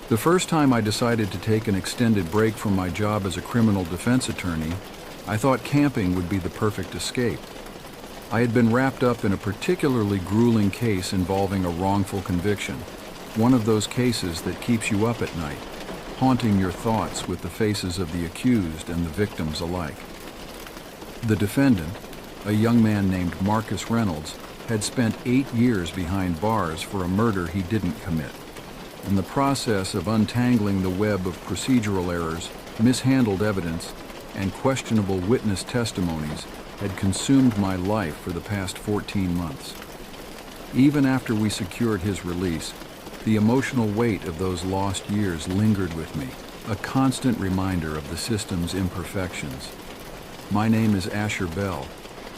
The first time I decided to take an extended break from my job as a criminal defense attorney, I thought camping would be the perfect escape. I had been wrapped up in a particularly grueling case involving a wrongful conviction, one of those cases that keeps you up at night, haunting your thoughts with the faces of the accused and the victims alike. The defendant, a young man named Marcus Reynolds, had spent 8 years behind bars for a murder he didn't commit. In the process of untangling the web of procedural errors, mishandled evidence, and questionable witness testimonies had consumed my life for the past 14 months. Even after we secured his release, the emotional weight of those lost years lingered with me, a constant reminder of the system's imperfections. My name is Asher Bell,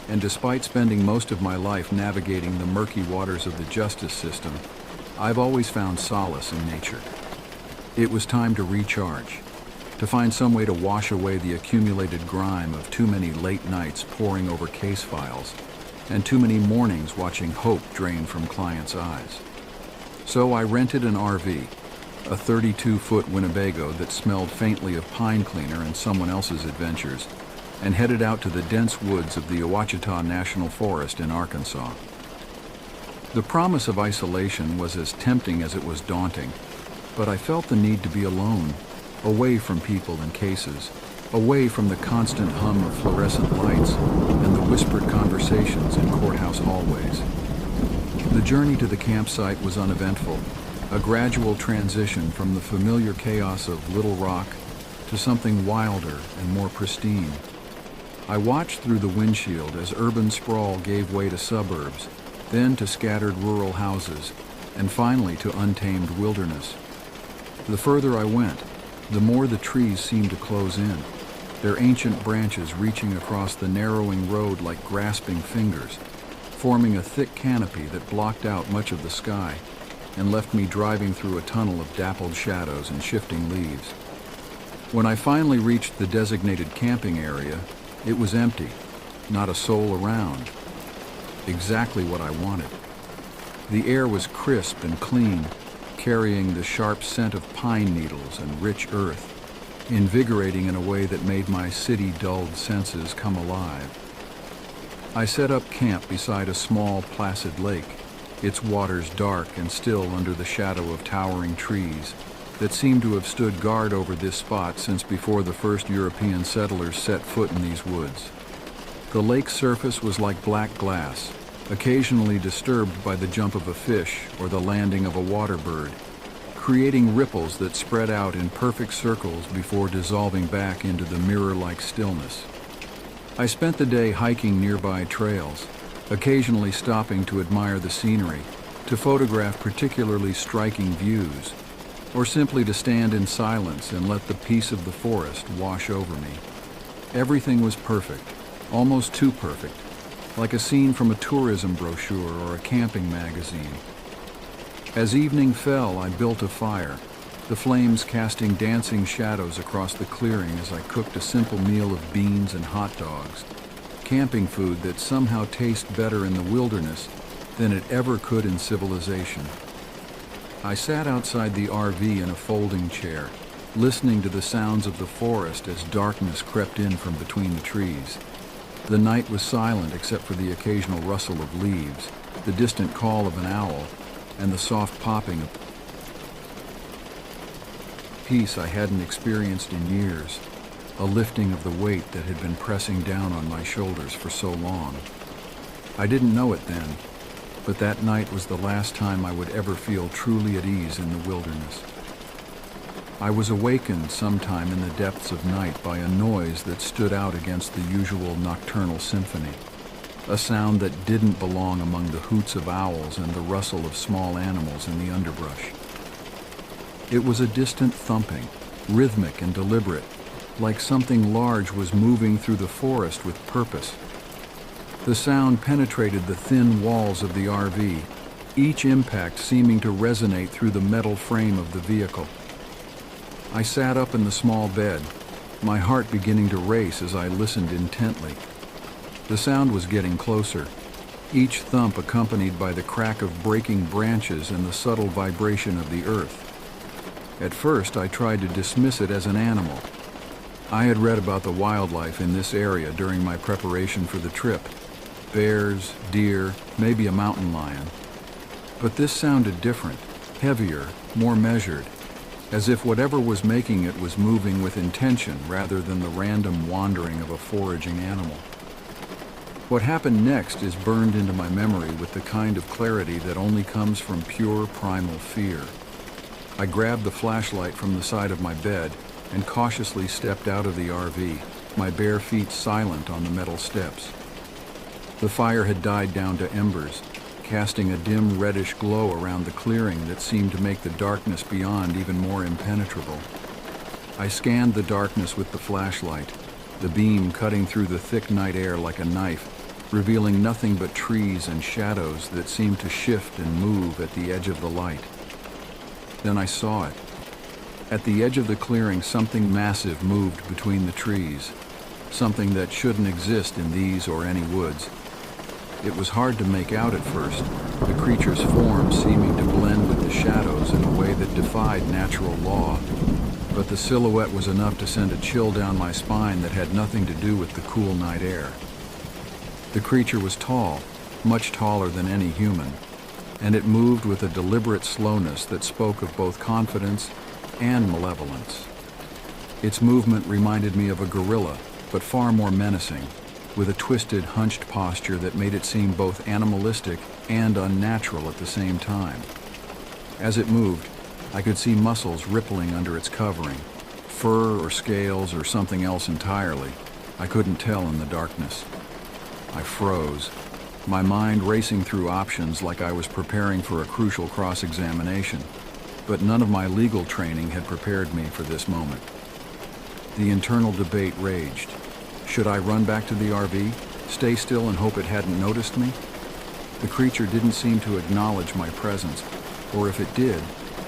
and despite spending most of my life navigating the murky waters of the justice system, I've always found solace in nature. It was time to recharge, to find some way to wash away the accumulated grime of too many late nights poring over case files, and too many mornings watching hope drain from clients' eyes. So I rented an RV, a 32-foot Winnebago that smelled faintly of pine cleaner and someone else's adventures, and headed out to the dense woods of the Ouachita National Forest in Arkansas. The promise of isolation was as tempting as it was daunting, but I felt the need to be alone, away from people and cases, away from the constant hum of fluorescent lights and the whispered conversations in courthouse hallways. The journey to the campsite was uneventful, a gradual transition from the familiar chaos of Little Rock to something wilder and more pristine. I watched through the windshield as urban sprawl gave way to suburbs, then to scattered rural houses, and finally to untamed wilderness. The further I went, the more the trees seemed to close in, their ancient branches reaching across the narrowing road like grasping fingers, forming a thick canopy that blocked out much of the sky and left me driving through a tunnel of dappled shadows and shifting leaves. When I finally reached the designated camping area, it was empty, not a soul around. Exactly what I wanted. The air was crisp and clean, carrying the sharp scent of pine needles and rich earth, invigorating in a way that made my city-dulled senses come alive. I set up camp beside a small, placid lake, its waters dark and still under the shadow of towering trees that seemed to have stood guard over this spot since before the first European settlers set foot in these woods. The lake's surface was like black glass, occasionally disturbed by the jump of a fish or the landing of a water bird, creating ripples that spread out in perfect circles before dissolving back into the mirror-like stillness. I spent the day hiking nearby trails, occasionally stopping to admire the scenery, to photograph particularly striking views, or simply to stand in silence and let the peace of the forest wash over me. Everything was perfect, almost too perfect, like a scene from a tourism brochure or a camping magazine. As evening fell, I built a fire, the flames casting dancing shadows across the clearing as I cooked a simple meal of beans and hot dogs, camping food that somehow tastes better in the wilderness than it ever could in civilization. I sat outside the RV in a folding chair, listening to the sounds of the forest as darkness crept in from between the trees. The night was silent except for the occasional rustle of leaves, the distant call of an owl, and the soft popping of peace I hadn't experienced in years, a lifting of the weight that had been pressing down on my shoulders for so long. I didn't know it then, but that night was the last time I would ever feel truly at ease in the wilderness. I was awakened sometime in the depths of night by a noise that stood out against the usual nocturnal symphony, a sound that didn't belong among the hoots of owls and the rustle of small animals in the underbrush. It was a distant thumping, rhythmic and deliberate, like something large was moving through the forest with purpose. The sound penetrated the thin walls of the RV, each impact seeming to resonate through the metal frame of the vehicle. I sat up in the small bed, my heart beginning to race as I listened intently. The sound was getting closer, each thump accompanied by the crack of breaking branches and the subtle vibration of the earth. At first, I tried to dismiss it as an animal. I had read about the wildlife in this area during my preparation for the trip. Bears, deer, maybe a mountain lion. But this sounded different, heavier, more measured, as if whatever was making it was moving with intention rather than the random wandering of a foraging animal. What happened next is burned into my memory with the kind of clarity that only comes from pure primal fear. I grabbed the flashlight from the side of my bed and cautiously stepped out of the RV, my bare feet silent on the metal steps. The fire had died down to embers, casting a dim reddish glow around the clearing that seemed to make the darkness beyond even more impenetrable. I scanned the darkness with the flashlight, the beam cutting through the thick night air like a knife, revealing nothing but trees and shadows that seemed to shift and move at the edge of the light. Then I saw it. At the edge of the clearing, something massive moved between the trees, something that shouldn't exist in these or any woods. It was hard to make out at first, the creature's form seeming to blend with the shadows in a way that defied natural law. But the silhouette was enough to send a chill down my spine that had nothing to do with the cool night air. The creature was tall, much taller than any human, and it moved with a deliberate slowness that spoke of both confidence and malevolence. Its movement reminded me of a gorilla, but far more menacing, with a twisted, hunched posture that made it seem both animalistic and unnatural at the same time. As it moved, I could see muscles rippling under its covering, fur or scales or something else entirely. I couldn't tell in the darkness. I froze, my mind racing through options like I was preparing for a crucial cross-examination, but none of my legal training had prepared me for this moment. The internal debate raged. Should I run back to the RV, stay still and hope it hadn't noticed me? The creature didn't seem to acknowledge my presence, or if it did,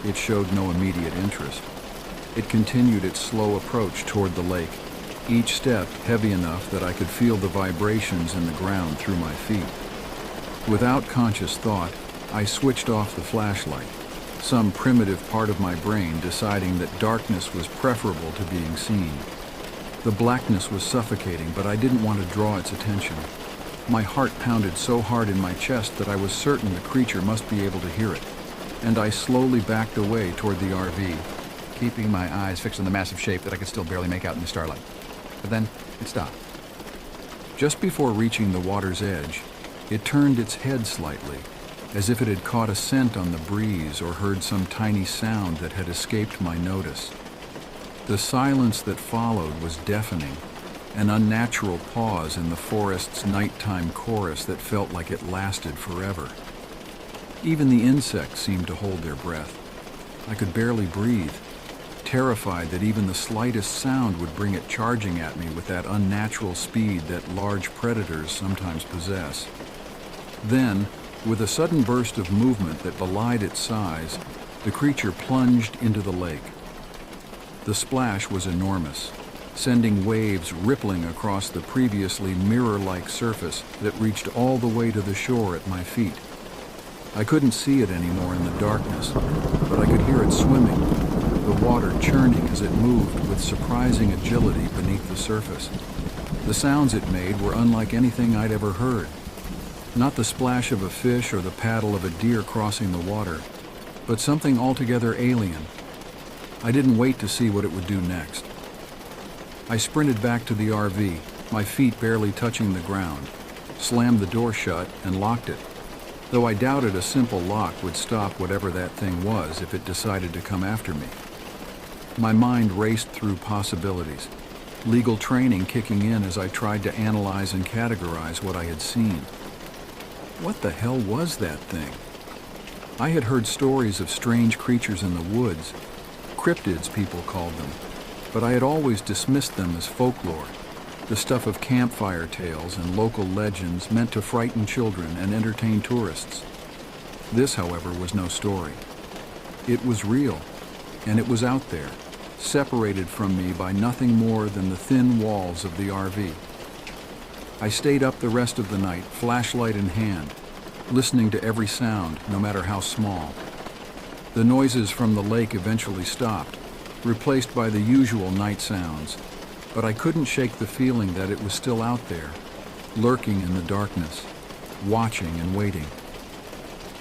it showed no immediate interest. It continued its slow approach toward the lake, each step heavy enough that I could feel the vibrations in the ground through my feet. Without conscious thought, I switched off the flashlight, some primitive part of my brain deciding that darkness was preferable to being seen. The blackness was suffocating, but I didn't want to draw its attention. My heart pounded so hard in my chest that I was certain the creature must be able to hear it, and I slowly backed away toward the RV, keeping my eyes fixed on the massive shape that I could still barely make out in the starlight. But then it stopped. Just before reaching the water's edge, it turned its head slightly, as if it had caught a scent on the breeze or heard some tiny sound that had escaped my notice. The silence that followed was deafening, an unnatural pause in the forest's nighttime chorus that felt like it lasted forever. Even the insects seemed to hold their breath. I could barely breathe, terrified that even the slightest sound would bring it charging at me with that unnatural speed that large predators sometimes possess. Then, with a sudden burst of movement that belied its size, the creature plunged into the lake. The splash was enormous, sending waves rippling across the previously mirror-like surface that reached all the way to the shore at my feet. I couldn't see it anymore in the darkness, but I could hear it swimming, the water churning as it moved with surprising agility beneath the surface. The sounds it made were unlike anything I'd ever heard. Not the splash of a fish or the paddle of a deer crossing the water, but something altogether alien. I didn't wait to see what it would do next. I sprinted back to the RV, my feet barely touching the ground, slammed the door shut, and locked it, though I doubted a simple lock would stop whatever that thing was if it decided to come after me. My mind raced through possibilities, legal training kicking in as I tried to analyze and categorize what I had seen. What the hell was that thing? I had heard stories of strange creatures in the woods, cryptids people called them, but I had always dismissed them as folklore, the stuff of campfire tales and local legends meant to frighten children and entertain tourists. This, however, was no story. It was real, and it was out there, separated from me by nothing more than the thin walls of the RV. I stayed up the rest of the night, flashlight in hand, listening to every sound, no matter how small. The noises from the lake eventually stopped, replaced by the usual night sounds, but I couldn't shake the feeling that it was still out there, lurking in the darkness, watching and waiting.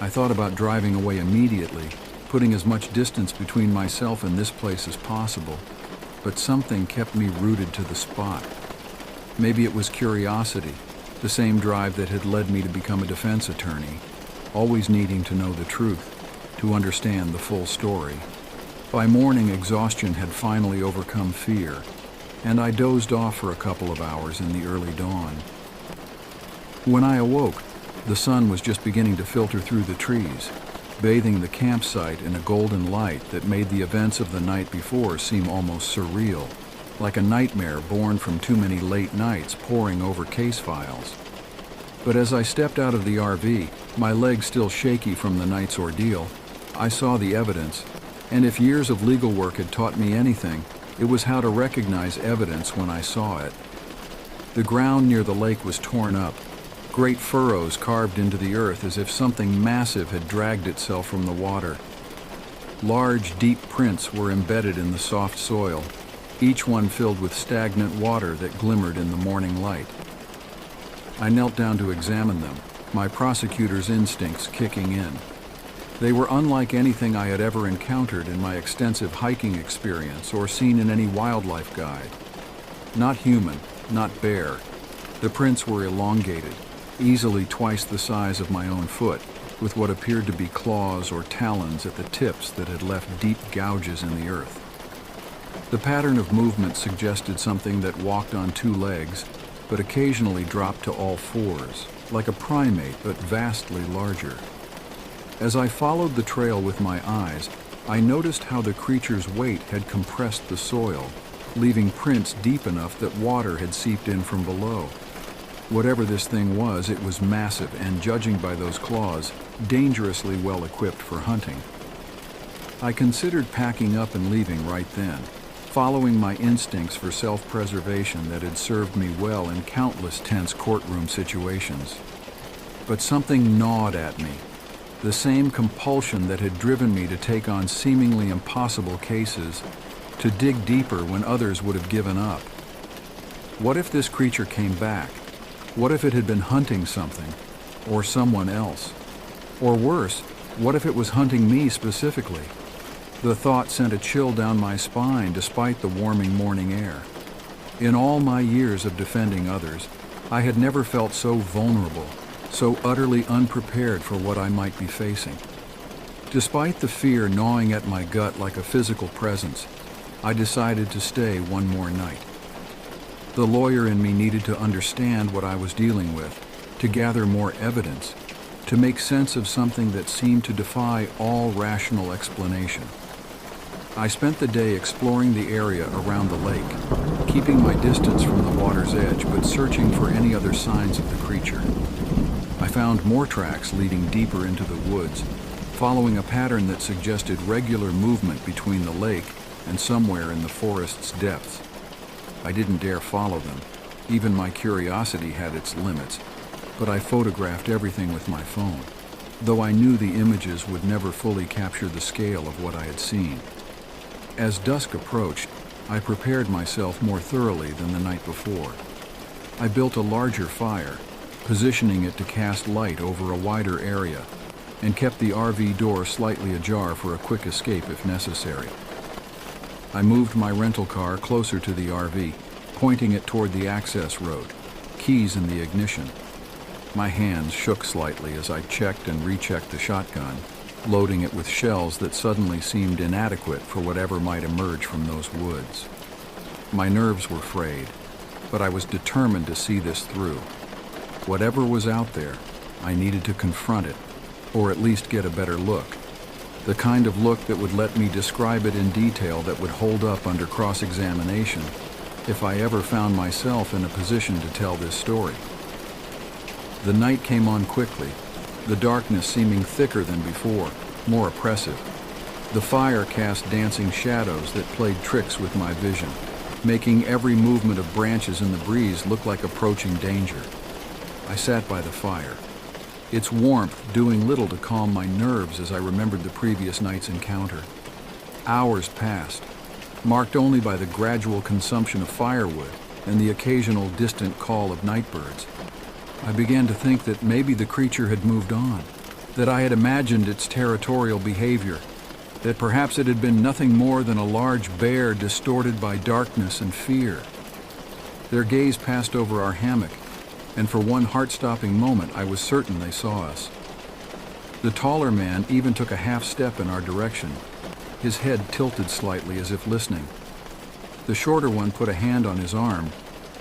I thought about driving away immediately, putting as much distance between myself and this place as possible, but something kept me rooted to the spot. Maybe it was curiosity, the same drive that had led me to become a defense attorney, always needing to know the truth, to understand the full story. By morning, exhaustion had finally overcome fear, and I dozed off for a couple of hours in the early dawn. When I awoke, the sun was just beginning to filter through the trees, bathing the campsite in a golden light that made the events of the night before seem almost surreal, like a nightmare born from too many late nights poring over case files. But as I stepped out of the RV, my legs still shaky from the night's ordeal, I saw the evidence, and if years of legal work had taught me anything, it was how to recognize evidence when I saw it. The ground near the lake was torn up, great furrows carved into the earth as if something massive had dragged itself from the water. Large, deep prints were embedded in the soft soil, each one filled with stagnant water that glimmered in the morning light. I knelt down to examine them, my prosecutor's instincts kicking in. They were unlike anything I had ever encountered in my extensive hiking experience or seen in any wildlife guide. Not human, not bear. The prints were elongated, easily twice the size of my own foot, with what appeared to be claws or talons at the tips that had left deep gouges in the earth. The pattern of movement suggested something that walked on two legs, but occasionally dropped to all fours, like a primate but vastly larger. As I followed the trail with my eyes, I noticed how the creature's weight had compressed the soil, leaving prints deep enough that water had seeped in from below. Whatever this thing was, it was massive and, judging by those claws, dangerously well equipped for hunting. I considered packing up and leaving right then, following my instincts for self-preservation that had served me well in countless tense courtroom situations. But something gnawed at me, the same compulsion that had driven me to take on seemingly impossible cases, to dig deeper when others would have given up. What if this creature came back? What if it had been hunting something, or someone else? Or worse, what if it was hunting me specifically? The thought sent a chill down my spine despite the warming morning air. In all my years of defending others, I had never felt so vulnerable, so utterly unprepared for what I might be facing. Despite the fear gnawing at my gut like a physical presence, I decided to stay one more night. The lawyer in me needed to understand what I was dealing with, to gather more evidence, to make sense of something that seemed to defy all rational explanation. I spent the day exploring the area around the lake, keeping my distance from the water's edge but searching for any other signs of the creature. I found more tracks leading deeper into the woods, following a pattern that suggested regular movement between the lake and somewhere in the forest's depths. I didn't dare follow them. Even my curiosity had its limits, but I photographed everything with my phone, though I knew the images would never fully capture the scale of what I had seen. As dusk approached, I prepared myself more thoroughly than the night before. I built a larger fire, positioning it to cast light over a wider area, and kept the RV door slightly ajar for a quick escape if necessary. I moved my rental car closer to the RV, pointing it toward the access road, keys in the ignition. My hands shook slightly as I checked and rechecked the shotgun, loading it with shells that suddenly seemed inadequate for whatever might emerge from those woods. My nerves were frayed, but I was determined to see this through. Whatever was out there, I needed to confront it, or at least get a better look. The kind of look that would let me describe it in detail that would hold up under cross-examination if I ever found myself in a position to tell this story. The night came on quickly, the darkness seeming thicker than before, more oppressive. The fire cast dancing shadows that played tricks with my vision, making every movement of branches in the breeze look like approaching danger. I sat by the fire, its warmth doing little to calm my nerves as I remembered the previous night's encounter. Hours passed, marked only by the gradual consumption of firewood and the occasional distant call of nightbirds. I began to think that maybe the creature had moved on, that I had imagined its territorial behavior, that perhaps it had been nothing more than a large bear distorted by darkness and fear. Their gaze passed over our hammock, and for one heart-stopping moment I was certain they saw us. The taller man even took a half step in our direction, his head tilted slightly as if listening. The shorter one put a hand on his arm,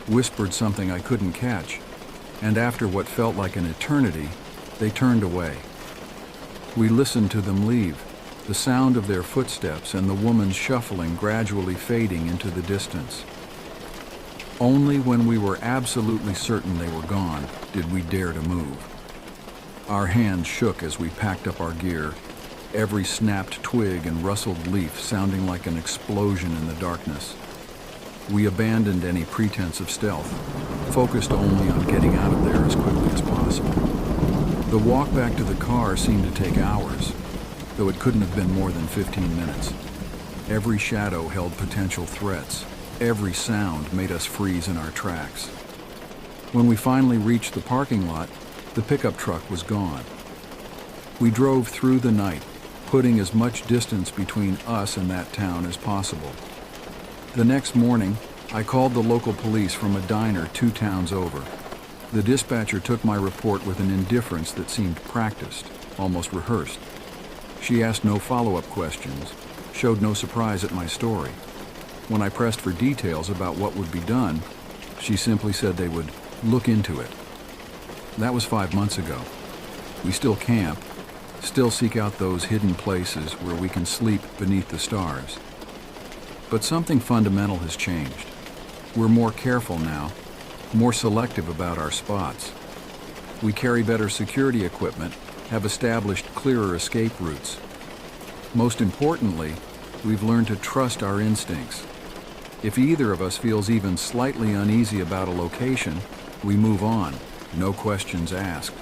whispered something I couldn't catch, and after what felt like an eternity, they turned away. We listened to them leave, the sound of their footsteps and the woman's shuffling gradually fading into the distance. Only when we were absolutely certain they were gone did we dare to move. Our hands shook as we packed up our gear, every snapped twig and rustled leaf sounding like an explosion in the darkness. We abandoned any pretense of stealth, focused only on getting out of there as quickly as possible. The walk back to the car seemed to take hours, though it couldn't have been more than 15 minutes. Every shadow held potential threats. Every sound made us freeze in our tracks. When we finally reached the parking lot, the pickup truck was gone. We drove through the night, putting as much distance between us and that town as possible. The next morning, I called the local police from a diner 2 towns over. The dispatcher took my report with an indifference that seemed practiced, almost rehearsed. She asked no follow-up questions, showed no surprise at my story. When I pressed for details about what would be done, she simply said they would look into it. That was 5 months ago. We still camp, still seek out those hidden places where we can sleep beneath the stars. But something fundamental has changed. We're more careful now, more selective about our spots. We carry better security equipment, have established clearer escape routes. Most importantly, we've learned to trust our instincts. If either of us feels even slightly uneasy about a location, we move on, no questions asked.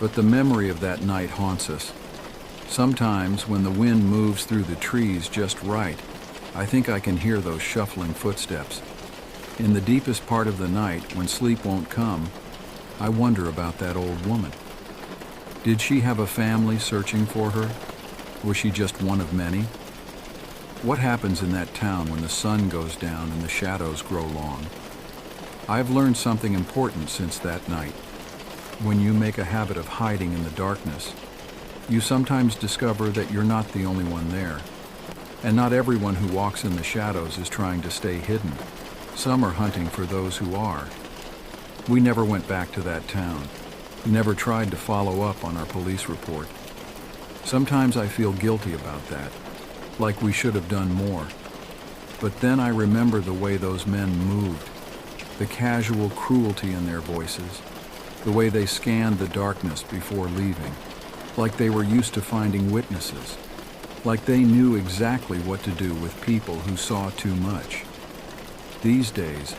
But the memory of that night haunts us. Sometimes, when the wind moves through the trees just right, I think I can hear those shuffling footsteps. In the deepest part of the night, when sleep won't come, I wonder about that old woman. Did she have a family searching for her? Was she just one of many? What happens in that town when the sun goes down and the shadows grow long? I've learned something important since that night. When you make a habit of hiding in the darkness, you sometimes discover that you're not the only one there. And not everyone who walks in the shadows is trying to stay hidden. Some are hunting for those who are. We never went back to that town, never tried to follow up on our police report. Sometimes I feel guilty about that, like we should have done more. But then I remember the way those men moved, the casual cruelty in their voices, the way they scanned the darkness before leaving, like they were used to finding witnesses, like they knew exactly what to do with people who saw too much. These days,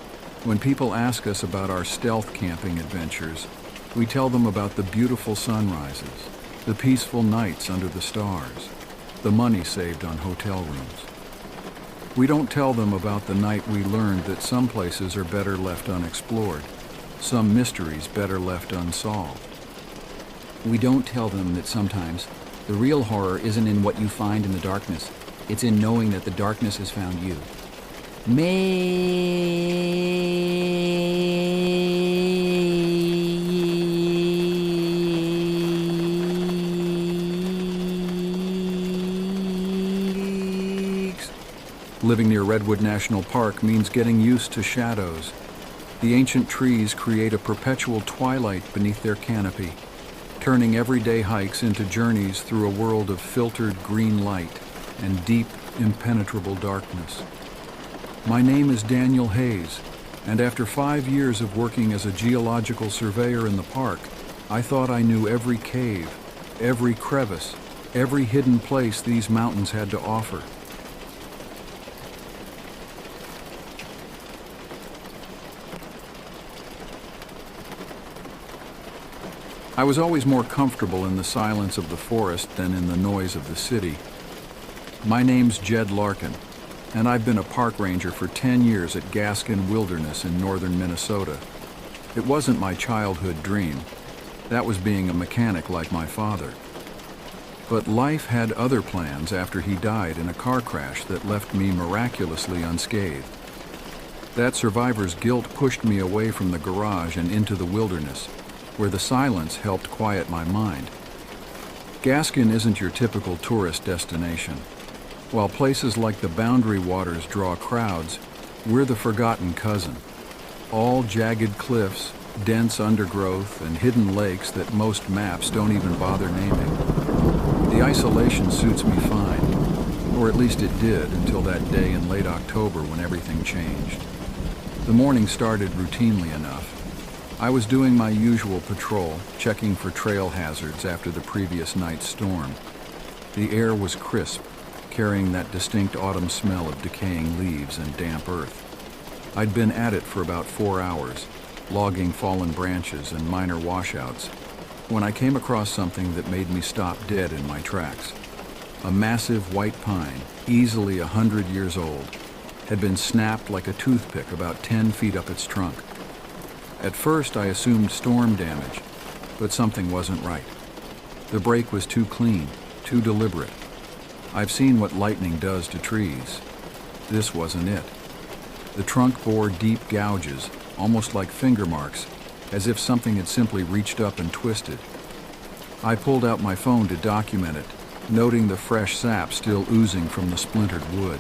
when people ask us about our stealth camping adventures, we tell them about the beautiful sunrises, the peaceful nights under the stars, the money saved on hotel rooms. We don't tell them about the night we learned that some places are better left unexplored, some mysteries better left unsolved. We don't tell them that sometimes the real horror isn't in what you find in the darkness. It's in knowing that the darkness has found you. Living near Redwood National Park means getting used to shadows. The ancient trees create a perpetual twilight beneath their canopy, turning everyday hikes into journeys through a world of filtered green light and deep, impenetrable darkness. My name is Daniel Hayes, and after 5 years of working as a geological surveyor in the park, I thought I knew every cave, every crevice, every hidden place these mountains had to offer. I was always more comfortable in the silence of the forest than in the noise of the city. My name's Jed Larkin, and I've been a park ranger for 10 years at Gaskin Wilderness in northern Minnesota. It wasn't my childhood dream. That was being a mechanic like my father. But life had other plans after he died in a car crash that left me miraculously unscathed. That survivor's guilt pushed me away from the garage and into the wilderness, where the silence helped quiet my mind. Gaskin isn't your typical tourist destination. While places like the Boundary Waters draw crowds, we're the forgotten cousin. All jagged cliffs, dense undergrowth, and hidden lakes that most maps don't even bother naming. The isolation suits me fine, or at least it did until that day in late October when everything changed. The morning started routinely enough. I was doing my usual patrol, checking for trail hazards after the previous night's storm. The air was crisp, carrying that distinct autumn smell of decaying leaves and damp earth. I'd been at it for about 4 hours, logging fallen branches and minor washouts, when I came across something that made me stop dead in my tracks. A massive white pine, easily 100 years old, had been snapped like a toothpick about 10 feet up its trunk. At first I assumed storm damage, but something wasn't right. The break was too clean, too deliberate. I've seen what lightning does to trees. This wasn't it. The trunk bore deep gouges, almost like finger marks, as if something had simply reached up and twisted. I pulled out my phone to document it, noting the fresh sap still oozing from the splintered wood.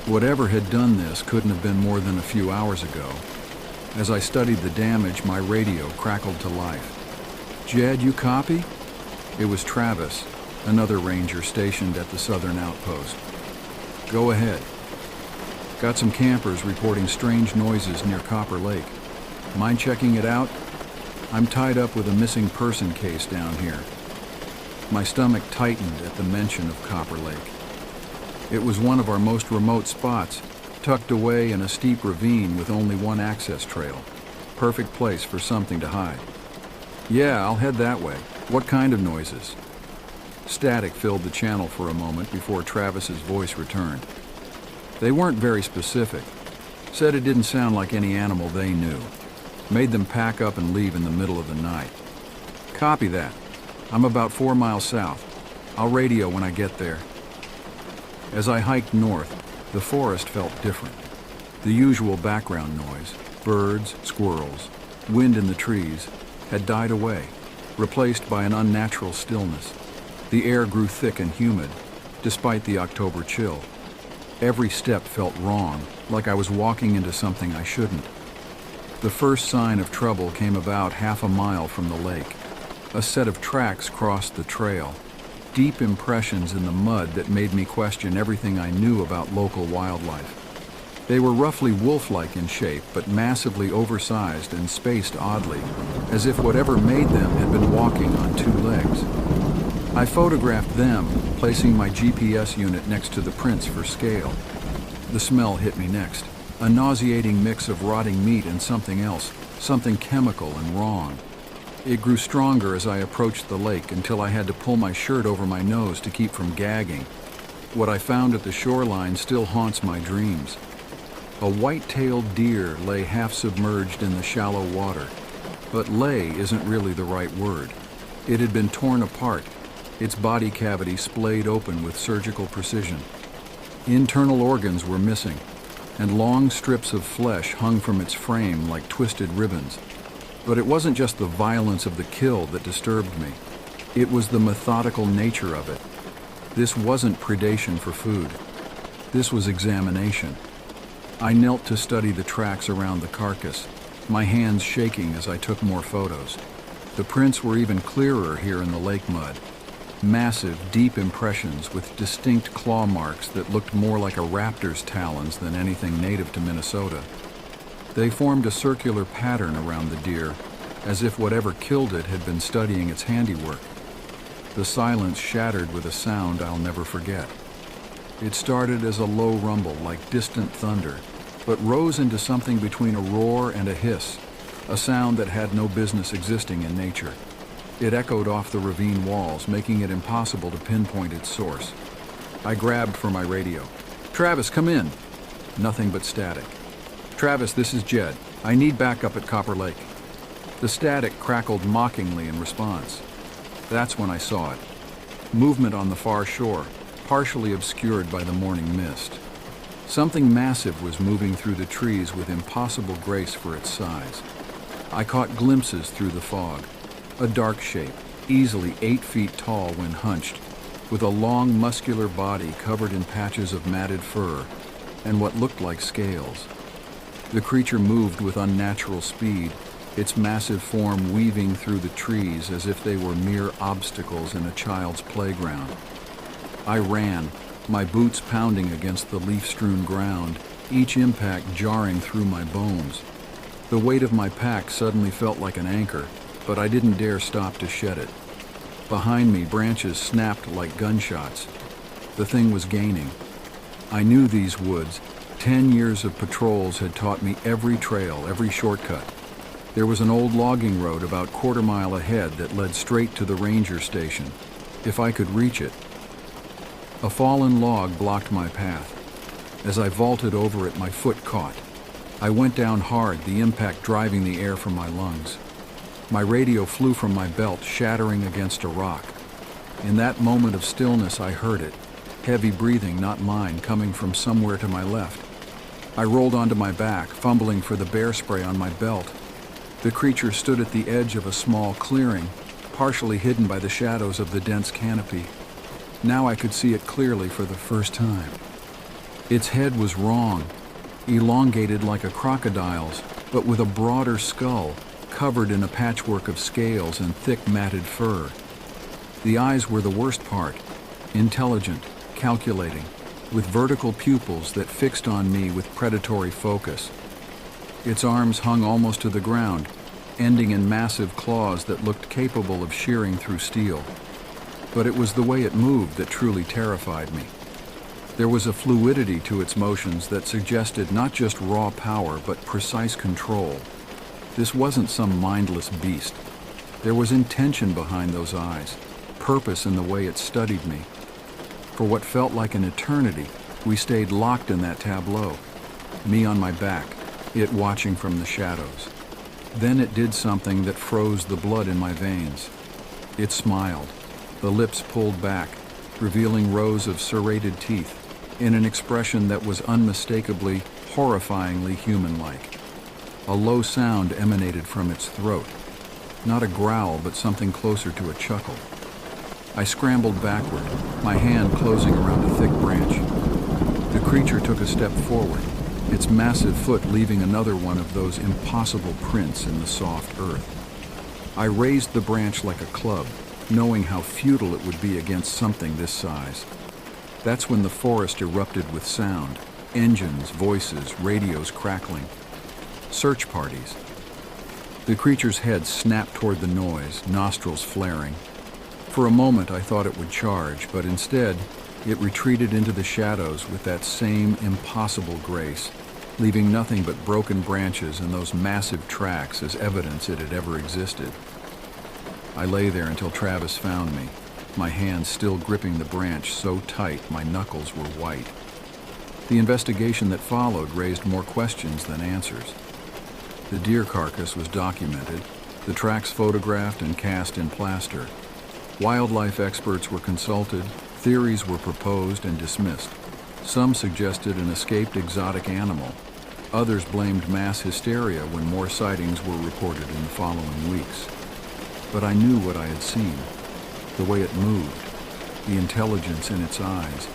Whatever had done this couldn't have been more than a few hours ago. As I studied the damage, my radio crackled to life. "Jed, you copy?" It was Travis, another ranger stationed at the southern outpost. "Go ahead. Got some campers reporting strange noises near Copper Lake. Mind checking it out? I'm tied up with a missing person case down here." My stomach tightened at the mention of Copper Lake. It was one of our most remote spots, tucked away in a steep ravine with only one access trail. Perfect place for something to hide. "Yeah, I'll head that way. What kind of noises?" Static filled the channel for a moment before Travis's voice returned. They weren't very specific. Said it didn't sound like any animal they knew. Made them pack up and leave in the middle of the night. "Copy that. I'm about 4 miles south. I'll radio when I get there." As I hiked north, the forest felt different. The usual background noise, birds, squirrels, wind in the trees, had died away, replaced by an unnatural stillness. The air grew thick and humid, despite the October chill. Every step felt wrong, like I was walking into something I shouldn't. The first sign of trouble came about half a mile from the lake. A set of tracks crossed the trail, deep impressions in the mud that made me question everything I knew about local wildlife. They were roughly wolf-like in shape, but massively oversized and spaced oddly, as if whatever made them had been walking on 2 legs. I photographed them, placing my GPS unit next to the prints for scale. The smell hit me next, a nauseating mix of rotting meat and something else, something chemical and wrong. It grew stronger as I approached the lake until I had to pull my shirt over my nose to keep from gagging. What I found at the shoreline still haunts my dreams. A white-tailed deer lay half-submerged in the shallow water. But lay isn't really the right word. It had been torn apart, its body cavity splayed open with surgical precision. Internal organs were missing, and long strips of flesh hung from its frame like twisted ribbons. But it wasn't just the violence of the kill that disturbed me. It was the methodical nature of it. This wasn't predation for food. This was examination. I knelt to study the tracks around the carcass, my hands shaking as I took more photos. The prints were even clearer here in the lake mud. Massive, deep impressions with distinct claw marks that looked more like a raptor's talons than anything native to Minnesota. They formed a circular pattern around the deer, as if whatever killed it had been studying its handiwork. The silence shattered with a sound I'll never forget. It started as a low rumble like distant thunder, but rose into something between a roar and a hiss, a sound that had no business existing in nature. It echoed off the ravine walls, making it impossible to pinpoint its source. I grabbed for my radio. "Travis, come in." Nothing but static. "Travis, this is Jed. I need backup at Copper Lake." The static crackled mockingly in response. That's when I saw it. Movement on the far shore, partially obscured by the morning mist. Something massive was moving through the trees with impossible grace for its size. I caught glimpses through the fog. A dark shape, easily 8 feet tall when hunched, with a long muscular body covered in patches of matted fur and what looked like scales. The creature moved with unnatural speed, its massive form weaving through the trees as if they were mere obstacles in a child's playground. I ran, my boots pounding against the leaf-strewn ground, each impact jarring through my bones. The weight of my pack suddenly felt like an anchor, but I didn't dare stop to shed it. Behind me, branches snapped like gunshots. The thing was gaining. I knew these woods. 10 years of patrols had taught me every trail, every shortcut. There was an old logging road about quarter-mile ahead that led straight to the ranger station, if I could reach it. A fallen log blocked my path. As I vaulted over it, my foot caught. I went down hard, the impact driving the air from my lungs. My radio flew from my belt, shattering against a rock. In that moment of stillness, I heard it. Heavy breathing, not mine, coming from somewhere to my left. I rolled onto my back, fumbling for the bear spray on my belt. The creature stood at the edge of a small clearing, partially hidden by the shadows of the dense canopy. Now I could see it clearly for the first time. Its head was wrong, elongated like a crocodile's, but with a broader skull, covered in a patchwork of scales and thick matted fur. The eyes were the worst part, intelligent, calculating, with vertical pupils that fixed on me with predatory focus. Its arms hung almost to the ground, ending in massive claws that looked capable of shearing through steel. But it was the way it moved that truly terrified me. There was a fluidity to its motions that suggested not just raw power, but precise control. This wasn't some mindless beast. There was intention behind those eyes, purpose in the way it studied me. For what felt like an eternity, we stayed locked in that tableau, me on my back, it watching from the shadows. Then it did something that froze the blood in my veins. It smiled, the lips pulled back, revealing rows of serrated teeth, in an expression that was unmistakably, horrifyingly human-like. A low sound emanated from its throat, not a growl, but something closer to a chuckle. I scrambled backward, my hand closing around a thick branch. The creature took a step forward, its massive foot leaving another one of those impossible prints in the soft earth. I raised the branch like a club, knowing how futile it would be against something this size. That's when the forest erupted with sound, engines, voices, radios crackling. Search parties. The creature's head snapped toward the noise, nostrils flaring. For a moment I thought it would charge, but instead it retreated into the shadows with that same impossible grace, leaving nothing but broken branches and those massive tracks as evidence it had ever existed. I lay there until Travis found me, my hands still gripping the branch so tight my knuckles were white. The investigation that followed raised more questions than answers. The deer carcass was documented, the tracks photographed and cast in plaster. Wildlife experts were consulted, theories were proposed and dismissed. Some suggested an escaped exotic animal. Others blamed mass hysteria when more sightings were reported in the following weeks. But I knew what I had seen, the way it moved, the intelligence in its eyes,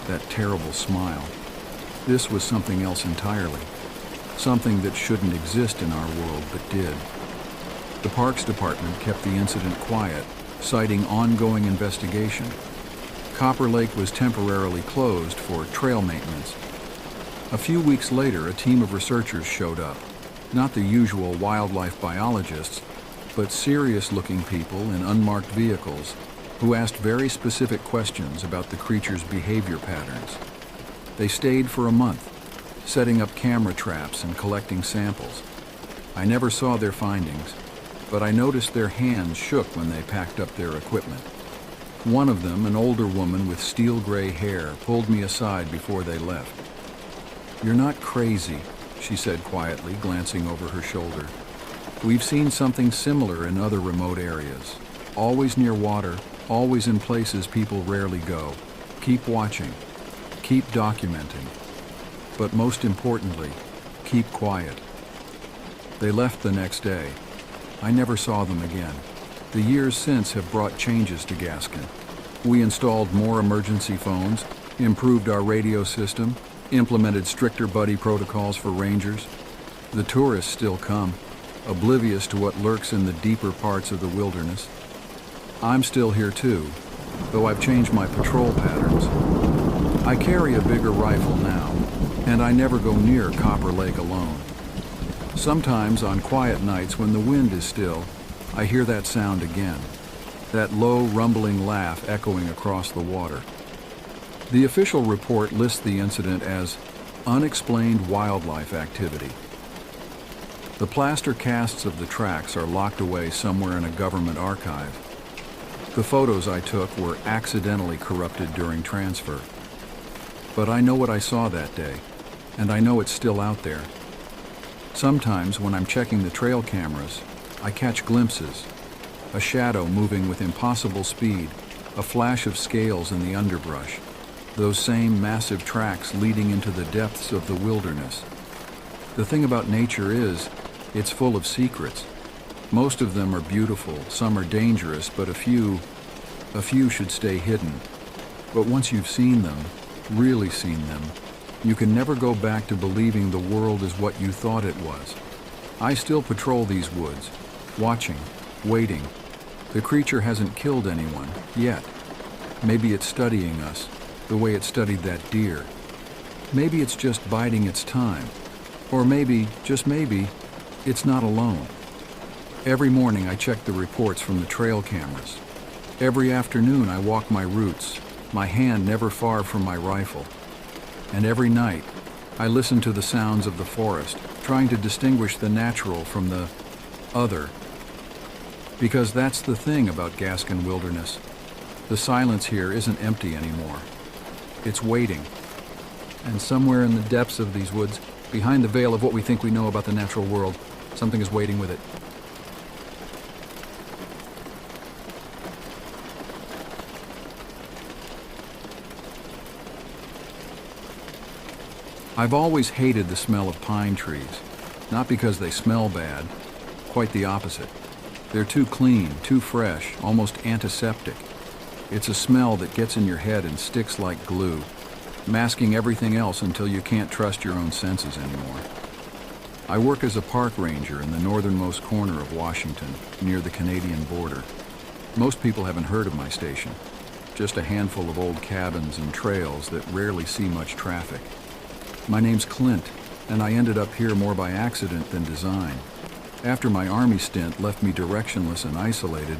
that terrible smile. This was something else entirely, something that shouldn't exist in our world but did. The Parks Department kept the incident quiet, citing ongoing investigation. Copper Lake was temporarily closed for trail maintenance. A few weeks later, a team of researchers showed up, not the usual wildlife biologists, but serious-looking people in unmarked vehicles who asked very specific questions about the creature's behavior patterns. They stayed for a month, setting up camera traps and collecting samples. I never saw their findings, but I noticed their hands shook when they packed up their equipment. One of them, an older woman with steel gray hair, pulled me aside before they left. "You're not crazy," she said quietly, glancing over her shoulder. "We've seen something similar in other remote areas. Always near water, always in places people rarely go. Keep watching. Keep documenting. But most importantly, keep quiet." They left the next day. I never saw them again. The years since have brought changes to Gaskin. We installed more emergency phones, improved our radio system, implemented stricter buddy protocols for rangers. The tourists still come, oblivious to what lurks in the deeper parts of the wilderness. I'm still here too, though I've changed my patrol patterns. I carry a bigger rifle now, and I never go near Copper Lake alone. Sometimes on quiet nights when the wind is still, I hear that sound again, that low rumbling laugh echoing across the water. The official report lists the incident as unexplained wildlife activity. The plaster casts of the tracks are locked away somewhere in a government archive. The photos I took were accidentally corrupted during transfer. But I know what I saw that day, and I know it's still out there. Sometimes when I'm checking the trail cameras, I catch glimpses, a shadow moving with impossible speed, a flash of scales in the underbrush, those same massive tracks leading into the depths of the wilderness. The thing about nature is, it's full of secrets. Most of them are beautiful, some are dangerous, but a few should stay hidden. But once you've seen them, really seen them, you can never go back to believing the world is what you thought it was. I still patrol these woods, watching, waiting. The creature hasn't killed anyone, yet. Maybe it's studying us, the way it studied that deer. Maybe it's just biding its time. Or maybe, just maybe, it's not alone. Every morning I check the reports from the trail cameras. Every afternoon I walk my routes, my hand never far from my rifle. And every night I listen to the sounds of the forest, trying to distinguish the natural from the other. Because that's the thing about Gaskin Wilderness. The silence here isn't empty anymore. It's waiting. And somewhere in the depths of these woods, behind the veil of what we think we know about the natural world, something is waiting with it. I've always hated the smell of pine trees, not because they smell bad, quite the opposite. They're too clean, too fresh, almost antiseptic. It's a smell that gets in your head and sticks like glue, masking everything else until you can't trust your own senses anymore. I work as a park ranger in the northernmost corner of Washington, near the Canadian border. Most people haven't heard of my station, just a handful of old cabins and trails that rarely see much traffic. My name's Clint, and I ended up here more by accident than design. After my Army stint left me directionless and isolated,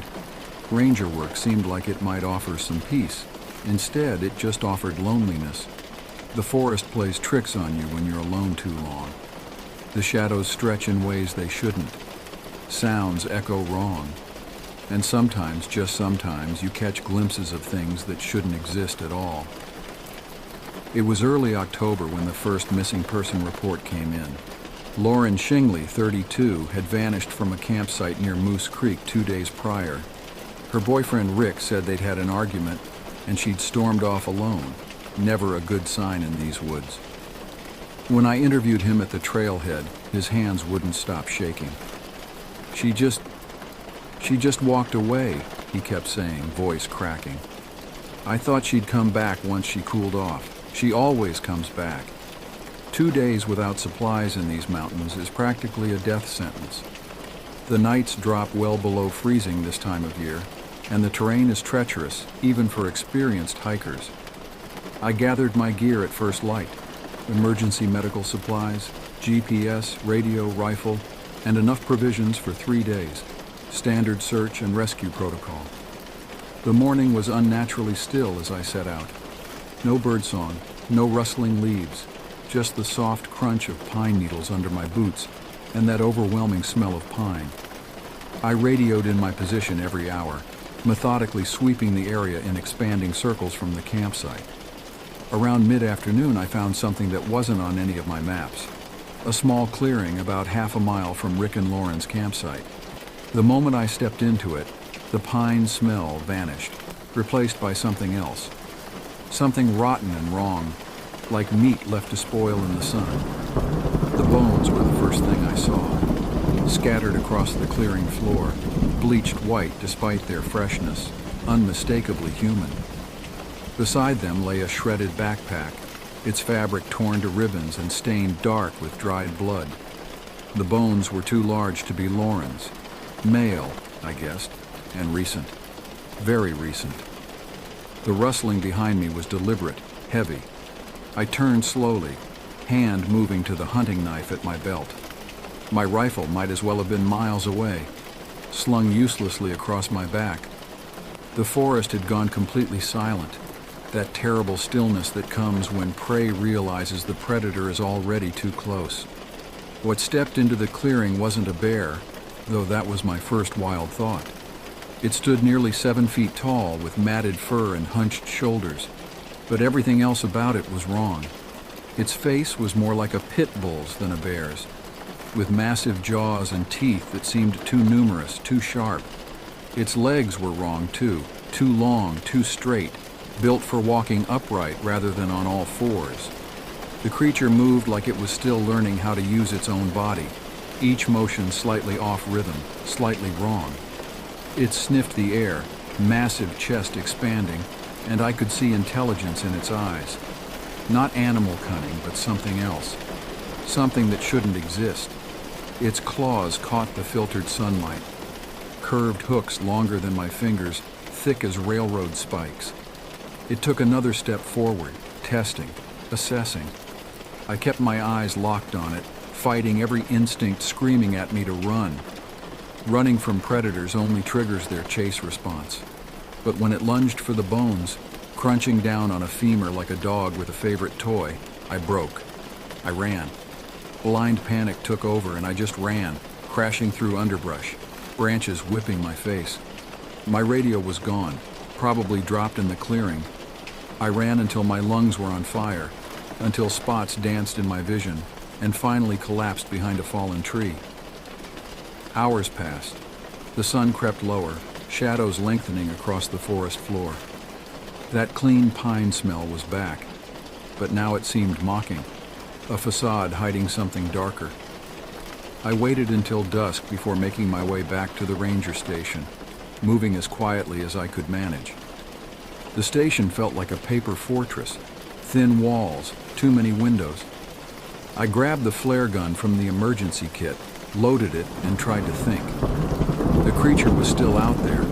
ranger work seemed like it might offer some peace. Instead, it just offered loneliness. The forest plays tricks on you when you're alone too long. The shadows stretch in ways they shouldn't. Sounds echo wrong. And sometimes, just sometimes, you catch glimpses of things that shouldn't exist at all. It was early October when the first missing person report came in. Lauren Shingley, 32, had vanished from a campsite near Moose Creek 2 days prior. Her boyfriend Rick said they'd had an argument, and she'd stormed off alone. Never a good sign in these woods. When I interviewed him at the trailhead, his hands wouldn't stop shaking. She just walked away, he kept saying, voice cracking. I thought she'd come back once she cooled off. She always comes back. 2 days without supplies in these mountains is practically a death sentence. The nights drop well below freezing this time of year, and the terrain is treacherous, even for experienced hikers. I gathered my gear at first light: emergency medical supplies, GPS, radio, rifle, and enough provisions for 3 days. Standard search and rescue protocol. The morning was unnaturally still as I set out. No birdsong, no rustling leaves, just the soft crunch of pine needles under my boots and that overwhelming smell of pine. I radioed in my position every hour, methodically sweeping the area in expanding circles from the campsite. Around mid-afternoon, I found something that wasn't on any of my maps. A small clearing about half a mile from Rick and Lauren's campsite. The moment I stepped into it, the pine smell vanished, replaced by something else. Something rotten and wrong, like meat left to spoil in the sun. The bones were the first thing I saw, scattered across the clearing floor, bleached white despite their freshness, unmistakably human. Beside them lay a shredded backpack, its fabric torn to ribbons and stained dark with dried blood. The bones were too large to be Lauren's. Male, I guessed, and recent. Very recent. The rustling behind me was deliberate, heavy. I turned slowly, hand moving to the hunting knife at my belt. My rifle might as well have been miles away, slung uselessly across my back. The forest had gone completely silent, that terrible stillness that comes when prey realizes the predator is already too close. What stepped into the clearing wasn't a bear, though that was my first wild thought. It stood nearly 7 feet tall with matted fur and hunched shoulders, but everything else about it was wrong. Its face was more like a pit bull's than a bear's, with massive jaws and teeth that seemed too numerous, too sharp. Its legs were wrong too long, too straight, built for walking upright rather than on all fours. The creature moved like it was still learning how to use its own body, each motion slightly off rhythm, slightly wrong. It sniffed the air, massive chest expanding, and I could see intelligence in its eyes. Not animal cunning, but something else. Something that shouldn't exist. Its claws caught the filtered sunlight. Curved hooks longer than my fingers, thick as railroad spikes. It took another step forward, testing, assessing. I kept my eyes locked on it, fighting every instinct screaming at me to run. Running from predators only triggers their chase response. But when it lunged for the bones, crunching down on a femur like a dog with a favorite toy, I broke. I ran. Blind panic took over and I just ran, crashing through underbrush, branches whipping my face. My radio was gone, probably dropped in the clearing. I ran until my lungs were on fire, until spots danced in my vision, and finally collapsed behind a fallen tree. Hours passed. The sun crept lower, shadows lengthening across the forest floor. That clean pine smell was back, but now it seemed mocking, a facade hiding something darker. I waited until dusk before making my way back to the ranger station, moving as quietly as I could manage. The station felt like a paper fortress, thin walls, too many windows. I grabbed the flare gun from the emergency kit, loaded it, and tried to think. The creature was still out there.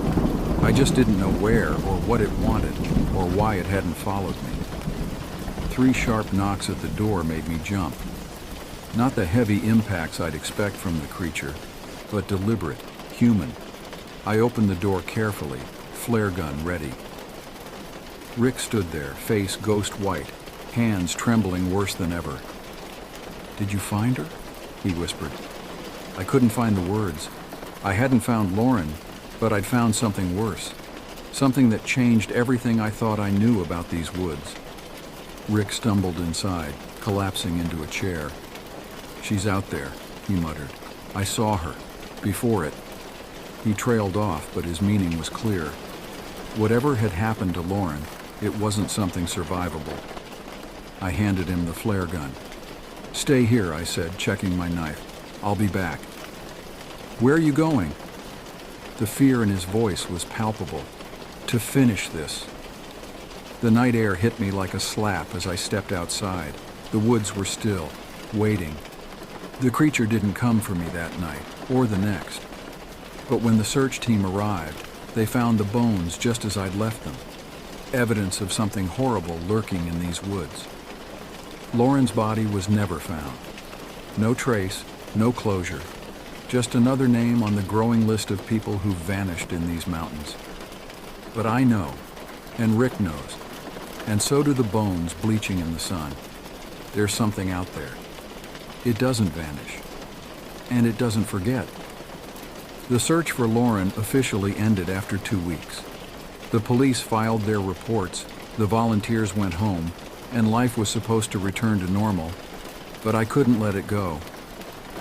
I just didn't know where or what it wanted, or why it hadn't followed me. 3 sharp knocks at the door made me jump. Not the heavy impacts I'd expect from the creature, but deliberate, human. I opened the door carefully, flare gun ready. Rick stood there, face ghost white, hands trembling worse than ever. "Did you find her?" he whispered. I couldn't find the words. I hadn't found Lauren, but I'd found something worse. Something that changed everything I thought I knew about these woods. Rick stumbled inside, collapsing into a chair. "She's out there," he muttered. "I saw her. Before it." He trailed off, but his meaning was clear. Whatever had happened to Lauren, it wasn't something survivable. I handed him the flare gun. "Stay here," I said, checking my knife. "I'll be back." "Where are you going?" The fear in his voice was palpable. "To finish this." The night air hit me like a slap as I stepped outside. The woods were still, waiting. The creature didn't come for me that night, or the next. But when the search team arrived, they found the bones just as I'd left them. Evidence of something horrible lurking in these woods. Lauren's body was never found. No trace, no closure. Just another name on the growing list of people who vanished in these mountains. But I know, and Rick knows, and so do the bones bleaching in the sun. There's something out there. It doesn't vanish, and it doesn't forget. The search for Lauren officially ended after 2 weeks. The police filed their reports, the volunteers went home, and life was supposed to return to normal, but I couldn't let it go.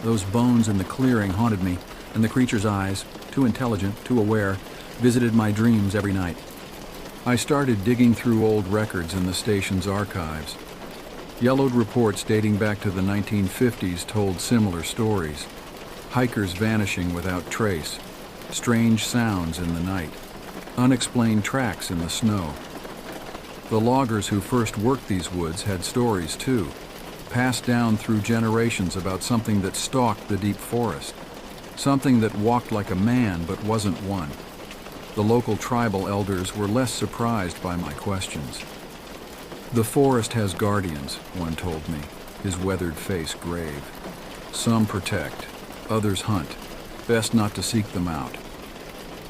Those bones in the clearing haunted me, and the creature's eyes, too intelligent, too aware, visited my dreams every night. I started digging through old records in the station's archives. Yellowed reports dating back to the 1950s told similar stories. Hikers vanishing without trace, strange sounds in the night, unexplained tracks in the snow. The loggers who first worked these woods had stories too, passed down through generations about something that stalked the deep forest, something that walked like a man but wasn't one. The local tribal elders were less surprised by my questions. The forest has guardians, one told me, his weathered face grave. Some protect, others hunt. Best not to seek them out.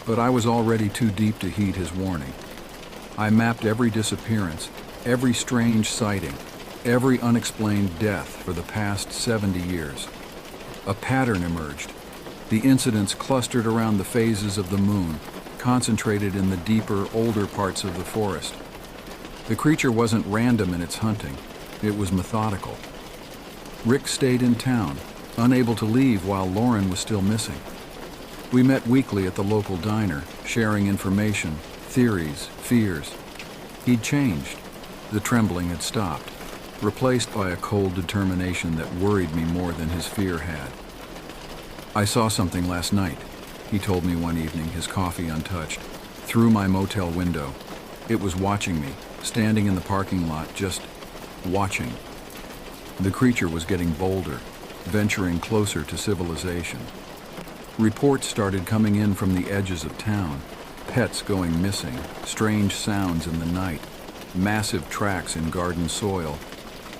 But I was already too deep to heed his warning. I mapped every disappearance, every strange sighting, every unexplained death for the past 70 years. A pattern emerged. The incidents clustered around the phases of the moon, concentrated in the deeper, older parts of the forest. The creature wasn't random in its hunting. It was methodical. Rick stayed in town, unable to leave while Lauren was still missing. We met weekly at the local diner, sharing information, theories, fears. He'd changed. The trembling had stopped, replaced by a cold determination that worried me more than his fear had. I saw something last night, he told me one evening, his coffee untouched, through my motel window. It was watching me, standing in the parking lot, just watching. The creature was getting bolder, venturing closer to civilization. Reports started coming in from the edges of town, pets going missing, strange sounds in the night, massive tracks in garden soil.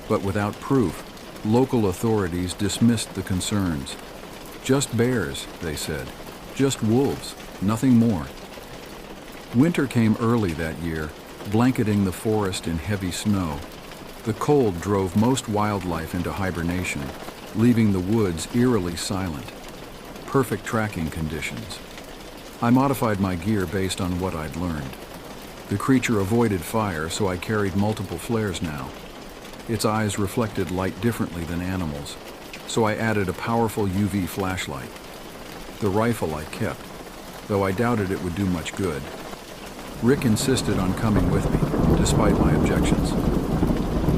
But without proof, local authorities dismissed the concerns. Just bears, they said. Just wolves, nothing more. Winter came early that year, blanketing the forest in heavy snow. The cold drove most wildlife into hibernation, leaving the woods eerily silent. Perfect tracking conditions. I modified my gear based on what I'd learned. The creature avoided fire, so I carried multiple flares now. Its eyes reflected light differently than animals, so I added a powerful UV flashlight. The rifle I kept, though I doubted it would do much good. Rick insisted on coming with me, despite my objections.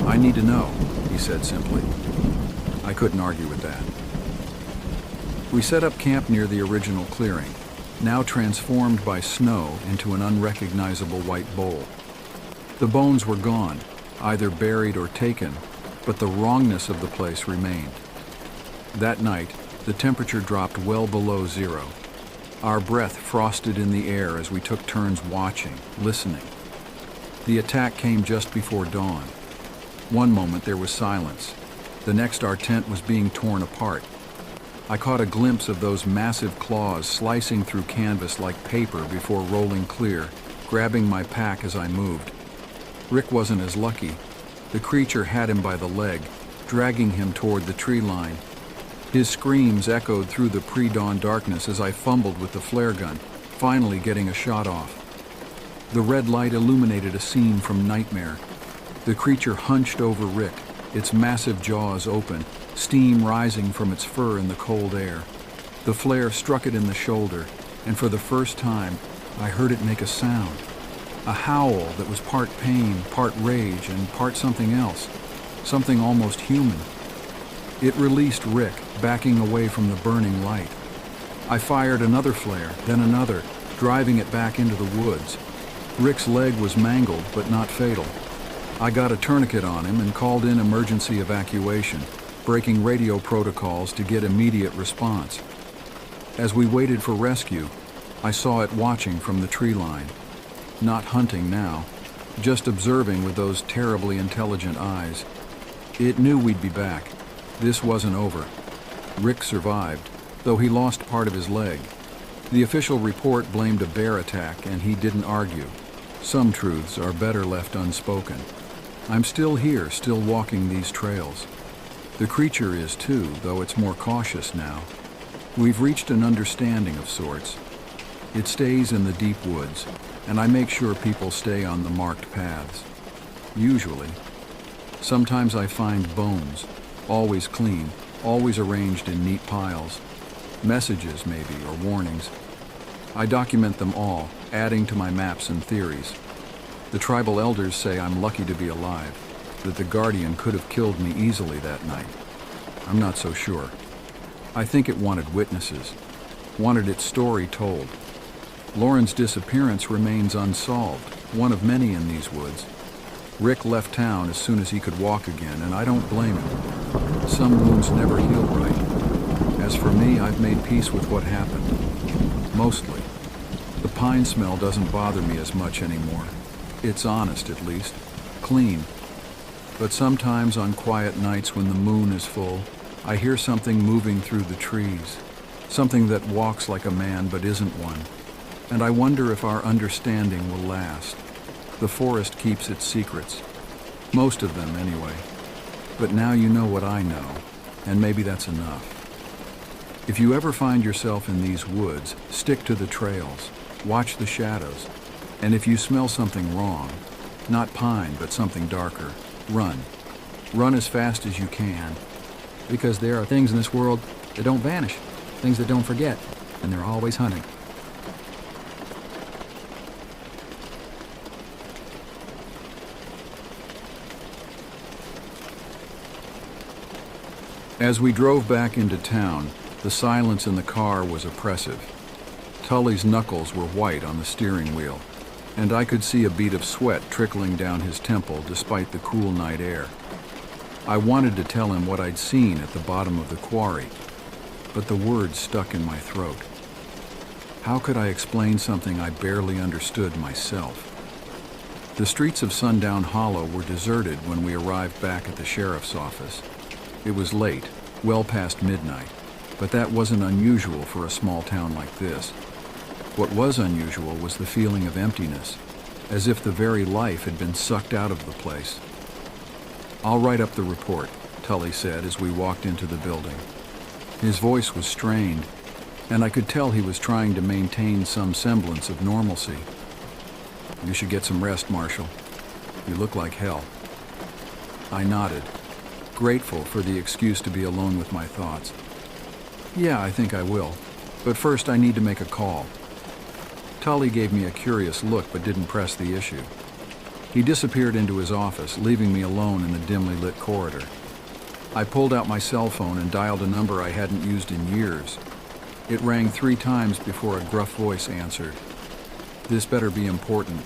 "I need to know," he said simply. I couldn't argue with that. We set up camp near the original clearing, now transformed by snow into an unrecognizable white bowl. The bones were gone, either buried or taken, but the wrongness of the place remained. That night, the temperature dropped well below zero. Our breath frosted in the air as we took turns watching, listening. The attack came just before dawn. One moment there was silence. The next our tent was being torn apart. I caught a glimpse of those massive claws slicing through canvas like paper before rolling clear, grabbing my pack as I moved. Rick wasn't as lucky. The creature had him by the leg, dragging him toward the tree line. His screams echoed through the pre-dawn darkness as I fumbled with the flare gun, finally getting a shot off. The red light illuminated a scene from Nightmare. The creature hunched over Rick, its massive jaws open, steam rising from its fur in the cold air. The flare struck it in the shoulder, and for the first time, I heard it make a sound. A howl that was part pain, part rage, and part something else. Something almost human. It released Rick, backing away from the burning light. I fired another flare, then another, driving it back into the woods. Rick's leg was mangled, but not fatal. I got a tourniquet on him and called in emergency evacuation, breaking radio protocols to get immediate response. As we waited for rescue, I saw it watching from the tree line. Not hunting now, just observing with those terribly intelligent eyes. It knew we'd be back. This wasn't over. Rick survived, though he lost part of his leg. The official report blamed a bear attack, and he didn't argue. Some truths are better left unspoken. I'm still here, still walking these trails. The creature is too, though it's more cautious now. We've reached an understanding of sorts. It stays in the deep woods, and I make sure people stay on the marked paths. Usually. Sometimes I find bones, always clean, always arranged in neat piles. Messages, maybe, or warnings. I document them all, adding to my maps and theories. The tribal elders say I'm lucky to be alive, that the Guardian could have killed me easily that night. I'm not so sure. I think it wanted witnesses, wanted its story told. Lauren's disappearance remains unsolved, one of many in these woods. Rick left town as soon as he could walk again, and I don't blame him. Some wounds never heal right. As for me, I've made peace with what happened. Mostly. The pine smell doesn't bother me as much anymore. It's honest, at least. Clean. But sometimes on quiet nights when the moon is full, I hear something moving through the trees. Something that walks like a man but isn't one. And I wonder if our understanding will last. The forest keeps its secrets. Most of them, anyway. But now you know what I know, and maybe that's enough. If you ever find yourself in these woods, stick to the trails. Watch the shadows. And if you smell something wrong, not pine, but something darker, run. Run as fast as you can. Because there are things in this world that don't vanish, things that don't forget, and they're always hunting. As we drove back into town, the silence in the car was oppressive. Tully's knuckles were white on the steering wheel, and I could see a bead of sweat trickling down his temple despite the cool night air. I wanted to tell him what I'd seen at the bottom of the quarry, but the words stuck in my throat. How could I explain something I barely understood myself? The streets of Sundown Hollow were deserted when we arrived back at the sheriff's office. It was late, well past midnight, but that wasn't unusual for a small town like this. What was unusual was the feeling of emptiness, as if the very life had been sucked out of the place. "I'll write up the report," Tully said as we walked into the building. His voice was strained, and I could tell he was trying to maintain some semblance of normalcy. "You should get some rest, Marshal. You look like hell." I nodded, grateful for the excuse to be alone with my thoughts. "Yeah, I think I will. But first I need to make a call." Tully gave me a curious look but didn't press the issue. He disappeared into his office, leaving me alone in the dimly lit corridor. I pulled out my cell phone and dialed a number I hadn't used in years. It rang 3 times before a gruff voice answered. "This better be important."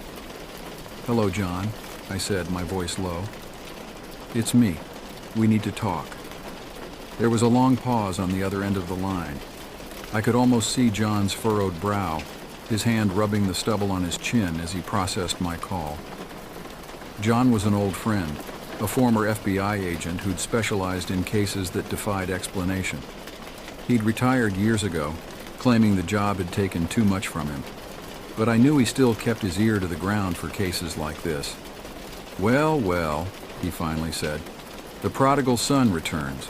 "Hello, John," I said, my voice low. "It's me. We need to talk." There was a long pause on the other end of the line. I could almost see John's furrowed brow, his hand rubbing the stubble on his chin as he processed my call. John was an old friend, a former FBI agent who'd specialized in cases that defied explanation. He'd retired years ago, claiming the job had taken too much from him. But I knew he still kept his ear to the ground for cases like this. "Well, well," he finally said. "The prodigal son returns.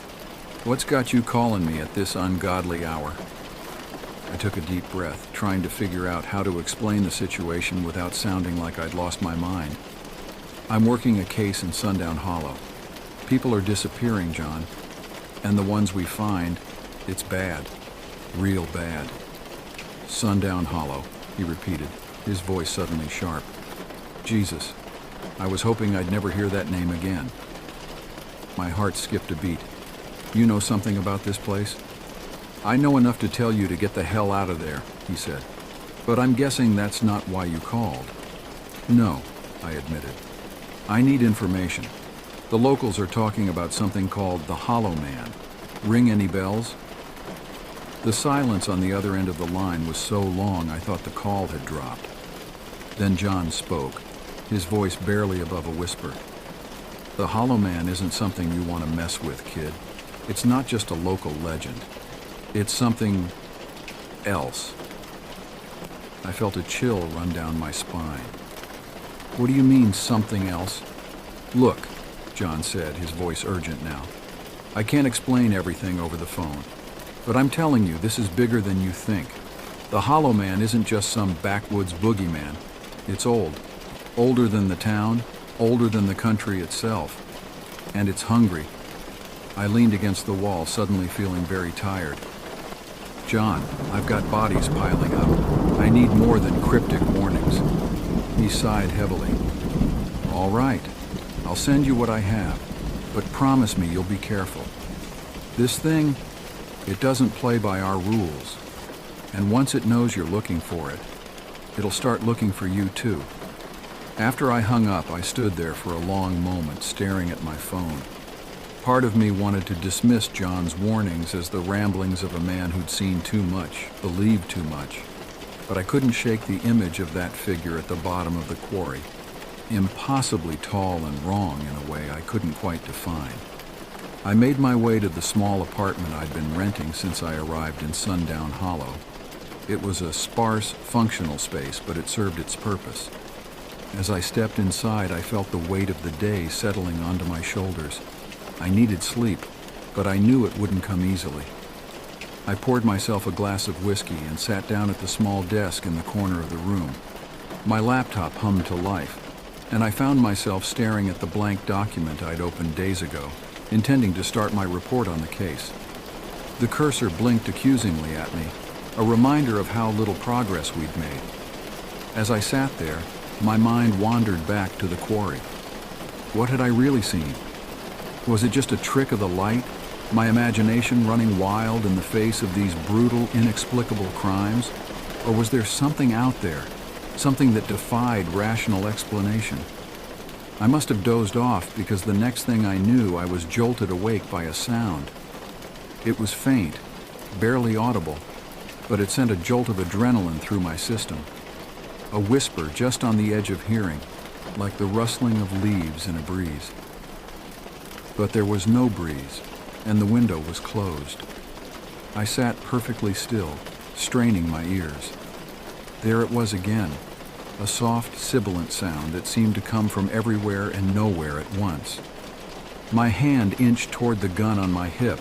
What's got you calling me at this ungodly hour?" I took a deep breath, trying to figure out how to explain the situation without sounding like I'd lost my mind. "I'm working a case in Sundown Hollow. People are disappearing, John. And the ones we find, it's bad. Real bad." "Sundown Hollow," he repeated, his voice suddenly sharp. Jesus, I was hoping I'd never hear that name again. My heart skipped a beat. "You know something about this place?" "I know enough to tell you to get the hell out of there," he said. "But I'm guessing that's not why you called." "No," I admitted. "I need information. The locals are talking about something called the Hollow Man. Ring any bells?" The silence on the other end of the line was so long I thought the call had dropped. Then John spoke, his voice barely above a whisper. "The Hollow Man isn't something you want to mess with, kid. It's not just a local legend. It's something else." I felt a chill run down my spine. "What do you mean, something else?" "Look," John said, his voice urgent now. "I can't explain everything over the phone. But I'm telling you, this is bigger than you think. The Hollow Man isn't just some backwoods boogeyman. It's old. Older than the town, older than the country itself. And it's hungry. I leaned against the wall, suddenly feeling very tired. John, I've got bodies piling up. I need more than cryptic warnings. He sighed heavily. All right, I'll send you what I have, but promise me you'll be careful. This thing, it doesn't play by our rules. And once it knows you're looking for it, it'll start looking for you too. After I hung up, I stood there for a long moment, staring at my phone. Part of me wanted to dismiss John's warnings as the ramblings of a man who'd seen too much, believed too much. But I couldn't shake the image of that figure at the bottom of the quarry. Impossibly tall and wrong in a way I couldn't quite define. I made my way to the small apartment I'd been renting since I arrived in Sundown Hollow. It was a sparse, functional space, but it served its purpose. As I stepped inside, I felt the weight of the day settling onto my shoulders. I needed sleep, but I knew it wouldn't come easily. I poured myself a glass of whiskey and sat down at the small desk in the corner of the room. My laptop hummed to life, and I found myself staring at the blank document I'd opened days ago, intending to start my report on the case. The cursor blinked accusingly at me, a reminder of how little progress we'd made. As I sat there, my mind wandered back to the quarry. What had I really seen? Was it just a trick of the light, my imagination running wild in the face of these brutal, inexplicable crimes? Or was there something out there, something that defied rational explanation? I must have dozed off because the next thing I knew, I was jolted awake by a sound. It was faint, barely audible, but it sent a jolt of adrenaline through my system. A whisper just on the edge of hearing, like the rustling of leaves in a breeze. But there was no breeze, and the window was closed. I sat perfectly still, straining my ears. There it was again, a soft, sibilant sound that seemed to come from everywhere and nowhere at once. My hand inched toward the gun on my hip,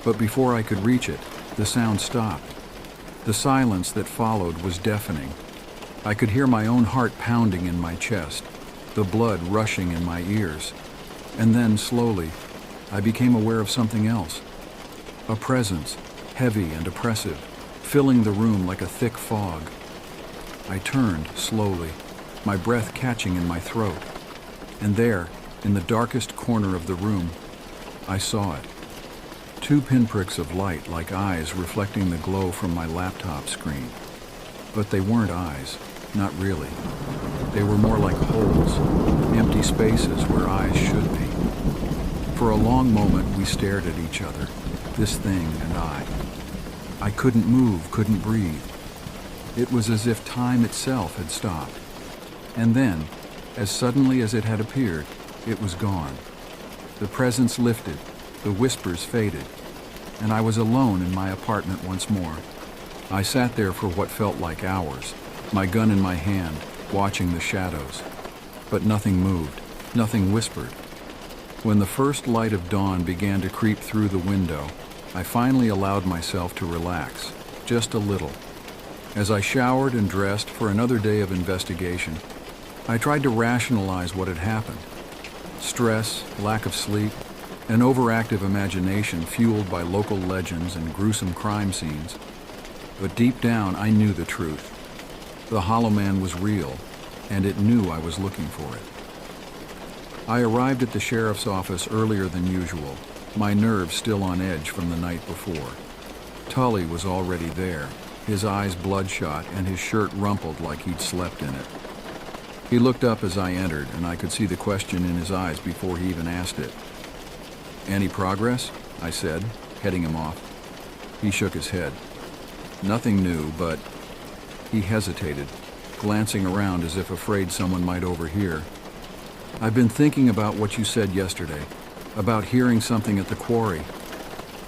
but before I could reach it, the sound stopped. The silence that followed was deafening. I could hear my own heart pounding in my chest, the blood rushing in my ears. And then, slowly, I became aware of something else. A presence, heavy and oppressive, filling the room like a thick fog. I turned slowly, my breath catching in my throat. And there, in the darkest corner of the room, I saw it. Two pinpricks of light like eyes reflecting the glow from my laptop screen. But they weren't eyes, not really. They were more like holes, empty spaces where eyes should be. For a long moment we stared at each other, this thing and I. I couldn't move, couldn't breathe. It was as if time itself had stopped. And then, as suddenly as it had appeared, it was gone. The presence lifted, the whispers faded, and I was alone in my apartment once more. I sat there for what felt like hours, my gun in my hand, watching the shadows. But nothing moved, nothing whispered. When the first light of dawn began to creep through the window, I finally allowed myself to relax, just a little. As I showered and dressed for another day of investigation, I tried to rationalize what had happened. Stress, lack of sleep, an overactive imagination fueled by local legends and gruesome crime scenes. But deep down, I knew the truth. The Hollow Man was real, and it knew I was looking for it. I arrived at the sheriff's office earlier than usual, my nerves still on edge from the night before. Tully was already there, his eyes bloodshot and his shirt rumpled like he'd slept in it. He looked up as I entered, and I could see the question in his eyes before he even asked it. "Any progress?" I said, heading him off. He shook his head. "Nothing new, but..." He hesitated, glancing around as if afraid someone might overhear. "I've been thinking about what you said yesterday, about hearing something at the quarry."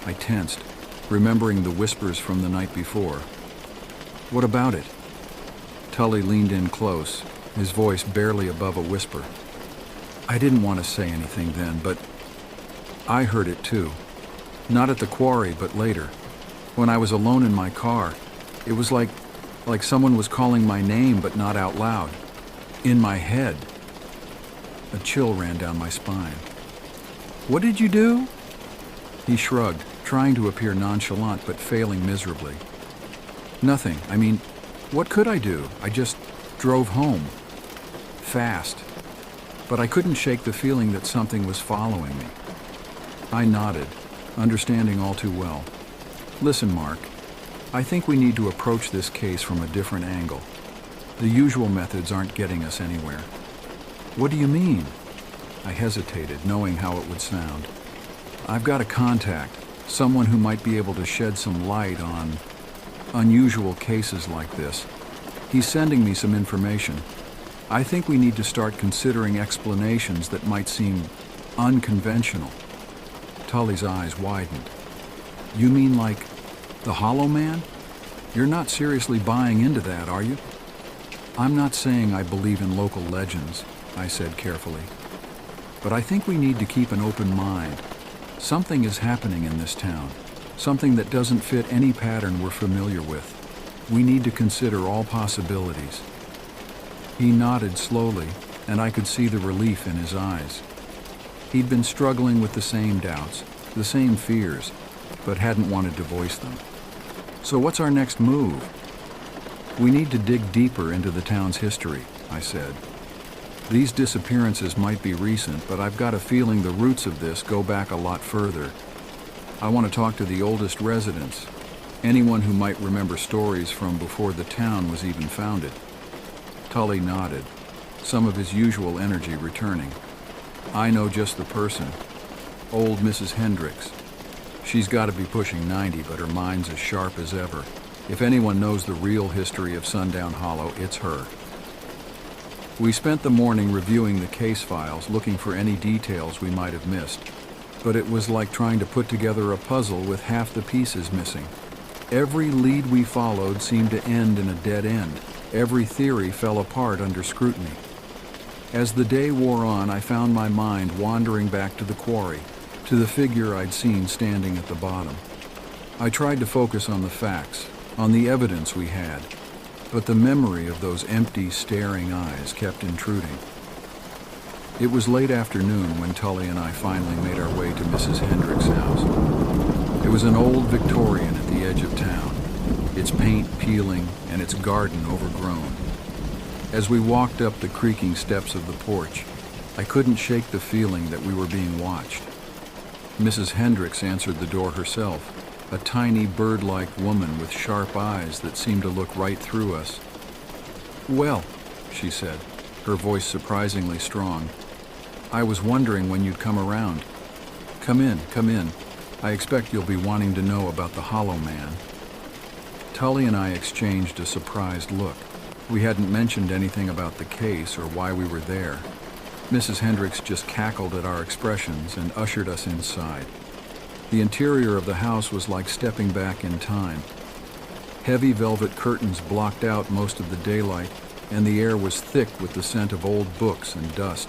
I tensed, remembering the whispers from the night before. "What about it?" Tully leaned in close, his voice barely above a whisper. "I didn't want to say anything then, but I heard it too. Not at the quarry, but later. When I was alone in my car, it was like someone was calling my name but not out loud. In my head. A chill ran down my spine. "What did you do?" He shrugged, trying to appear nonchalant but failing miserably. "Nothing. I mean, what could I do? I just drove home. Fast. But I couldn't shake the feeling that something was following me." I nodded, understanding all too well. "Listen, Mark, I think we need to approach this case from a different angle. The usual methods aren't getting us anywhere." "What do you mean?" I hesitated, knowing how it would sound. "I've got a contact, someone who might be able to shed some light on unusual cases like this. He's sending me some information. I think we need to start considering explanations that might seem unconventional." Tully's eyes widened. "You mean like the Hollow Man? You're not seriously buying into that, are you?" "I'm not saying I believe in local legends," I said carefully. "But I think we need to keep an open mind. Something is happening in this town, something that doesn't fit any pattern we're familiar with. We need to consider all possibilities." He nodded slowly, and I could see the relief in his eyes. He'd been struggling with the same doubts, the same fears, but hadn't wanted to voice them. "So what's our next move?" "We need to dig deeper into the town's history," I said. "These disappearances might be recent, but I've got a feeling the roots of this go back a lot further. I want to talk to the oldest residents, anyone who might remember stories from before the town was even founded." Tully nodded, some of his usual energy returning. "I know just the person. Old Mrs. Hendricks. She's got to be pushing 90, but her mind's as sharp as ever. If anyone knows the real history of Sundown Hollow, it's her." We spent the morning reviewing the case files, looking for any details we might have missed. But it was like trying to put together a puzzle with half the pieces missing. Every lead we followed seemed to end in a dead end. Every theory fell apart under scrutiny. As the day wore on, I found my mind wandering back to the quarry, to the figure I'd seen standing at the bottom. I tried to focus on the facts, on the evidence we had, but the memory of those empty, staring eyes kept intruding. It was late afternoon when Tully and I finally made our way to Mrs. Hendricks' house. It was an old Victorian at the edge of town, its paint peeling and its garden overgrown. As we walked up the creaking steps of the porch, I couldn't shake the feeling that we were being watched. Mrs. Hendricks answered the door herself, a tiny bird-like woman with sharp eyes that seemed to look right through us. "Well," she said, her voice surprisingly strong, "I was wondering when you'd come around. Come in, come in. I expect you'll be wanting to know about the Hollow Man." Tully and I exchanged a surprised look. We hadn't mentioned anything about the case or why we were there. Mrs. Hendricks just cackled at our expressions and ushered us inside. The interior of the house was like stepping back in time. Heavy velvet curtains blocked out most of the daylight, and the air was thick with the scent of old books and dust.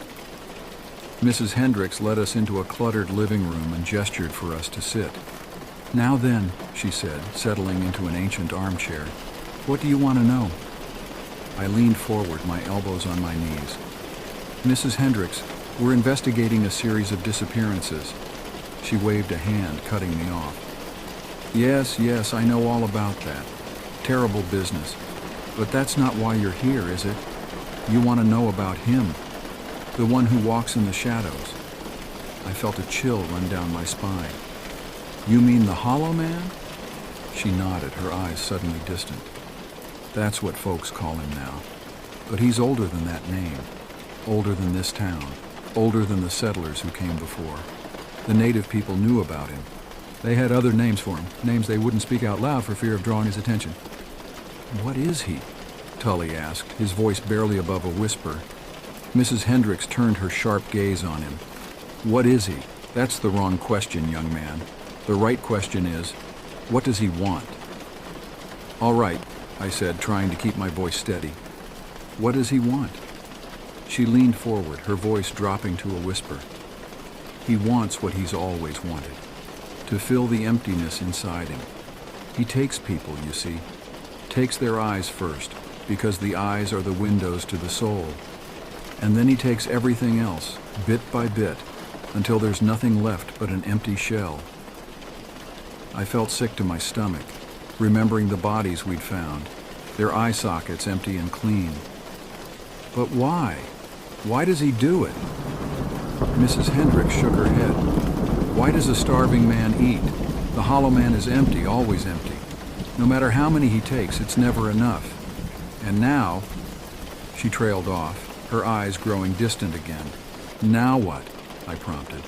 Mrs. Hendricks led us into a cluttered living room and gestured for us to sit. "Now then," she said, settling into an ancient armchair, "what do you want to know?" I leaned forward, my elbows on my knees. "Mrs. Hendricks, we're investigating a series of disappearances." She waved a hand, cutting me off. Yes, I know all about that. Terrible business. But that's not why you're here, is it? You want to know about him, the one who walks in the shadows." I felt a chill run down my spine. "You mean the Hollow Man?" She nodded, her eyes suddenly distant. "That's what folks call him now. But he's older than that name. Older than this town. Older than the settlers who came before. The native people knew about him. They had other names for him, names they wouldn't speak out loud for fear of drawing his attention." "What is he?" Tully asked, his voice barely above a whisper. Mrs. Hendricks turned her sharp gaze on him. "What is he? That's the wrong question, young man. The right question is, what does he want?" "All right," I said, trying to keep my voice steady. "What does he want?" She leaned forward, her voice dropping to a whisper. "He wants what he's always wanted, to fill the emptiness inside him. He takes people, you see. Takes their eyes first, because the eyes are the windows to the soul. And then he takes everything else, bit by bit, until there's nothing left but an empty shell. I felt sick to my stomach, remembering the bodies we'd found, their eye sockets empty and clean. But why? Why does he do it? Mrs. Hendricks shook her head. Why does a starving man eat? The hollow man is empty, always empty. No matter how many he takes, it's never enough. And now, she trailed off, her eyes growing distant again. Now what? I prompted.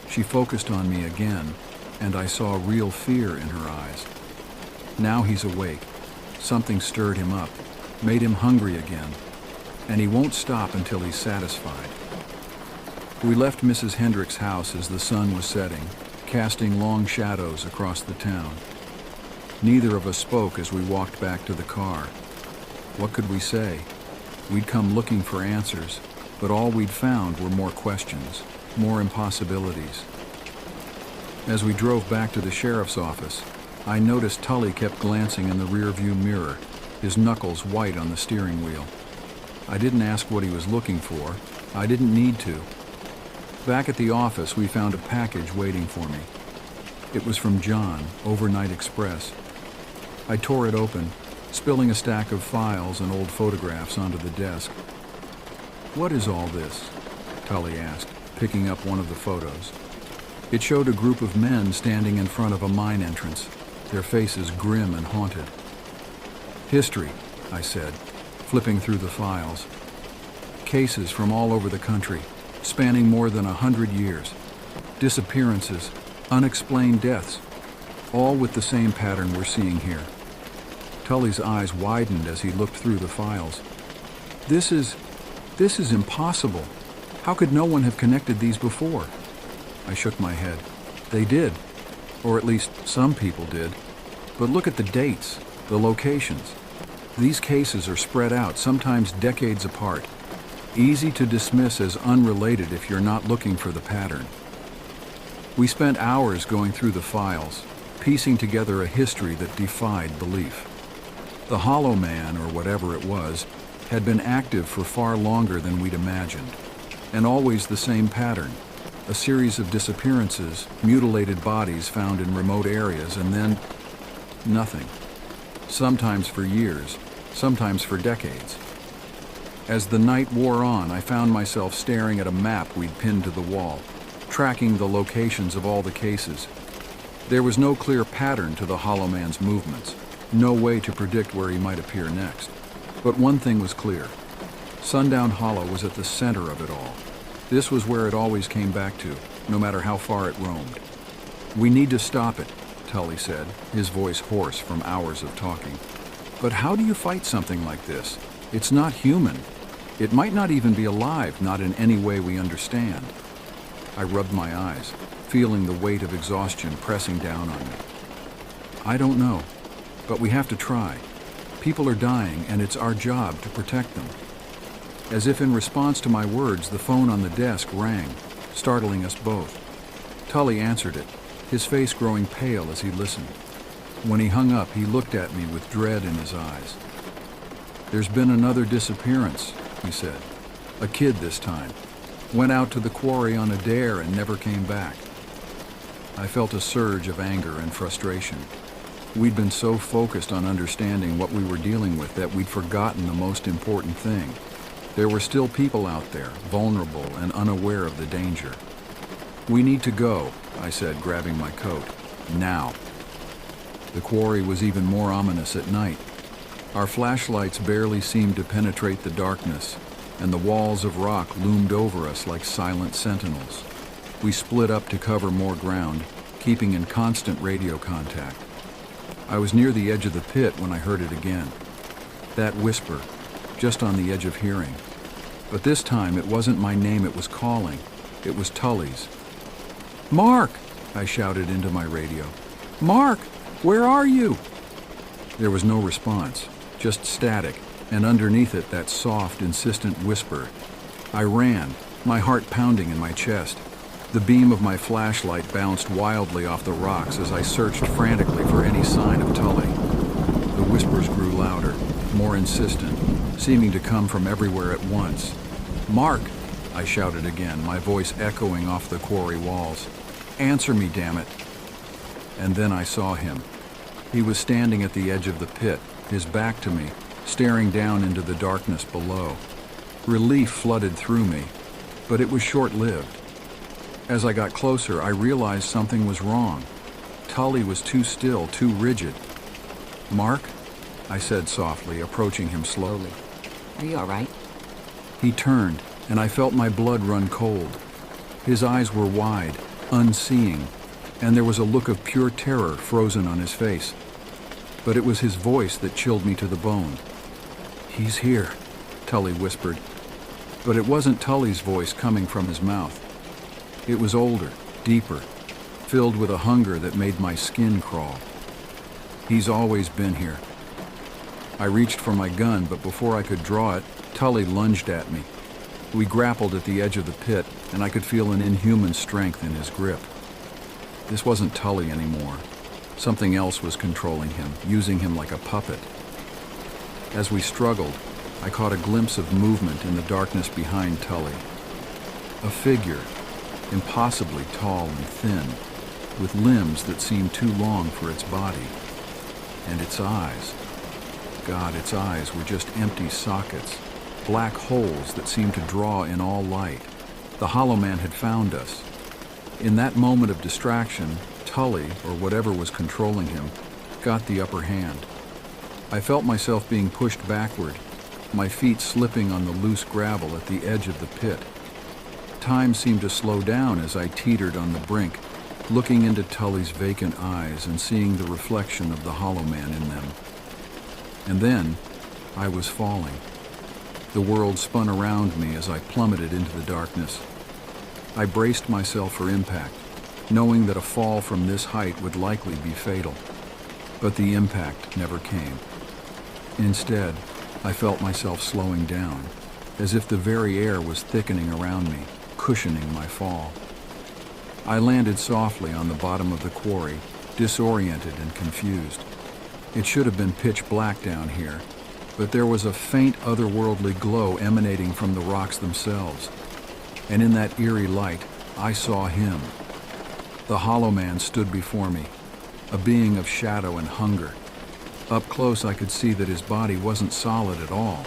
She focused on me again, and I saw real fear in her eyes. Now he's awake. Something stirred him up, made him hungry again, and he won't stop until he's satisfied. We left Mrs. Hendricks' house as the sun was setting, casting long shadows across the town. Neither of us spoke as we walked back to the car. What could we say? We'd come looking for answers, but all we'd found were more questions, more impossibilities. As we drove back to the sheriff's office, I noticed Tully kept glancing in the rearview mirror, his knuckles white on the steering wheel. I didn't ask what he was looking for. I didn't need to. Back at the office, we found a package waiting for me. It was from John, Overnight Express. I tore it open, spilling a stack of files and old photographs onto the desk. "What is all this?" Tully asked, picking up one of the photos. It showed a group of men standing in front of a mine entrance, their faces grim and haunted. "History," I said, flipping through the files. "Cases from all over the country, spanning more than 100 years. Disappearances, unexplained deaths, all with the same pattern we're seeing here." Tully's eyes widened as he looked through the files. This is impossible. How could no one have connected these before?" I shook my head. "They did, or at least some people did. But look at the dates, the locations. These cases are spread out, sometimes decades apart. Easy to dismiss as unrelated if you're not looking for the pattern." We spent hours going through the files, piecing together a history that defied belief. The Hollow Man, or whatever it was, had been active for far longer than we'd imagined, and always the same pattern: a series of disappearances, mutilated bodies found in remote areas, and then nothing. Sometimes for years, sometimes for decades. As the night wore on, I found myself staring at a map we'd pinned to the wall, tracking the locations of all the cases. There was no clear pattern to the Hollow Man's movements, no way to predict where he might appear next. But one thing was clear: Sundown Hollow was at the center of it all. This was where it always came back to, no matter how far it roamed. "We need to stop it," Tully said, his voice hoarse from hours of talking. "But how do you fight something like this? It's not human. It might not even be alive, not in any way we understand." I rubbed my eyes, feeling the weight of exhaustion pressing down on me. "I don't know, but we have to try. People are dying, and it's our job to protect them." As if in response to my words, the phone on the desk rang, startling us both. Tully answered it, his face growing pale as he listened. When he hung up, he looked at me with dread in his eyes. "There's been another disappearance," he said. "A kid this time. Went out to the quarry on a dare and never came back." I felt a surge of anger and frustration. We'd been so focused on understanding what we were dealing with that we'd forgotten the most important thing. There were still people out there, vulnerable and unaware of the danger. "We need to go," I said, grabbing my coat. "Now." The quarry was even more ominous at night. Our flashlights barely seemed to penetrate the darkness, and the walls of rock loomed over us like silent sentinels. We split up to cover more ground, keeping in constant radio contact. I was near the edge of the pit when I heard it again. That whisper, just on the edge of hearing. But this time it wasn't my name it was calling. It was Tully's. "Mark!" I shouted into my radio. "Mark, where are you?" There was no response, just static, and underneath it that soft, insistent whisper. I ran, my heart pounding in my chest. The beam of my flashlight bounced wildly off the rocks as I searched frantically for any sign of Tully. The whispers grew louder, more insistent, seeming to come from everywhere at once. "Mark!" I shouted again, my voice echoing off the quarry walls. "Answer me, damn it!" And then I saw him. He was standing at the edge of the pit, his back to me, staring down into the darkness below. Relief flooded through me, but it was short-lived. As I got closer, I realized something was wrong. Tully was too still, too rigid. "Mark?" I said softly, approaching him slowly. Are you all right? He turned, and I felt my blood run cold. His eyes were wide, unseeing, and there was a look of pure terror frozen on his face. But it was his voice that chilled me to the bone. "He's here," Tully whispered. But it wasn't Tully's voice coming from his mouth. It was older, deeper, filled with a hunger that made my skin crawl. "He's always been here." I reached for my gun, but before I could draw it, Tully lunged at me. We grappled at the edge of the pit, and I could feel an inhuman strength in his grip. This wasn't Tully anymore. Something else was controlling him, using him like a puppet. As we struggled, I caught a glimpse of movement in the darkness behind Tully. A figure, impossibly tall and thin, with limbs that seemed too long for its body. And its eyes. God, its eyes were just empty sockets, black holes that seemed to draw in all light. The Hollow Man had found us. In that moment of distraction, Tully, or whatever was controlling him, got the upper hand. I felt myself being pushed backward, my feet slipping on the loose gravel at the edge of the pit. Time seemed to slow down as I teetered on the brink, looking into Tully's vacant eyes and seeing the reflection of the Hollow Man in them. And then, I was falling. The world spun around me as I plummeted into the darkness. I braced myself for impact, knowing that a fall from this height would likely be fatal. But the impact never came. Instead, I felt myself slowing down, as if the very air was thickening around me, cushioning my fall. I landed softly on the bottom of the quarry, disoriented and confused. It should have been pitch black down here, but there was a faint otherworldly glow emanating from the rocks themselves. And in that eerie light, I saw him. The Hollow Man stood before me, a being of shadow and hunger. Up close, I could see that his body wasn't solid at all,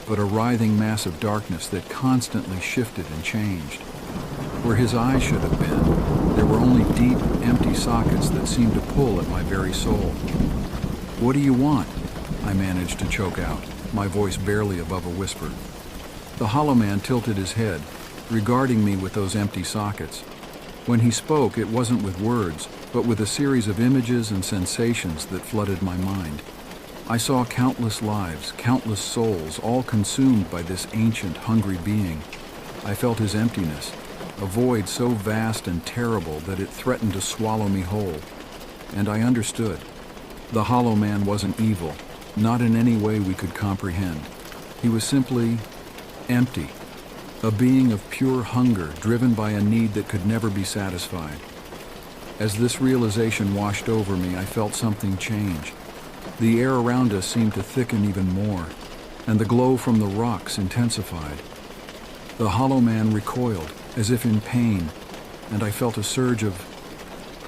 but a writhing mass of darkness that constantly shifted and changed. Where his eyes should have been, there were only deep, empty sockets that seemed to pull at my very soul. "What do you want?" I managed to choke out, my voice barely above a whisper. The Hollow Man tilted his head, regarding me with those empty sockets. When he spoke, it wasn't with words, but with a series of images and sensations that flooded my mind. I saw countless lives, countless souls, all consumed by this ancient, hungry being. I felt his emptiness, a void so vast and terrible that it threatened to swallow me whole. And I understood. The Hollow Man wasn't evil, not in any way we could comprehend. He was simply empty, a being of pure hunger driven by a need that could never be satisfied. As this realization washed over me, I felt something change. The air around us seemed to thicken even more, and the glow from the rocks intensified. The Hollow Man recoiled, as if in pain, and I felt a surge of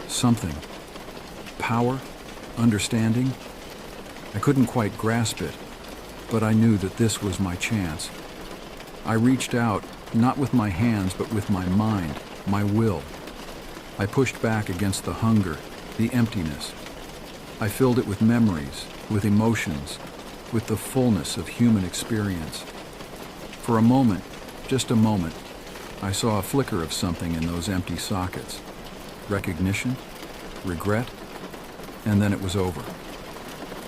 something. Power? Understanding? I couldn't quite grasp it, but I knew that this was my chance. I reached out, not with my hands, but with my mind, my will. I pushed back against the hunger, the emptiness. I filled it with memories, with emotions, with the fullness of human experience. For a moment, just a moment, I saw a flicker of something in those empty sockets. Recognition? Regret? And then it was over.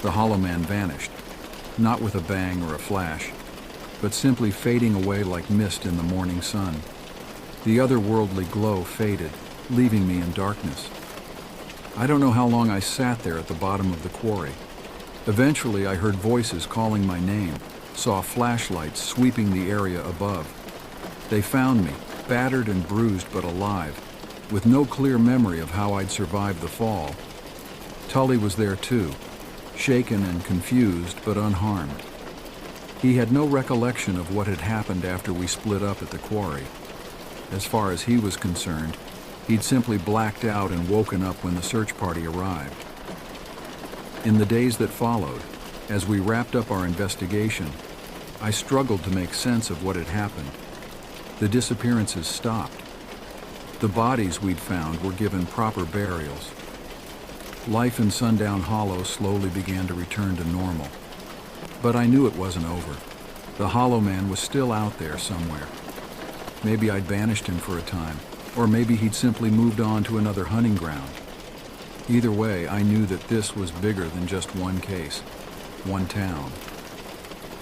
The Hollow Man vanished, not with a bang or a flash, but simply fading away like mist in the morning sun. The otherworldly glow faded, leaving me in darkness. I don't know how long I sat there at the bottom of the quarry. Eventually, I heard voices calling my name, saw flashlights sweeping the area above. They found me, battered and bruised but alive, with no clear memory of how I'd survived the fall. Tully was there too, shaken and confused but unharmed. He had no recollection of what had happened after we split up at the quarry. As far as he was concerned, he'd simply blacked out and woken up when the search party arrived. In the days that followed, as we wrapped up our investigation, I struggled to make sense of what had happened. The disappearances stopped. The bodies we'd found were given proper burials. Life in Sundown Hollow slowly began to return to normal. But I knew it wasn't over. The Hollow Man was still out there somewhere. Maybe I'd banished him for a time, or maybe he'd simply moved on to another hunting ground. Either way, I knew that this was bigger than just one case, one town.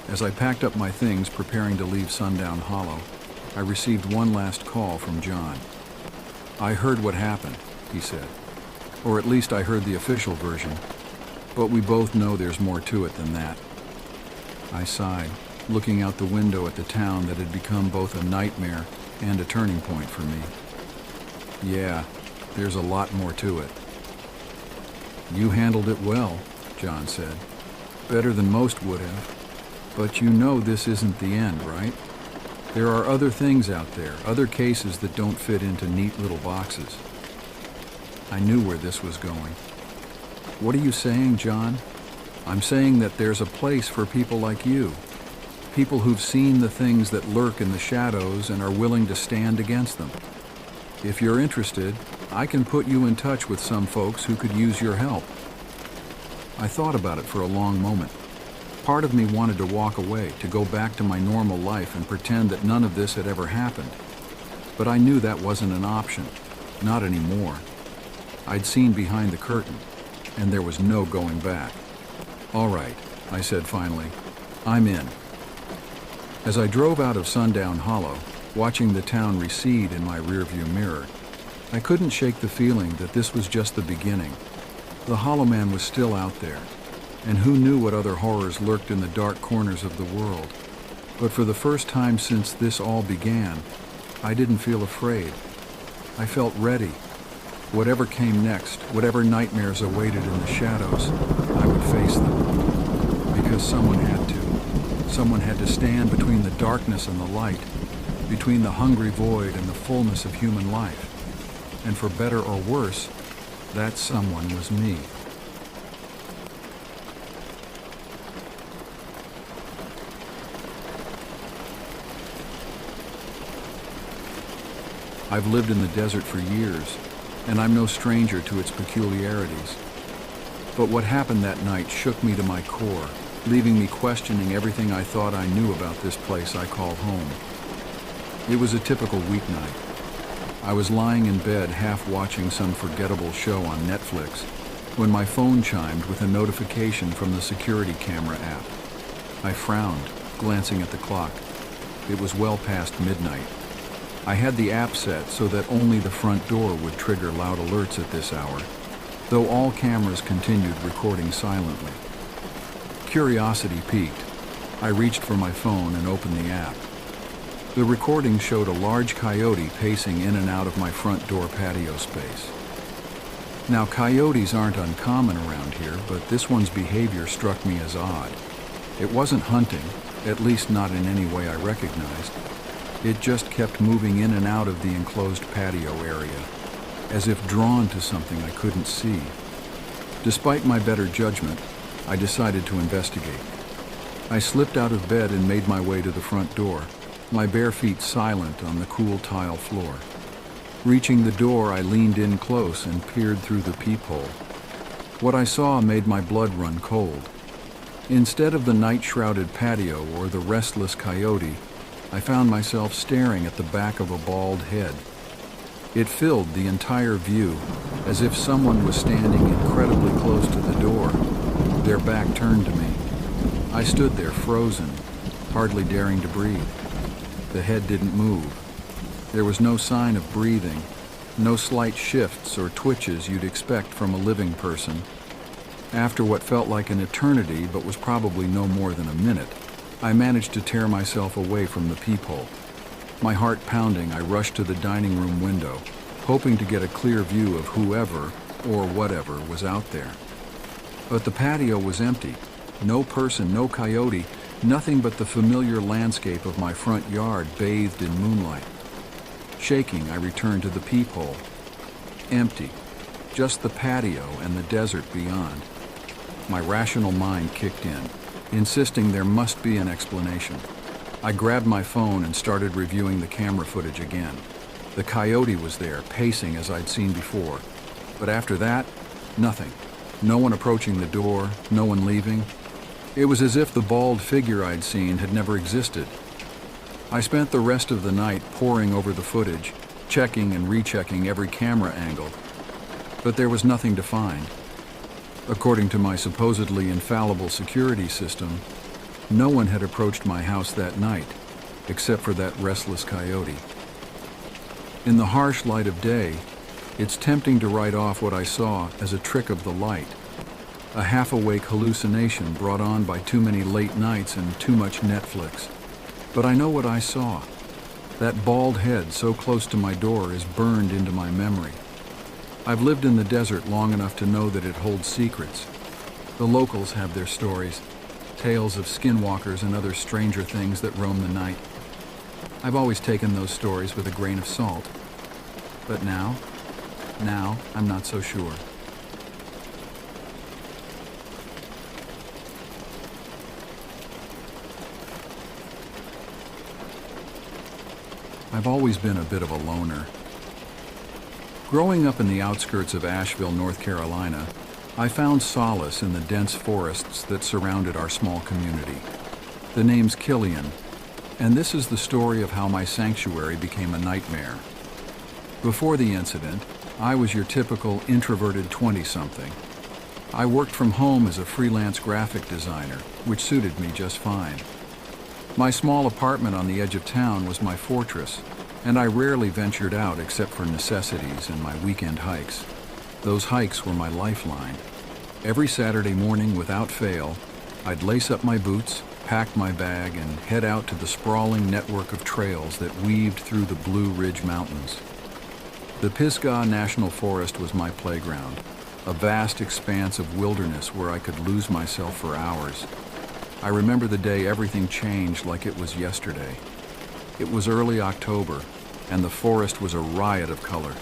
As I packed up my things preparing to leave Sundown Hollow, I received one last call from John. "I heard what happened," he said. "Or at least I heard the official version, but we both know there's more to it than that." I sighed, looking out the window at the town that had become both a nightmare and a turning point for me. "Yeah, there's a lot more to it." "You handled it well," John said. "Better than most would have. But you know this isn't the end, right? There are other things out there, other cases that don't fit into neat little boxes." I knew where this was going. "What are you saying, John?" "I'm saying that there's a place for people like you. People who've seen the things that lurk in the shadows and are willing to stand against them. If you're interested, I can put you in touch with some folks who could use your help." I thought about it for a long moment. Part of me wanted to walk away, to go back to my normal life and pretend that none of this had ever happened. But I knew that wasn't an option, not anymore. I'd seen behind the curtain, and there was no going back. "All right," I said finally, "I'm in." As I drove out of Sundown Hollow, watching the town recede in my rearview mirror, I couldn't shake the feeling that this was just the beginning. The Hollow Man was still out there, and who knew what other horrors lurked in the dark corners of the world. But for the first time since this all began, I didn't feel afraid. I felt ready. Whatever came next, whatever nightmares awaited in the shadows, I would face them. Because someone had to. Someone had to stand between the darkness and the light, between the hungry void and the fullness of human life. And for better or worse, that someone was me. I've lived in the desert for years, and I'm no stranger to its peculiarities. But what happened that night shook me to my core, leaving me questioning everything I thought I knew about this place I call home. It was a typical weeknight. I was lying in bed half watching some forgettable show on Netflix when my phone chimed with a notification from the security camera app. I frowned, glancing at the clock. It was well past midnight. I had the app set so that only the front door would trigger loud alerts at this hour, though all cameras continued recording silently. Curiosity piqued. I reached for my phone and opened the app. The recording showed a large coyote pacing in and out of my front door patio space. Now, coyotes aren't uncommon around here, but this one's behavior struck me as odd. It wasn't hunting, at least not in any way I recognized. It just kept moving in and out of the enclosed patio area, as if drawn to something I couldn't see. Despite my better judgment, I decided to investigate. I slipped out of bed and made my way to the front door, my bare feet silent on the cool tile floor. Reaching the door, I leaned in close and peered through the peephole. What I saw made my blood run cold. Instead of the night-shrouded patio or the restless coyote, I found myself staring at the back of a bald head. It filled the entire view, as if someone was standing incredibly close to the door, their back turned to me. I stood there frozen, hardly daring to breathe. The head didn't move. There was no sign of breathing, no slight shifts or twitches you'd expect from a living person. After what felt like an eternity but was probably no more than a minute, I managed to tear myself away from the peephole. My heart pounding, I rushed to the dining room window, hoping to get a clear view of whoever or whatever was out there. But the patio was empty. No person, no coyote, nothing but the familiar landscape of my front yard bathed in moonlight. Shaking, I returned to the peephole. Empty. Just the patio and the desert beyond. My rational mind kicked in, insisting there must be an explanation. I grabbed my phone and started reviewing the camera footage again. The coyote was there, pacing as I'd seen before. But after that, nothing. No one approaching the door, no one leaving. It was as if the bald figure I'd seen had never existed. I spent the rest of the night poring over the footage, checking and rechecking every camera angle. But there was nothing to find. According to my supposedly infallible security system, no one had approached my house that night, except for that restless coyote. In the harsh light of day, it's tempting to write off what I saw as a trick of the light, a half-awake hallucination brought on by too many late nights and too much Netflix. But I know what I saw. That bald head so close to my door is burned into my memory. I've lived in the desert long enough to know that it holds secrets. The locals have their stories, tales of skinwalkers and other stranger things that roam the night. I've always taken those stories with a grain of salt. But now I'm not so sure. I've always been a bit of a loner. Growing up in the outskirts of Asheville, North Carolina, I found solace in the dense forests that surrounded our small community. The name's Killian, and this is the story of how my sanctuary became a nightmare. Before the incident, I was your typical introverted 20-something. I worked from home as a freelance graphic designer, which suited me just fine. My small apartment on the edge of town was my fortress, and I rarely ventured out except for necessities and my weekend hikes. Those hikes were my lifeline. Every Saturday morning, without fail, I'd lace up my boots, pack my bag, and head out to the sprawling network of trails that weaved through the Blue Ridge Mountains. The Pisgah National Forest was my playground, a vast expanse of wilderness where I could lose myself for hours. I remember the day everything changed like it was yesterday. It was early October, and the forest was a riot of color.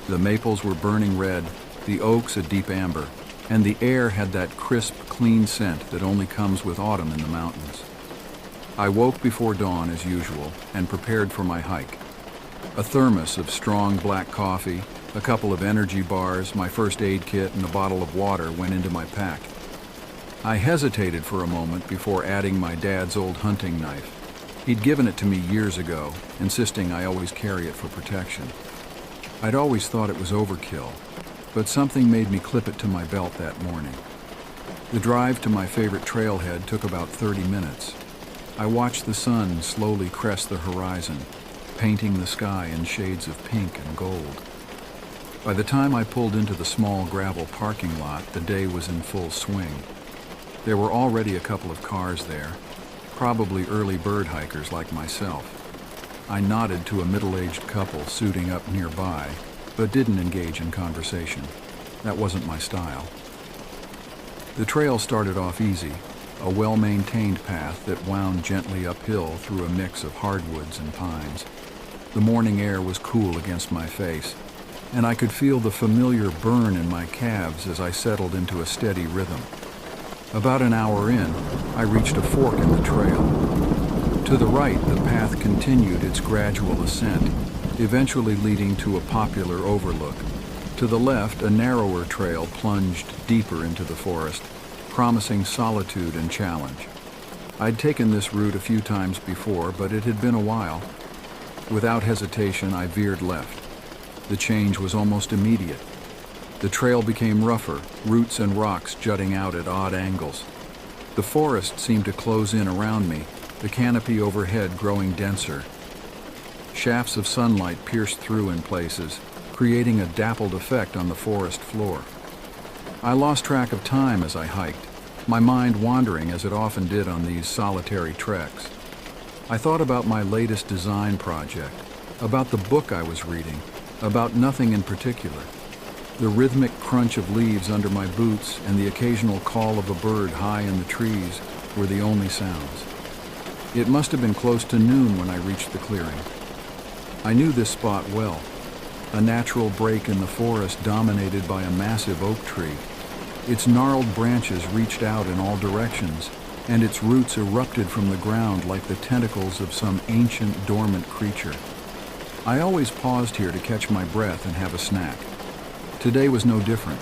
The maples were burning red, the oaks a deep amber, and the air had that crisp, clean scent that only comes with autumn in the mountains. I woke before dawn as usual and prepared for my hike. A thermos of strong black coffee, a couple of energy bars, my first aid kit, and a bottle of water went into my pack. I hesitated for a moment before adding my dad's old hunting knife. He'd given it to me years ago, insisting I always carry it for protection. I'd always thought it was overkill, but something made me clip it to my belt that morning. The drive to my favorite trailhead took about 30 minutes. I watched the sun slowly crest the horizon, painting the sky in shades of pink and gold. By the time I pulled into the small gravel parking lot, the day was in full swing. There were already a couple of cars there, probably early bird hikers like myself. I nodded to a middle-aged couple suiting up nearby, but didn't engage in conversation. That wasn't my style. The trail started off easy, a well-maintained path that wound gently uphill through a mix of hardwoods and pines. The morning air was cool against my face, and I could feel the familiar burn in my calves as I settled into a steady rhythm. About an hour in, I reached a fork in the trail. To the right, the path continued its gradual ascent, eventually leading to a popular overlook. To the left, a narrower trail plunged deeper into the forest, promising solitude and challenge. I'd taken this route a few times before, but it had been a while. Without hesitation, I veered left. The change was almost immediate. The trail became rougher, roots and rocks jutting out at odd angles. The forest seemed to close in around me, the canopy overhead growing denser. Shafts of sunlight pierced through in places, creating a dappled effect on the forest floor. I lost track of time as I hiked, my mind wandering as it often did on these solitary treks. I thought about my latest design project, about the book I was reading, about nothing in particular. The rhythmic crunch of leaves under my boots and the occasional call of a bird high in the trees were the only sounds. It must have been close to noon when I reached the clearing. I knew this spot well, a natural break in the forest dominated by a massive oak tree. Its gnarled branches reached out in all directions, and its roots erupted from the ground like the tentacles of some ancient, dormant creature. I always paused here to catch my breath and have a snack. Today was no different.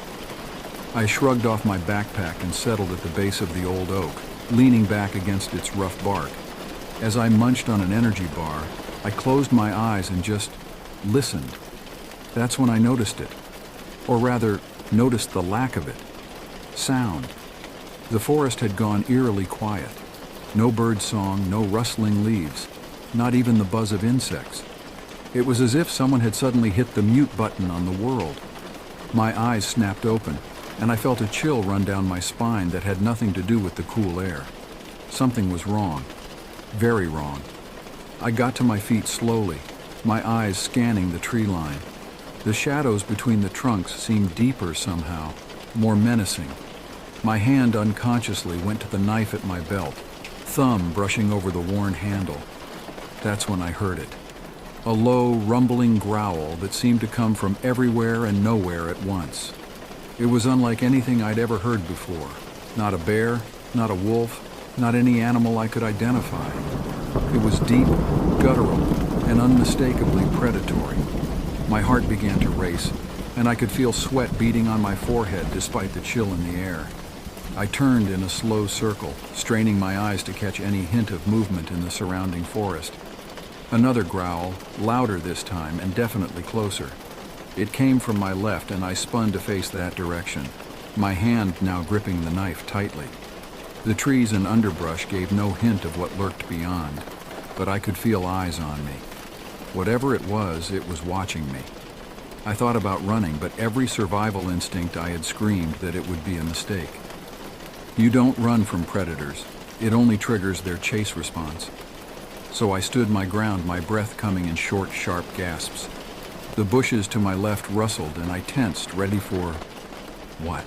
I shrugged off my backpack and settled at the base of the old oak, leaning back against its rough bark. As I munched on an energy bar, I closed my eyes and just listened. That's when I noticed it. Or rather, noticed the lack of it. Sound. The forest had gone eerily quiet. No bird song, no rustling leaves, not even the buzz of insects. It was as if someone had suddenly hit the mute button on the world. My eyes snapped open, and I felt a chill run down my spine that had nothing to do with the cool air. Something was wrong. Very wrong. I got to my feet slowly, my eyes scanning the tree line. The shadows between the trunks seemed deeper somehow, more menacing. My hand unconsciously went to the knife at my belt, thumb brushing over the worn handle. That's when I heard it. A low, rumbling growl that seemed to come from everywhere and nowhere at once. It was unlike anything I'd ever heard before. Not a bear, not a wolf, not any animal I could identify. It was deep, guttural, and unmistakably predatory. My heart began to race, and I could feel sweat beating on my forehead despite the chill in the air. I turned in a slow circle, straining my eyes to catch any hint of movement in the surrounding forest. Another growl, louder this time and definitely closer. It came from my left, and I spun to face that direction, my hand now gripping the knife tightly. The trees and underbrush gave no hint of what lurked beyond, but I could feel eyes on me. Whatever it was watching me. I thought about running, but every survival instinct I had screamed that it would be a mistake. You don't run from predators. It only triggers their chase response. So I stood my ground, my breath coming in short, sharp gasps. The bushes to my left rustled, and I tensed, ready for... what?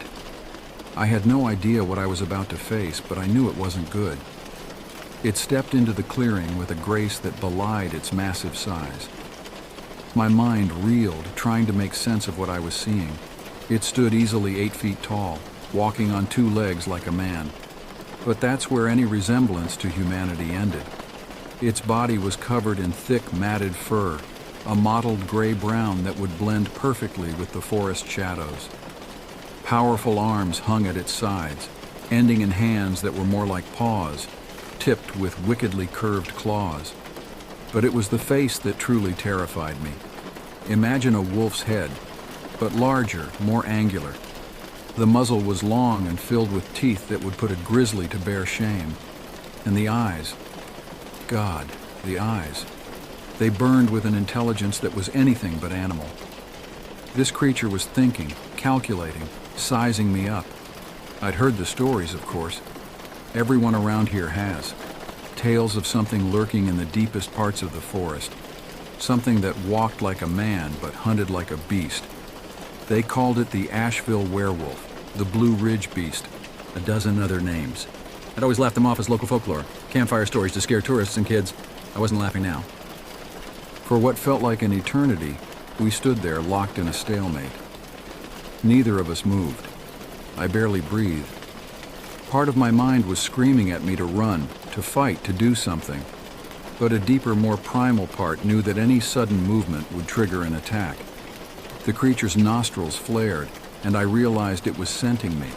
I had no idea what I was about to face, but I knew it wasn't good. It stepped into the clearing with a grace that belied its massive size. My mind reeled, trying to make sense of what I was seeing. It stood easily 8 feet tall, walking on 2 legs like a man. But that's where any resemblance to humanity ended. Its body was covered in thick, matted fur, a mottled gray-brown that would blend perfectly with the forest shadows. Powerful arms hung at its sides, ending in hands that were more like paws, tipped with wickedly curved claws. But it was the face that truly terrified me. Imagine a wolf's head, but larger, more angular. The muzzle was long and filled with teeth that would put a grizzly to bear shame. And the eyes. God, the eyes. They burned with an intelligence that was anything but animal. This creature was thinking, calculating, sizing me up. I'd heard the stories, of course. Everyone around here has. Tales of something lurking in the deepest parts of the forest. Something that walked like a man but hunted like a beast. They called it the Asheville werewolf, the Blue Ridge beast, a dozen other names. I'd always laughed them off as local folklore, campfire stories to scare tourists and kids. I wasn't laughing now. For what felt like an eternity, we stood there locked in a stalemate. Neither of us moved. I barely breathed. Part of my mind was screaming at me to run, to fight, to do something. But a deeper, more primal part knew that any sudden movement would trigger an attack. The creature's nostrils flared, and I realized it was scenting me.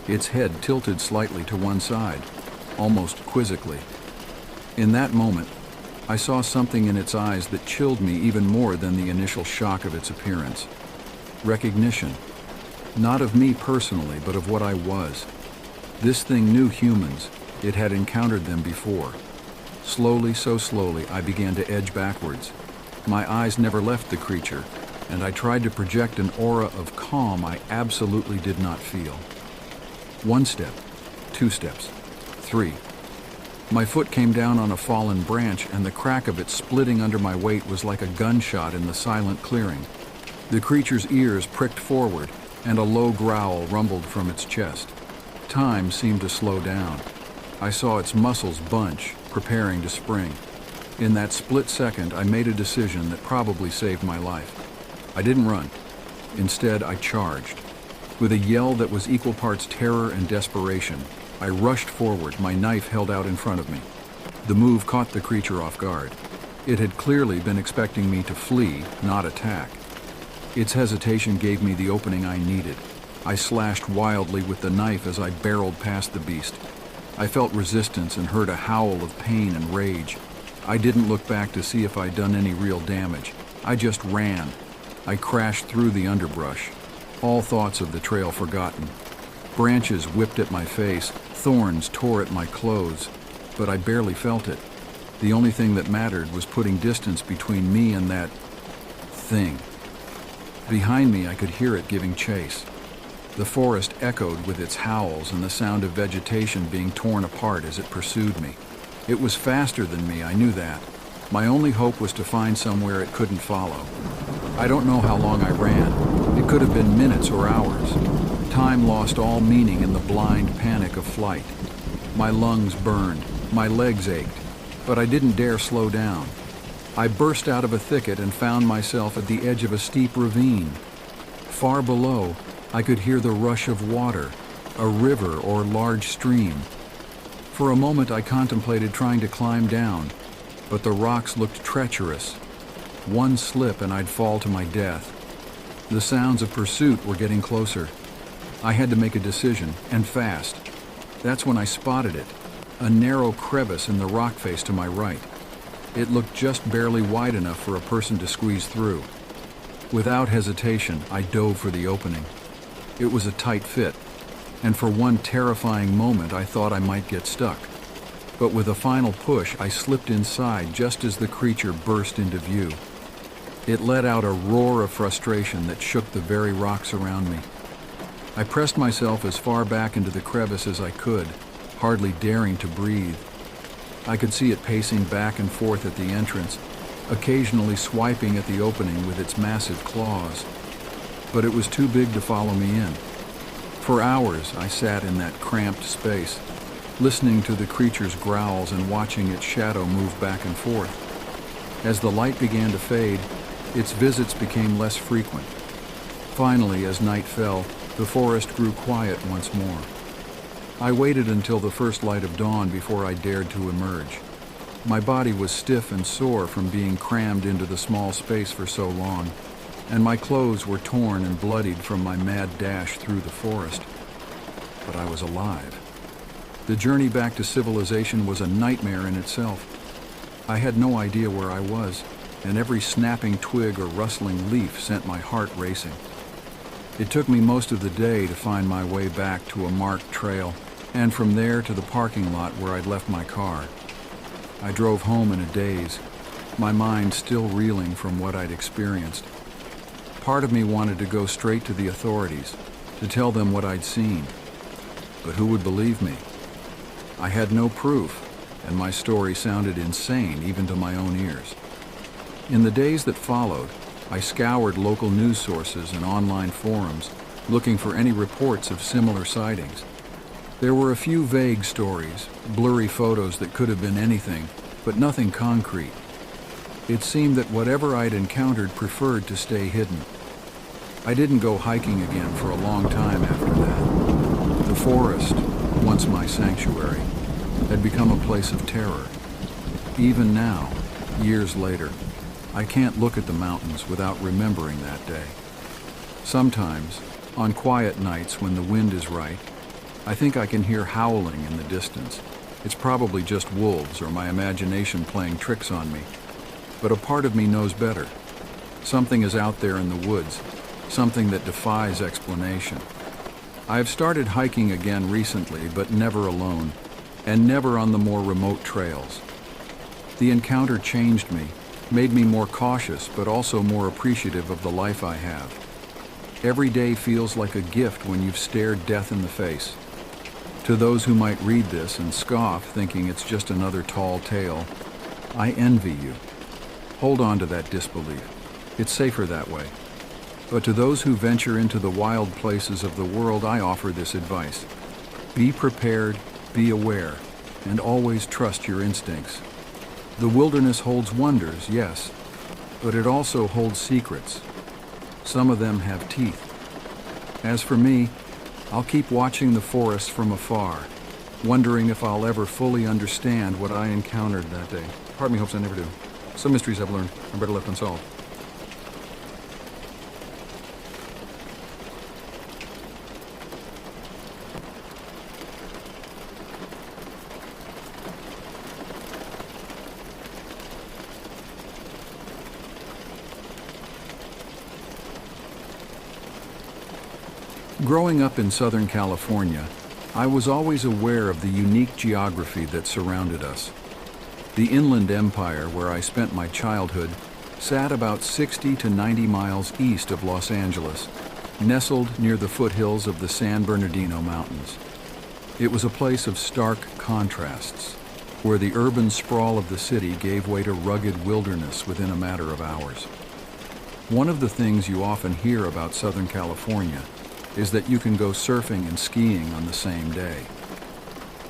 Its head tilted slightly to one side, almost quizzically. In that moment, I saw something in its eyes that chilled me even more than the initial shock of its appearance. Recognition. Not of me personally, but of what I was. This thing knew humans. It had encountered them before. Slowly, so slowly, I began to edge backwards. My eyes never left the creature, and I tried to project an aura of calm I absolutely did not feel. 1 step, 2 steps, 3. My foot came down on a fallen branch, and the crack of it splitting under my weight was like a gunshot in the silent clearing. The creature's ears pricked forward, and a low growl rumbled from its chest. Time seemed to slow down. I saw its muscles bunch, preparing to spring. In that split second, I made a decision that probably saved my life. I didn't run. Instead, I charged. With a yell that was equal parts terror and desperation, I rushed forward, my knife held out in front of me. The move caught the creature off guard. It had clearly been expecting me to flee, not attack. Its hesitation gave me the opening I needed. I slashed wildly with the knife as I barreled past the beast. I felt resistance and heard a howl of pain and rage. I didn't look back to see if I'd done any real damage. I just ran. I crashed through the underbrush, all thoughts of the trail forgotten. Branches whipped at my face, thorns tore at my clothes, but I barely felt it. The only thing that mattered was putting distance between me and that thing. Behind me, I could hear it giving chase. The forest echoed with its howls and the sound of vegetation being torn apart as it pursued me. It was faster than me, I knew that. My only hope was to find somewhere it couldn't follow. I don't know how long I ran. It could have been minutes or hours. Time lost all meaning in the blind panic of flight. My lungs burned, my legs ached, but I didn't dare slow down. I burst out of a thicket and found myself at the edge of a steep ravine. Far below, I could hear the rush of water, a river or large stream. For a moment I contemplated trying to climb down, but the rocks looked treacherous. One slip and I'd fall to my death. The sounds of pursuit were getting closer. I had to make a decision, and fast. That's when I spotted it, a narrow crevice in the rock face to my right. It looked just barely wide enough for a person to squeeze through. Without hesitation, I dove for the opening. It was a tight fit, and for one terrifying moment I thought I might get stuck. But with a final push, I slipped inside just as the creature burst into view. It let out a roar of frustration that shook the very rocks around me. I pressed myself as far back into the crevice as I could, hardly daring to breathe. I could see it pacing back and forth at the entrance, occasionally swiping at the opening with its massive claws. But it was too big to follow me in. For hours, I sat in that cramped space, listening to the creature's growls and watching its shadow move back and forth. As the light began to fade, its visits became less frequent. Finally, as night fell, the forest grew quiet once more. I waited until the first light of dawn before I dared to emerge. My body was stiff and sore from being crammed into the small space for so long, and my clothes were torn and bloodied from my mad dash through the forest. But I was alive. The journey back to civilization was a nightmare in itself. I had no idea where I was, and every snapping twig or rustling leaf sent my heart racing. It took me most of the day to find my way back to a marked trail, and from there to the parking lot where I'd left my car. I drove home in a daze, my mind still reeling from what I'd experienced. Part of me wanted to go straight to the authorities, to tell them what I'd seen. But who would believe me? I had no proof, and my story sounded insane even to my own ears. In the days that followed, I scoured local news sources and online forums, looking for any reports of similar sightings. There were a few vague stories, blurry photos that could have been anything, but nothing concrete. It seemed that whatever I'd encountered preferred to stay hidden. I didn't go hiking again for a long time after that. The forest, once my sanctuary, had become a place of terror. Even now, years later, I can't look at the mountains without remembering that day. Sometimes, on quiet nights when the wind is right, I think I can hear howling in the distance. It's probably just wolves or my imagination playing tricks on me. But a part of me knows better. Something is out there in the woods, something that defies explanation. I have started hiking again recently, but never alone, and never on the more remote trails. The encounter changed me, made me more cautious, but also more appreciative of the life I have. Every day feels like a gift when you've stared death in the face. To those who might read this and scoff, thinking it's just another tall tale, I envy you. Hold on to that disbelief. It's safer that way. But to those who venture into the wild places of the world, I offer this advice. Be prepared, be aware, and always trust your instincts. The wilderness holds wonders, yes, but it also holds secrets. Some of them have teeth. As for me, I'll keep watching the forests from afar, wondering if I'll ever fully understand what I encountered that day. Part of me hopes I never do. Some mysteries I've learned are better left unsolved. Growing up in Southern California, I was always aware of the unique geography that surrounded us. The Inland Empire, where I spent my childhood, sat about 60 to 90 miles east of Los Angeles, nestled near the foothills of the San Bernardino Mountains. It was a place of stark contrasts, where the urban sprawl of the city gave way to rugged wilderness within a matter of hours. One of the things you often hear about Southern California is that you can go surfing and skiing on the same day.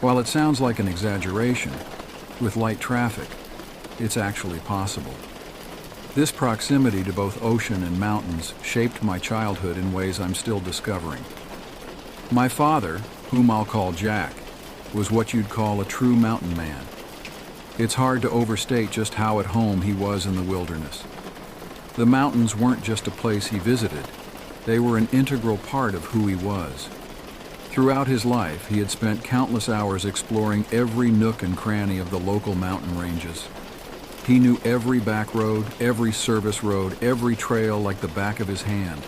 While it sounds like an exaggeration, with light traffic, it's actually possible. This proximity to both ocean and mountains shaped my childhood in ways I'm still discovering. My father, whom I'll call Jack, was what you'd call a true mountain man. It's hard to overstate just how at home he was in the wilderness. The mountains weren't just a place he visited. They were an integral part of who he was. Throughout his life, he had spent countless hours exploring every nook and cranny of the local mountain ranges. He knew every back road, every service road, every trail like the back of his hand.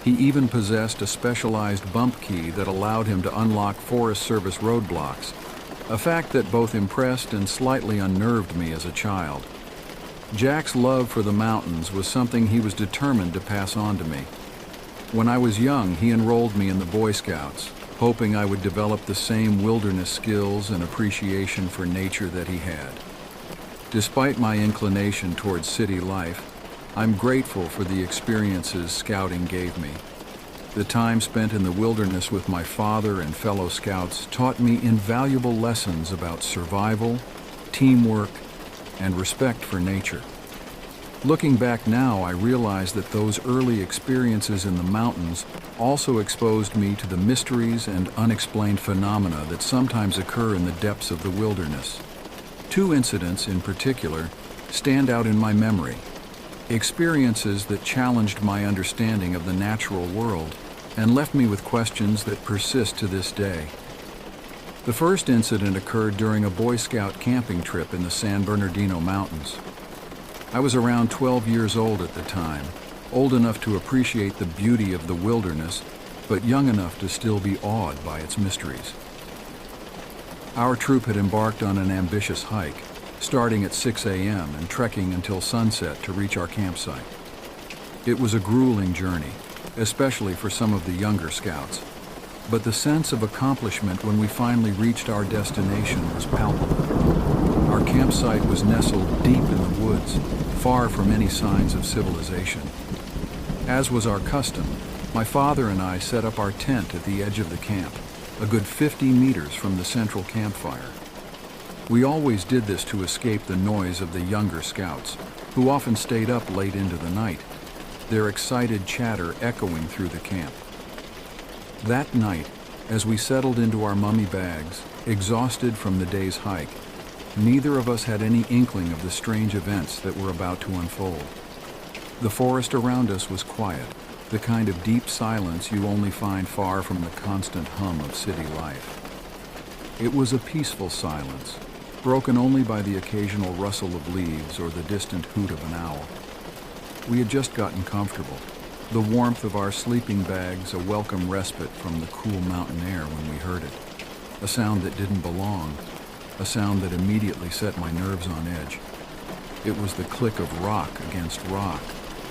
He even possessed a specialized bump key that allowed him to unlock Forest Service roadblocks, a fact that both impressed and slightly unnerved me as a child. Jack's love for the mountains was something he was determined to pass on to me. When I was young, he enrolled me in the Boy Scouts, hoping I would develop the same wilderness skills and appreciation for nature that he had. Despite my inclination towards city life, I'm grateful for the experiences scouting gave me. The time spent in the wilderness with my father and fellow scouts taught me invaluable lessons about survival, teamwork, and respect for nature. Looking back now, I realize that those early experiences in the mountains also exposed me to the mysteries and unexplained phenomena that sometimes occur in the depths of the wilderness. Two incidents in particular stand out in my memory, experiences that challenged my understanding of the natural world and left me with questions that persist to this day. The first incident occurred during a Boy Scout camping trip in the San Bernardino Mountains. I was around 12 years old at the time, old enough to appreciate the beauty of the wilderness, but young enough to still be awed by its mysteries. Our troop had embarked on an ambitious hike, starting at 6 a.m. and trekking until sunset to reach our campsite. It was a grueling journey, especially for some of the younger scouts, but the sense of accomplishment when we finally reached our destination was palpable. Our campsite was nestled deep in the woods, far from any signs of civilization. As was our custom, my father and I set up our tent at the edge of the camp, a good 50 meters from the central campfire. We always did this to escape the noise of the younger scouts, who often stayed up late into the night, their excited chatter echoing through the camp. That night, as we settled into our mummy bags, exhausted from the day's hike, neither of us had any inkling of the strange events that were about to unfold. The forest around us was quiet, the kind of deep silence you only find far from the constant hum of city life. It was a peaceful silence, broken only by the occasional rustle of leaves or the distant hoot of an owl. We had just gotten comfortable, the warmth of our sleeping bags a welcome respite from the cool mountain air when we heard it, a sound that didn't belong, a sound that immediately set my nerves on edge. It was the click of rock against rock,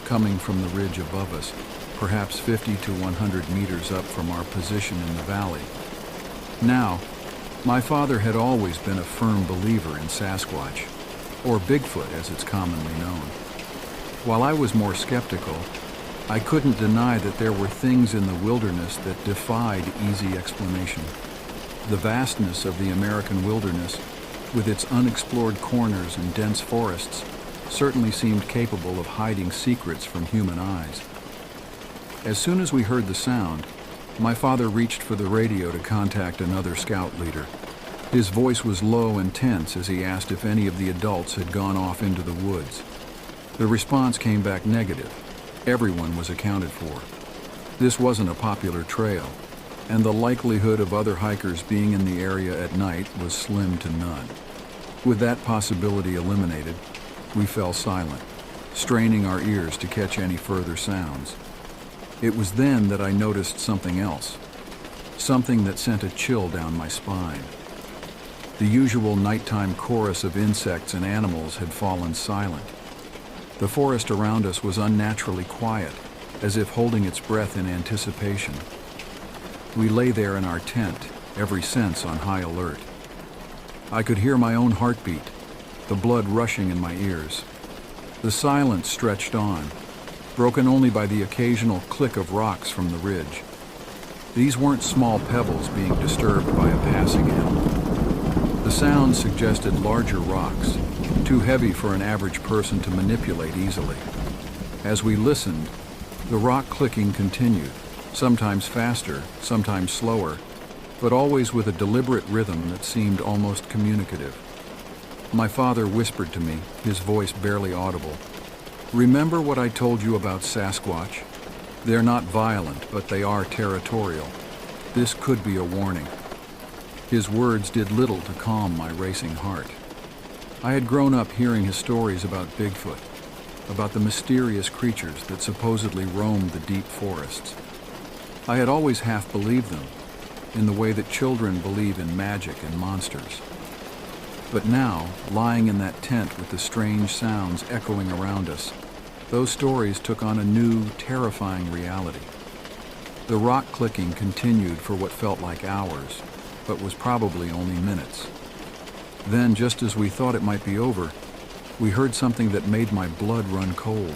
coming from the ridge above us, perhaps 50 to 100 meters up from our position in the valley. Now, my father had always been a firm believer in Sasquatch, or Bigfoot as it's commonly known. While I was more skeptical, I couldn't deny that there were things in the wilderness that defied easy explanation. The vastness of the American wilderness, with its unexplored corners and dense forests, certainly seemed capable of hiding secrets from human eyes. As soon as we heard the sound, my father reached for the radio to contact another scout leader. His voice was low and tense as he asked if any of the adults had gone off into the woods. The response came back negative. Everyone was accounted for. This wasn't a popular trail, and the likelihood of other hikers being in the area at night was slim to none. With that possibility eliminated, we fell silent, straining our ears to catch any further sounds. It was then that I noticed something else, something that sent a chill down my spine. The usual nighttime chorus of insects and animals had fallen silent. The forest around us was unnaturally quiet, as if holding its breath in anticipation. We lay there in our tent, every sense on high alert. I could hear my own heartbeat, the blood rushing in my ears. The silence stretched on, broken only by the occasional click of rocks from the ridge. These weren't small pebbles being disturbed by a passing animal. The sound suggested larger rocks, too heavy for an average person to manipulate easily. As we listened, the rock clicking continued, sometimes faster, sometimes slower, but always with a deliberate rhythm that seemed almost communicative. My father whispered to me, his voice barely audible. "Remember what I told you about Sasquatch? They're not violent, but they are territorial. This could be a warning." His words did little to calm my racing heart. I had grown up hearing his stories about Bigfoot, about the mysterious creatures that supposedly roamed the deep forests. I had always half believed them, in the way that children believe in magic and monsters. But now, lying in that tent with the strange sounds echoing around us, those stories took on a new, terrifying reality. The rock clicking continued for what felt like hours, but was probably only minutes. Then, just as we thought it might be over, we heard something that made my blood run cold.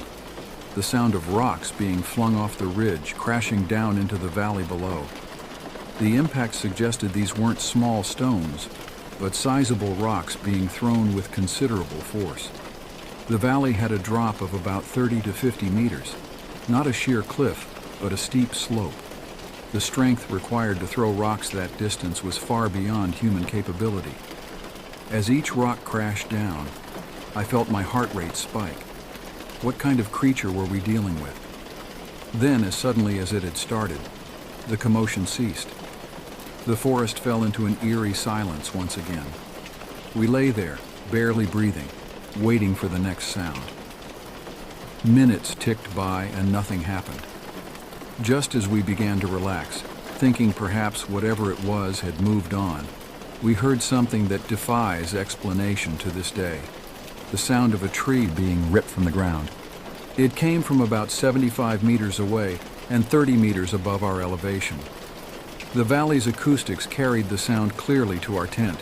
The sound of rocks being flung off the ridge, crashing down into the valley below. The impact suggested these weren't small stones, but sizable rocks being thrown with considerable force. The valley had a drop of about 30 to 50 meters, not a sheer cliff, but a steep slope. The strength required to throw rocks that distance was far beyond human capability. As each rock crashed down, I felt my heart rate spike. What kind of creature were we dealing with? Then, as suddenly as it had started, the commotion ceased. The forest fell into an eerie silence once again. We lay there, barely breathing, waiting for the next sound. Minutes ticked by and nothing happened. Just as we began to relax, thinking perhaps whatever it was had moved on, we heard something that defies explanation to this day. The sound of a tree being ripped from the ground. It came from about 75 meters away and 30 meters above our elevation. The valley's acoustics carried the sound clearly to our tent.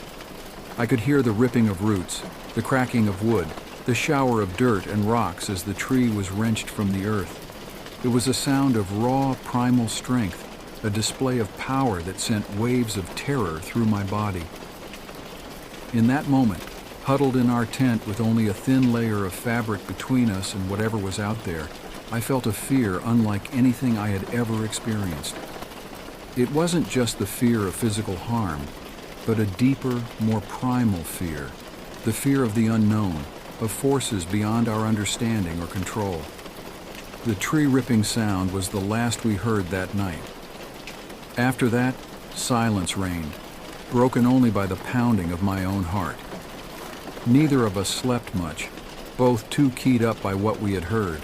I could hear the ripping of roots, the cracking of wood, the shower of dirt and rocks as the tree was wrenched from the earth. It was a sound of raw, primal strength, a display of power that sent waves of terror through my body. In that moment, huddled in our tent with only a thin layer of fabric between us and whatever was out there, I felt a fear unlike anything I had ever experienced. It wasn't just the fear of physical harm, but a deeper, more primal fear, the fear of the unknown, of forces beyond our understanding or control. The tree-ripping sound was the last we heard that night. After that, silence reigned, broken only by the pounding of my own heart. Neither of us slept much, both too keyed up by what we had heard.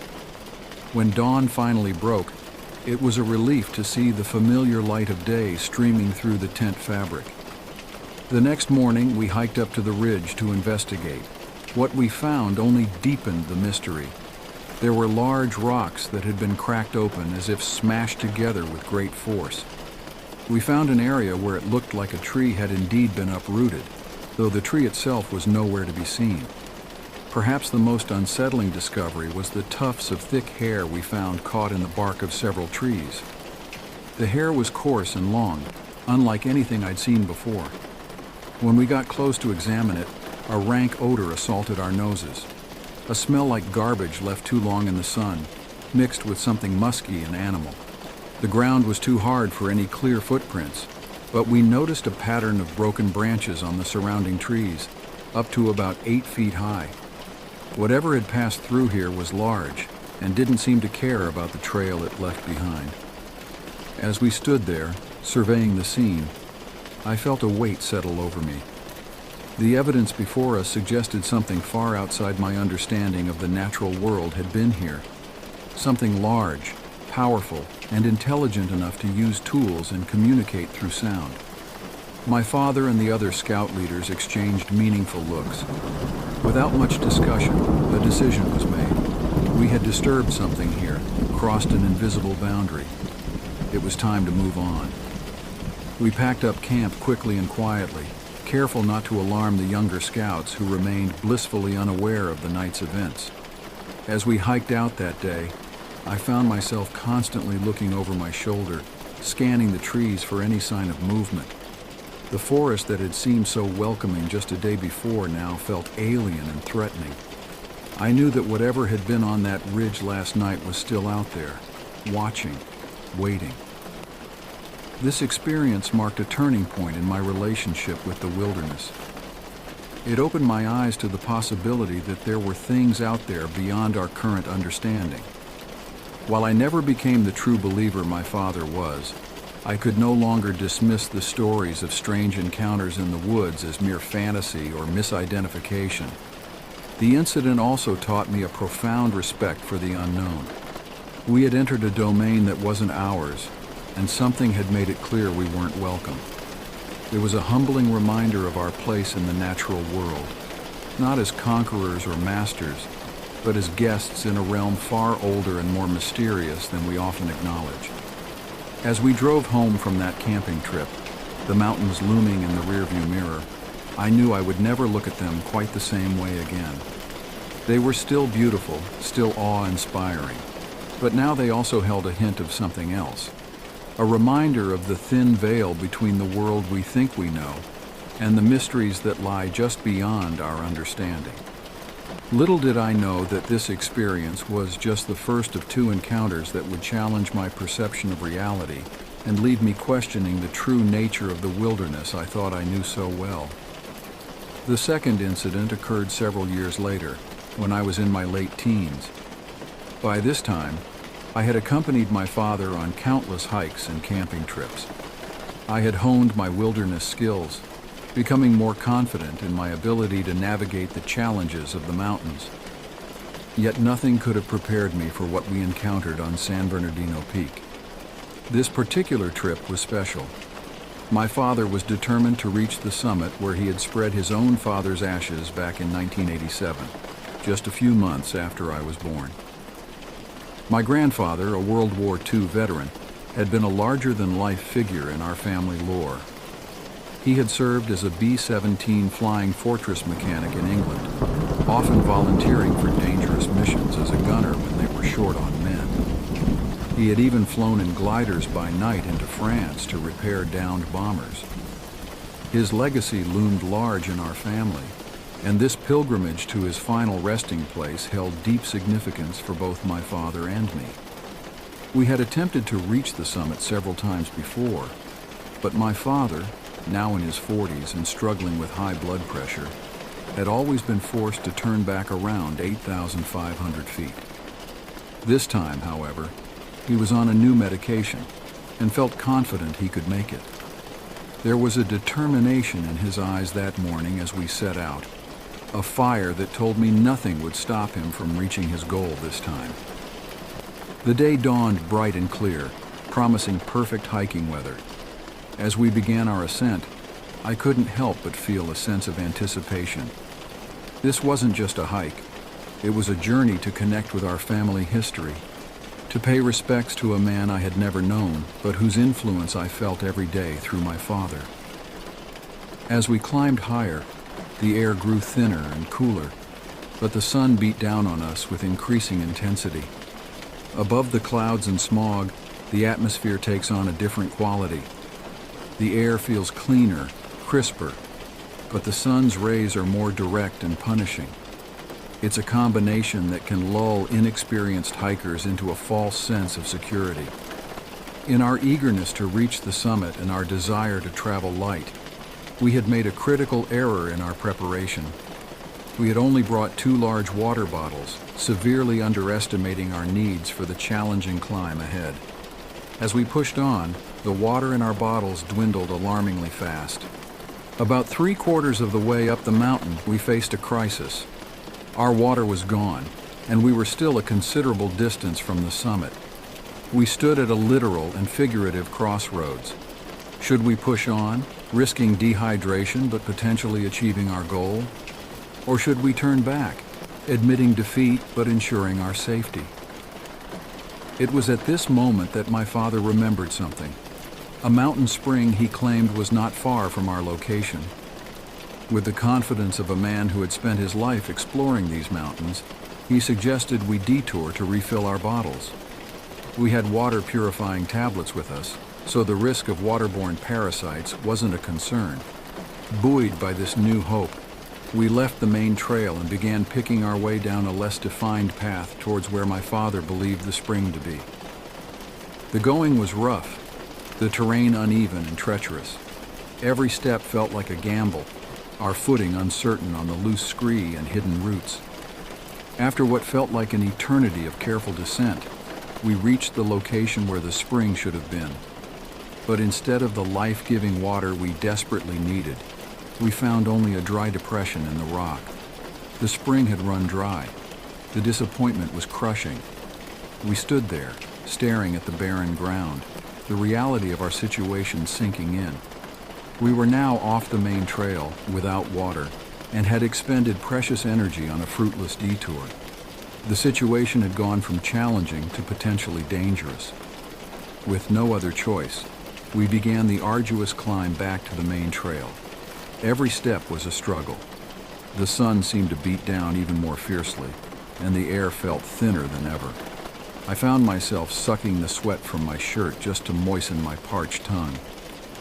When dawn finally broke, it was a relief to see the familiar light of day streaming through the tent fabric. The next morning, we hiked up to the ridge to investigate. What we found only deepened the mystery. There were large rocks that had been cracked open as if smashed together with great force. We found an area where it looked like a tree had indeed been uprooted, though the tree itself was nowhere to be seen. Perhaps the most unsettling discovery was the tufts of thick hair we found caught in the bark of several trees. The hair was coarse and long, unlike anything I'd seen before. When we got close to examine it, a rank odor assaulted our noses. A smell like garbage left too long in the sun, mixed with something musky and animal. The ground was too hard for any clear footprints, but we noticed a pattern of broken branches on the surrounding trees, up to about 8 feet high. Whatever had passed through here was large and didn't seem to care about the trail it left behind. As we stood there, surveying the scene, I felt a weight settle over me. The evidence before us suggested something far outside my understanding of the natural world had been here. Something large, powerful, and intelligent enough to use tools and communicate through sound. My father and the other scout leaders exchanged meaningful looks. Without much discussion, a decision was made. We had disturbed something here, crossed an invisible boundary. It was time to move on. We packed up camp quickly and quietly, careful not to alarm the younger scouts who remained blissfully unaware of the night's events. As we hiked out that day, I found myself constantly looking over my shoulder, scanning the trees for any sign of movement. The forest that had seemed so welcoming just a day before now felt alien and threatening. I knew that whatever had been on that ridge last night was still out there, watching, waiting. This experience marked a turning point in my relationship with the wilderness. It opened my eyes to the possibility that there were things out there beyond our current understanding. While I never became the true believer my father was, I could no longer dismiss the stories of strange encounters in the woods as mere fantasy or misidentification. The incident also taught me a profound respect for the unknown. We had entered a domain that wasn't ours, and something had made it clear we weren't welcome. It was a humbling reminder of our place in the natural world, not as conquerors or masters, but as guests in a realm far older and more mysterious than we often acknowledge. As we drove home from that camping trip, the mountains looming in the rearview mirror, I knew I would never look at them quite the same way again. They were still beautiful, still awe-inspiring, but now they also held a hint of something else. A reminder of the thin veil between the world we think we know and the mysteries that lie just beyond our understanding. Little did I know that this experience was just the first of 2 encounters that would challenge my perception of reality and leave me questioning the true nature of the wilderness I thought I knew so well. The second incident occurred several years later, when I was in my late teens. By this time, I had accompanied my father on countless hikes and camping trips. I had honed my wilderness skills, becoming more confident in my ability to navigate the challenges of the mountains. Yet nothing could have prepared me for what we encountered on San Bernardino Peak. This particular trip was special. My father was determined to reach the summit where he had spread his own father's ashes back in 1987, just a few months after I was born. My grandfather, a World War II veteran, had been a larger-than-life figure in our family lore. He had served as a B-17 Flying Fortress mechanic in England, often volunteering for dangerous missions as a gunner when they were short on men. He had even flown in gliders by night into France to repair downed bombers. His legacy loomed large in our family, and this pilgrimage to his final resting place held deep significance for both my father and me. We had attempted to reach the summit several times before, but my father, now in his 40s and struggling with high blood pressure, had always been forced to turn back around 8,500 feet. This time, however, he was on a new medication and felt confident he could make it. There was a determination in his eyes that morning as we set out, a fire that told me nothing would stop him from reaching his goal this time. The day dawned bright and clear, promising perfect hiking weather. As we began our ascent, I couldn't help but feel a sense of anticipation. This wasn't just a hike. It was a journey to connect with our family history, to pay respects to a man I had never known, but whose influence I felt every day through my father. As we climbed higher, the air grew thinner and cooler, but the sun beat down on us with increasing intensity. Above the clouds and smog, the atmosphere takes on a different quality. The air feels cleaner, crisper, but the sun's rays are more direct and punishing. It's a combination that can lull inexperienced hikers into a false sense of security. In our eagerness to reach the summit and our desire to travel light, we had made a critical error in our preparation. We had only brought 2 large water bottles, severely underestimating our needs for the challenging climb ahead. As we pushed on, the water in our bottles dwindled alarmingly fast. About 3/4 of the way up the mountain, we faced a crisis. Our water was gone, and we were still a considerable distance from the summit. We stood at a literal and figurative crossroads. Should we push on, risking dehydration but potentially achieving our goal? Or should we turn back, admitting defeat but ensuring our safety? It was at this moment that my father remembered something. A mountain spring he claimed was not far from our location. With the confidence of a man who had spent his life exploring these mountains, he suggested we detour to refill our bottles. We had water-purifying tablets with us, so the risk of waterborne parasites wasn't a concern. Buoyed by this new hope, we left the main trail and began picking our way down a less defined path towards where my father believed the spring to be. The going was rough, the terrain uneven and treacherous. Every step felt like a gamble, our footing uncertain on the loose scree and hidden roots. After what felt like an eternity of careful descent, we reached the location where the spring should have been. But instead of the life-giving water we desperately needed, we found only a dry depression in the rock. The spring had run dry. The disappointment was crushing. We stood there, staring at the barren ground, the reality of our situation sinking in. We were now off the main trail, without water, and had expended precious energy on a fruitless detour. The situation had gone from challenging to potentially dangerous. With no other choice, we began the arduous climb back to the main trail. Every step was a struggle. The sun seemed to beat down even more fiercely, and the air felt thinner than ever. I found myself sucking the sweat from my shirt just to moisten my parched tongue.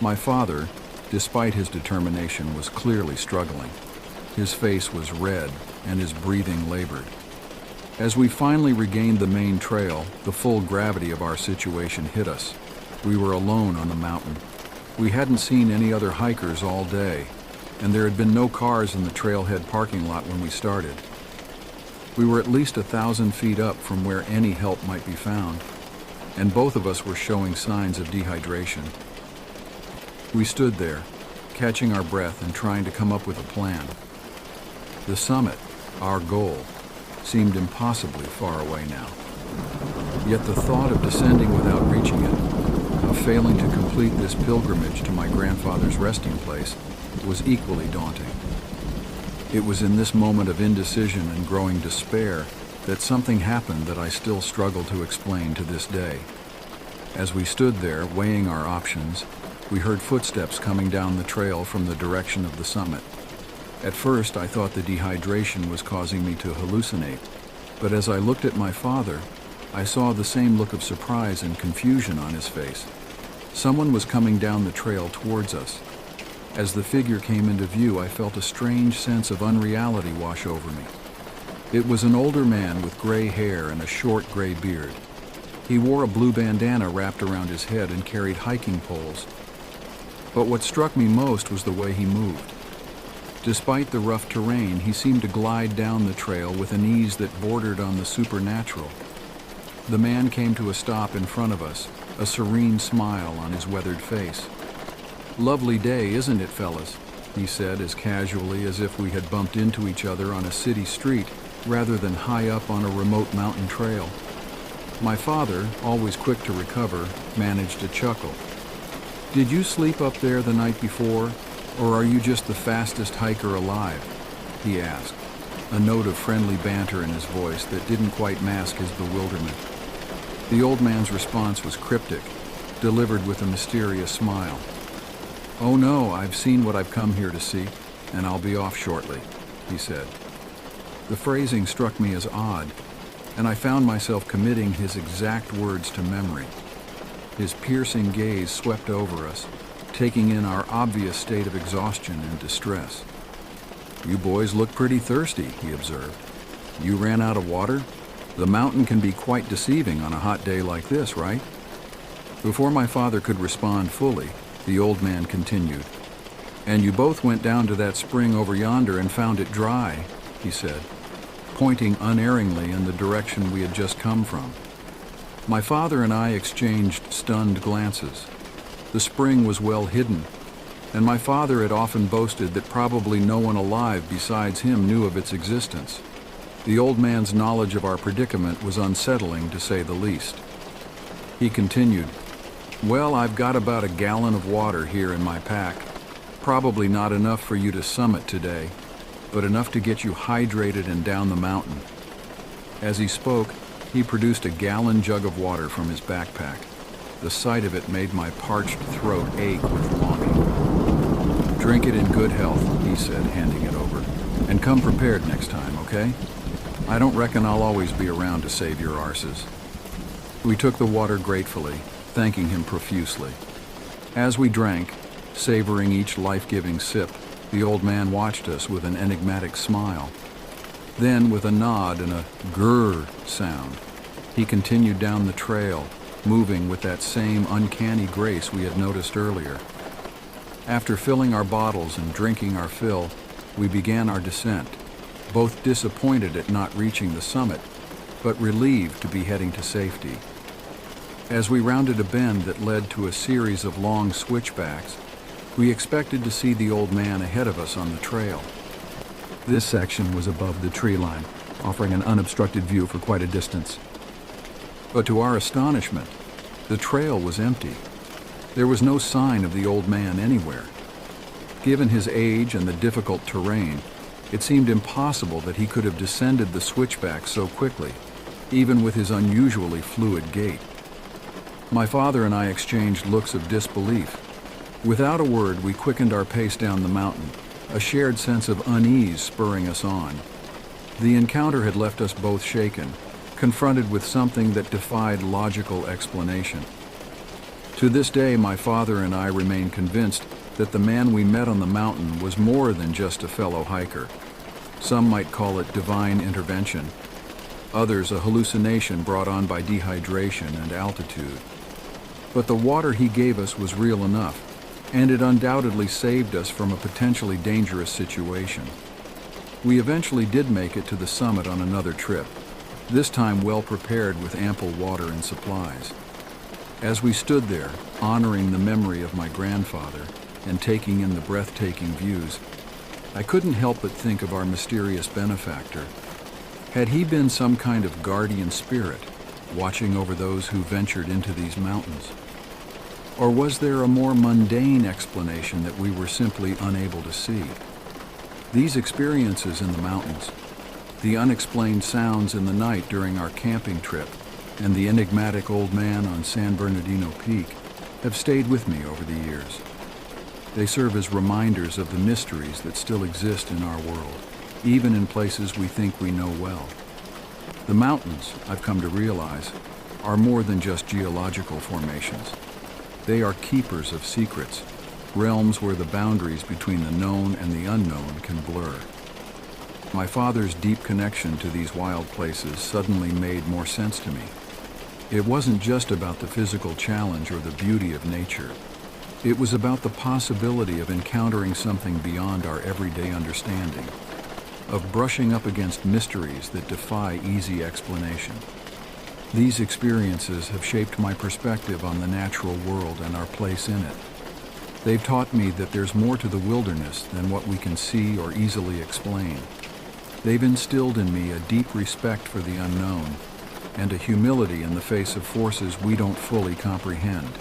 My father, despite his determination, was clearly struggling. His face was red, and his breathing labored. As we finally regained the main trail, the full gravity of our situation hit us. We were alone on the mountain. We hadn't seen any other hikers all day, and there had been no cars in the trailhead parking lot when we started. We were at least 1,000 feet up from where any help might be found, and both of us were showing signs of dehydration. We stood there, catching our breath and trying to come up with a plan. The summit, our goal, seemed impossibly far away now. Yet the thought of descending without reaching it, of failing to complete this pilgrimage to my grandfather's resting place, was equally daunting. It was in this moment of indecision and growing despair that something happened that I still struggle to explain to this day. As we stood there weighing our options, we heard footsteps coming down the trail from the direction of the summit. At first, I thought the dehydration was causing me to hallucinate, but as I looked at my father, I saw the same look of surprise and confusion on his face. Someone was coming down the trail towards us. As the figure came into view, I felt a strange sense of unreality wash over me. It was an older man with gray hair and a short gray beard. He wore a blue bandana wrapped around his head and carried hiking poles. But what struck me most was the way he moved. Despite the rough terrain, he seemed to glide down the trail with an ease that bordered on the supernatural. The man came to a stop in front of us, a serene smile on his weathered face. "Lovely day, isn't it, fellas?" he said as casually as if we had bumped into each other on a city street rather than high up on a remote mountain trail. My father, always quick to recover, managed to chuckle. "Did you sleep up there the night before, or are you just the fastest hiker alive?" he asked, a note of friendly banter in his voice that didn't quite mask his bewilderment. The old man's response was cryptic, delivered with a mysterious smile. "Oh no, I've seen what I've come here to see, and I'll be off shortly," he said. The phrasing struck me as odd, and I found myself committing his exact words to memory. His piercing gaze swept over us, taking in our obvious state of exhaustion and distress. "You boys look pretty thirsty," he observed. "You ran out of water? The mountain can be quite deceiving on a hot day like this, right?" Before my father could respond fully, the old man continued. "And you both went down to that spring over yonder and found it dry," he said, pointing unerringly in the direction we had just come from. My father and I exchanged stunned glances. The spring was well hidden, and my father had often boasted that probably no one alive besides him knew of its existence. The old man's knowledge of our predicament was unsettling, to say the least. He continued, "Well, I've got about a gallon of water here in my pack. Probably not enough for you to summit today, but enough to get you hydrated and down the mountain." As he spoke, he produced a gallon jug of water from his backpack. The sight of it made my parched throat ache with longing. "Drink it in good health," he said, handing it over. "And come prepared next time, okay? I don't reckon I'll always be around to save your arses." We took the water gratefully, thanking him profusely. As we drank, savoring each life-giving sip, the old man watched us with an enigmatic smile. Then, with a nod and a grrr sound, he continued down the trail, moving with that same uncanny grace we had noticed earlier. After filling our bottles and drinking our fill, we began our descent, both disappointed at not reaching the summit, but relieved to be heading to safety. As we rounded a bend that led to a series of long switchbacks, we expected to see the old man ahead of us on the trail. This section was above the tree line, offering an unobstructed view for quite a distance. But to our astonishment, the trail was empty. There was no sign of the old man anywhere. Given his age and the difficult terrain, it seemed impossible that he could have descended the switchback so quickly, even with his unusually fluid gait. My father and I exchanged looks of disbelief. Without a word, we quickened our pace down the mountain, a shared sense of unease spurring us on. The encounter had left us both shaken, confronted with something that defied logical explanation. To this day, my father and I remain convinced that the man we met on the mountain was more than just a fellow hiker. Some might call it divine intervention, others a hallucination brought on by dehydration and altitude. But the water he gave us was real enough, and it undoubtedly saved us from a potentially dangerous situation. We eventually did make it to the summit on another trip, this time well prepared with ample water and supplies. As we stood there, honoring the memory of my grandfather and taking in the breathtaking views, I couldn't help but think of our mysterious benefactor. Had he been some kind of guardian spirit, watching over those who ventured into these mountains? Or was there a more mundane explanation that we were simply unable to see? These experiences in the mountains, the unexplained sounds in the night during our camping trip, and the enigmatic old man on San Bernardino Peak have stayed with me over the years. They serve as reminders of the mysteries that still exist in our world, even in places we think we know well. The mountains, I've come to realize, are more than just geological formations. They are keepers of secrets, realms where the boundaries between the known and the unknown can blur. My father's deep connection to these wild places suddenly made more sense to me. It wasn't just about the physical challenge or the beauty of nature. It was about the possibility of encountering something beyond our everyday understanding, of brushing up against mysteries that defy easy explanation. These experiences have shaped my perspective on the natural world and our place in it. They've taught me that there's more to the wilderness than what we can see or easily explain. They've instilled in me a deep respect for the unknown and a humility in the face of forces we don't fully comprehend.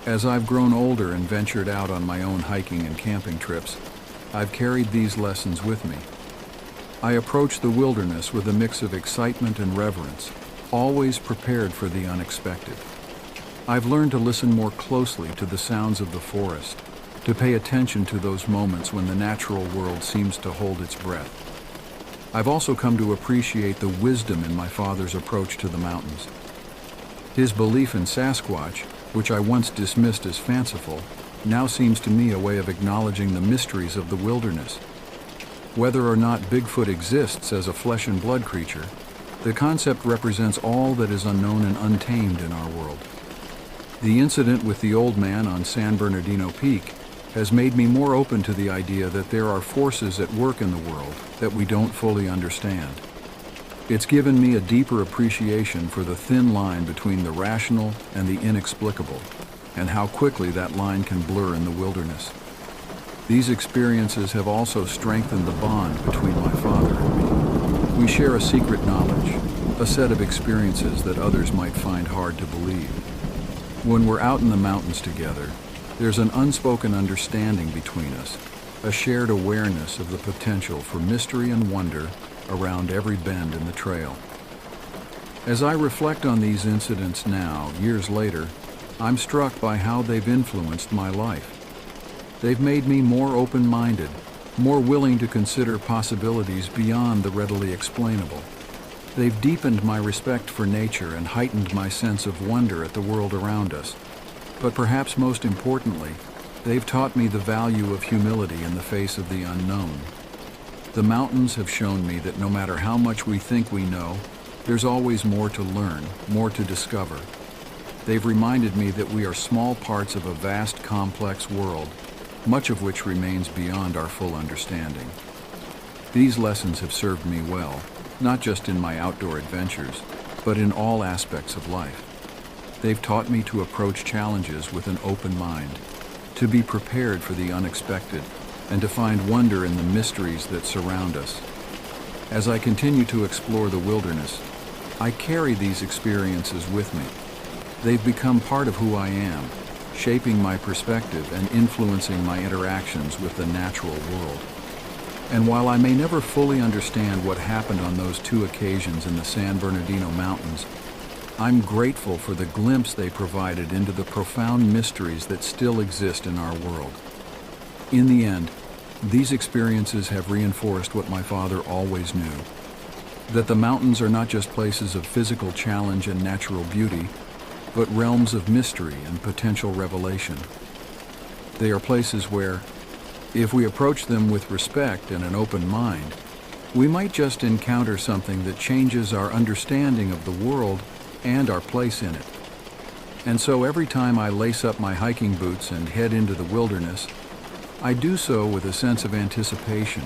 As I've grown older and ventured out on my own hiking and camping trips, I've carried these lessons with me. I approach the wilderness with a mix of excitement and reverence, always prepared for the unexpected. I've learned to listen more closely to the sounds of the forest, to pay attention to those moments when the natural world seems to hold its breath. I've also come to appreciate the wisdom in my father's approach to the mountains. His belief in Sasquatch, which I once dismissed as fanciful, now seems to me a way of acknowledging the mysteries of the wilderness. Whether or not Bigfoot exists as a flesh and blood creature, the concept represents all that is unknown and untamed in our world. The incident with the old man on San Bernardino Peak has made me more open to the idea that there are forces at work in the world that we don't fully understand. It's given me a deeper appreciation for the thin line between the rational and the inexplicable, and how quickly that line can blur in the wilderness. These experiences have also strengthened the bond between my father and me. We share a secret knowledge, a set of experiences that others might find hard to believe. When we're out in the mountains together, there's an unspoken understanding between us, a shared awareness of the potential for mystery and wonder around every bend in the trail. As I reflect on these incidents now, years later, I'm struck by how they've influenced my life. They've made me more open-minded, more willing to consider possibilities beyond the readily explainable. They've deepened my respect for nature and heightened my sense of wonder at the world around us. But perhaps most importantly, they've taught me the value of humility in the face of the unknown. The mountains have shown me that no matter how much we think we know, there's always more to learn, more to discover. They've reminded me that we are small parts of a vast, complex world, much of which remains beyond our full understanding. These lessons have served me well, not just in my outdoor adventures, but in all aspects of life. They've taught me to approach challenges with an open mind, to be prepared for the unexpected, and to find wonder in the mysteries that surround us. As I continue to explore the wilderness, I carry these experiences with me. They've become part of who I am, shaping my perspective and influencing my interactions with the natural world. And while I may never fully understand what happened on those two occasions in the San Bernardino Mountains, I'm grateful for the glimpse they provided into the profound mysteries that still exist in our world. In the end, these experiences have reinforced what my father always knew, that the mountains are not just places of physical challenge and natural beauty, but realms of mystery and potential revelation. They are places where, if we approach them with respect and an open mind, we might just encounter something that changes our understanding of the world and our place in it. And so every time I lace up my hiking boots and head into the wilderness, I do so with a sense of anticipation,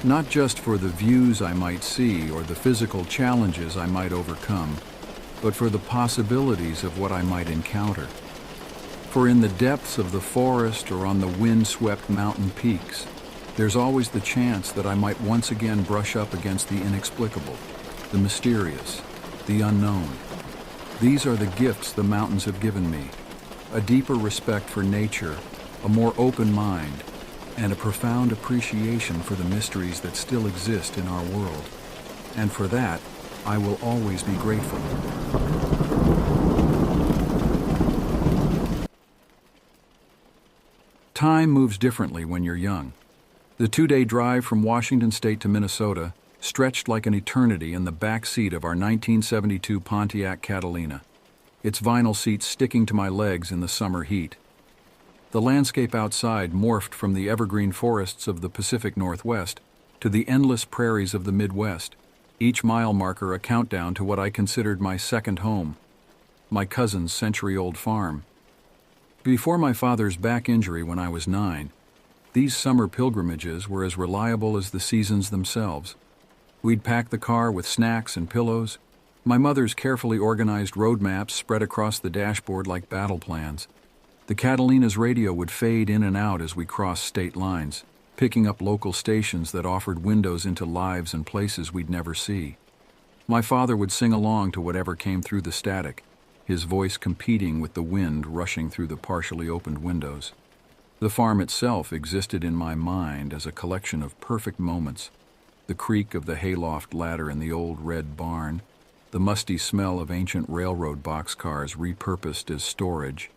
not just for the views I might see or the physical challenges I might overcome, but for the possibilities of what I might encounter. For in the depths of the forest or on the wind-swept mountain peaks, there's always the chance that I might once again brush up against the inexplicable, the mysterious, the unknown. These are the gifts the mountains have given me: a deeper respect for nature, a more open mind, and a profound appreciation for the mysteries that still exist in our world. And for that, I will always be grateful. Time moves differently when you're young. The 2-day drive from Washington State to Minnesota stretched like an eternity in the back seat of our 1972 Pontiac Catalina, its vinyl seats sticking to my legs in the summer heat. The landscape outside morphed from the evergreen forests of the Pacific Northwest to the endless prairies of the Midwest, each mile marker a countdown to what I considered my second home, my cousin's century-old farm. Before my father's back injury when I was 9, these summer pilgrimages were as reliable as the seasons themselves. We'd pack the car with snacks and pillows, my mother's carefully organized road maps spread across the dashboard like battle plans. The Catalina's radio would fade in and out as we crossed state lines, picking up local stations that offered windows into lives and places we'd never see. My father would sing along to whatever came through the static, his voice competing with the wind rushing through the partially opened windows. The farm itself existed in my mind as a collection of perfect moments: the creak of the hayloft ladder in the old red barn, the musty smell of ancient railroad boxcars repurposed as storage,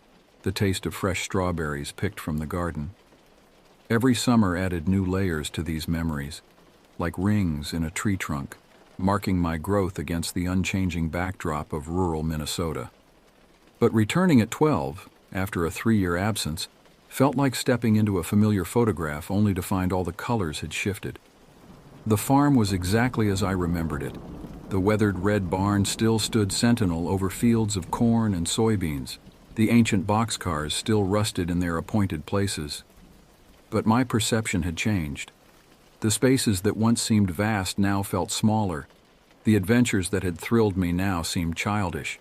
the taste of fresh strawberries picked from the garden. Every summer added new layers to these memories, like rings in a tree trunk, marking my growth against the unchanging backdrop of rural Minnesota. But returning at 12, after a 3-year absence, felt like stepping into a familiar photograph only to find all the colors had shifted. The farm was exactly as I remembered it. The weathered red barn still stood sentinel over fields of corn and soybeans. The ancient boxcars still rusted in their appointed places. But my perception had changed. The spaces that once seemed vast now felt smaller. The adventures that had thrilled me now seemed childish.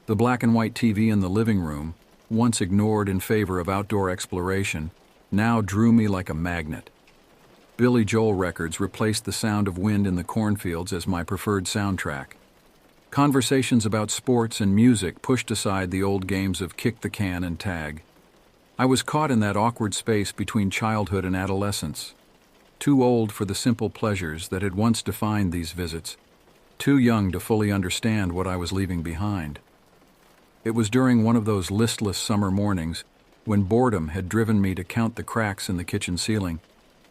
The black and white TV in the living room, once ignored in favor of outdoor exploration, now drew me like a magnet. Billy Joel records replaced the sound of wind in the cornfields as my preferred soundtrack. Conversations about sports and music pushed aside the old games of kick the can and tag. I was caught in that awkward space between childhood and adolescence. Too old for the simple pleasures that had once defined these visits. Too young to fully understand what I was leaving behind. It was during one of those listless summer mornings, when boredom had driven me to count the cracks in the kitchen ceiling,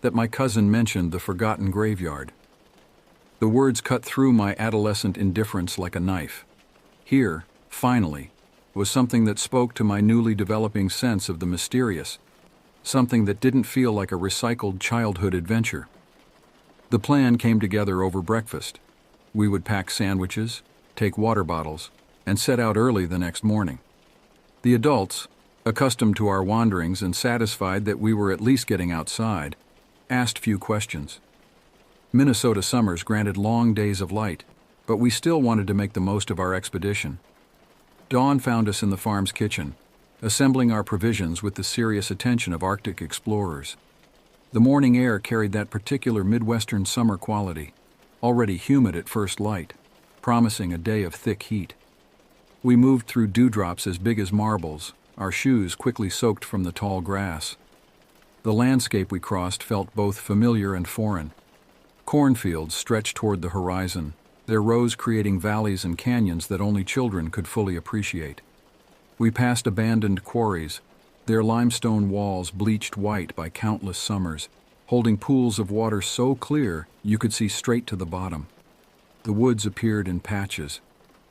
that my cousin mentioned the forgotten graveyard. The words cut through my adolescent indifference like a knife. Here, finally, was something that spoke to my newly developing sense of the mysterious, something that didn't feel like a recycled childhood adventure. The plan came together over breakfast. We would pack sandwiches, take water bottles, and set out early the next morning. The adults, accustomed to our wanderings and satisfied that we were at least getting outside, asked few questions. Minnesota summers granted long days of light, but we still wanted to make the most of our expedition. Dawn found us in the farm's kitchen, assembling our provisions with the serious attention of Arctic explorers. The morning air carried that particular Midwestern summer quality, already humid at first light, promising a day of thick heat. We moved through dewdrops as big as marbles, our shoes quickly soaked from the tall grass. The landscape we crossed felt both familiar and foreign. Cornfields stretched toward the horizon, their rows creating valleys and canyons that only children could fully appreciate. We passed abandoned quarries, their limestone walls bleached white by countless summers, holding pools of water so clear you could see straight to the bottom. The woods appeared in patches,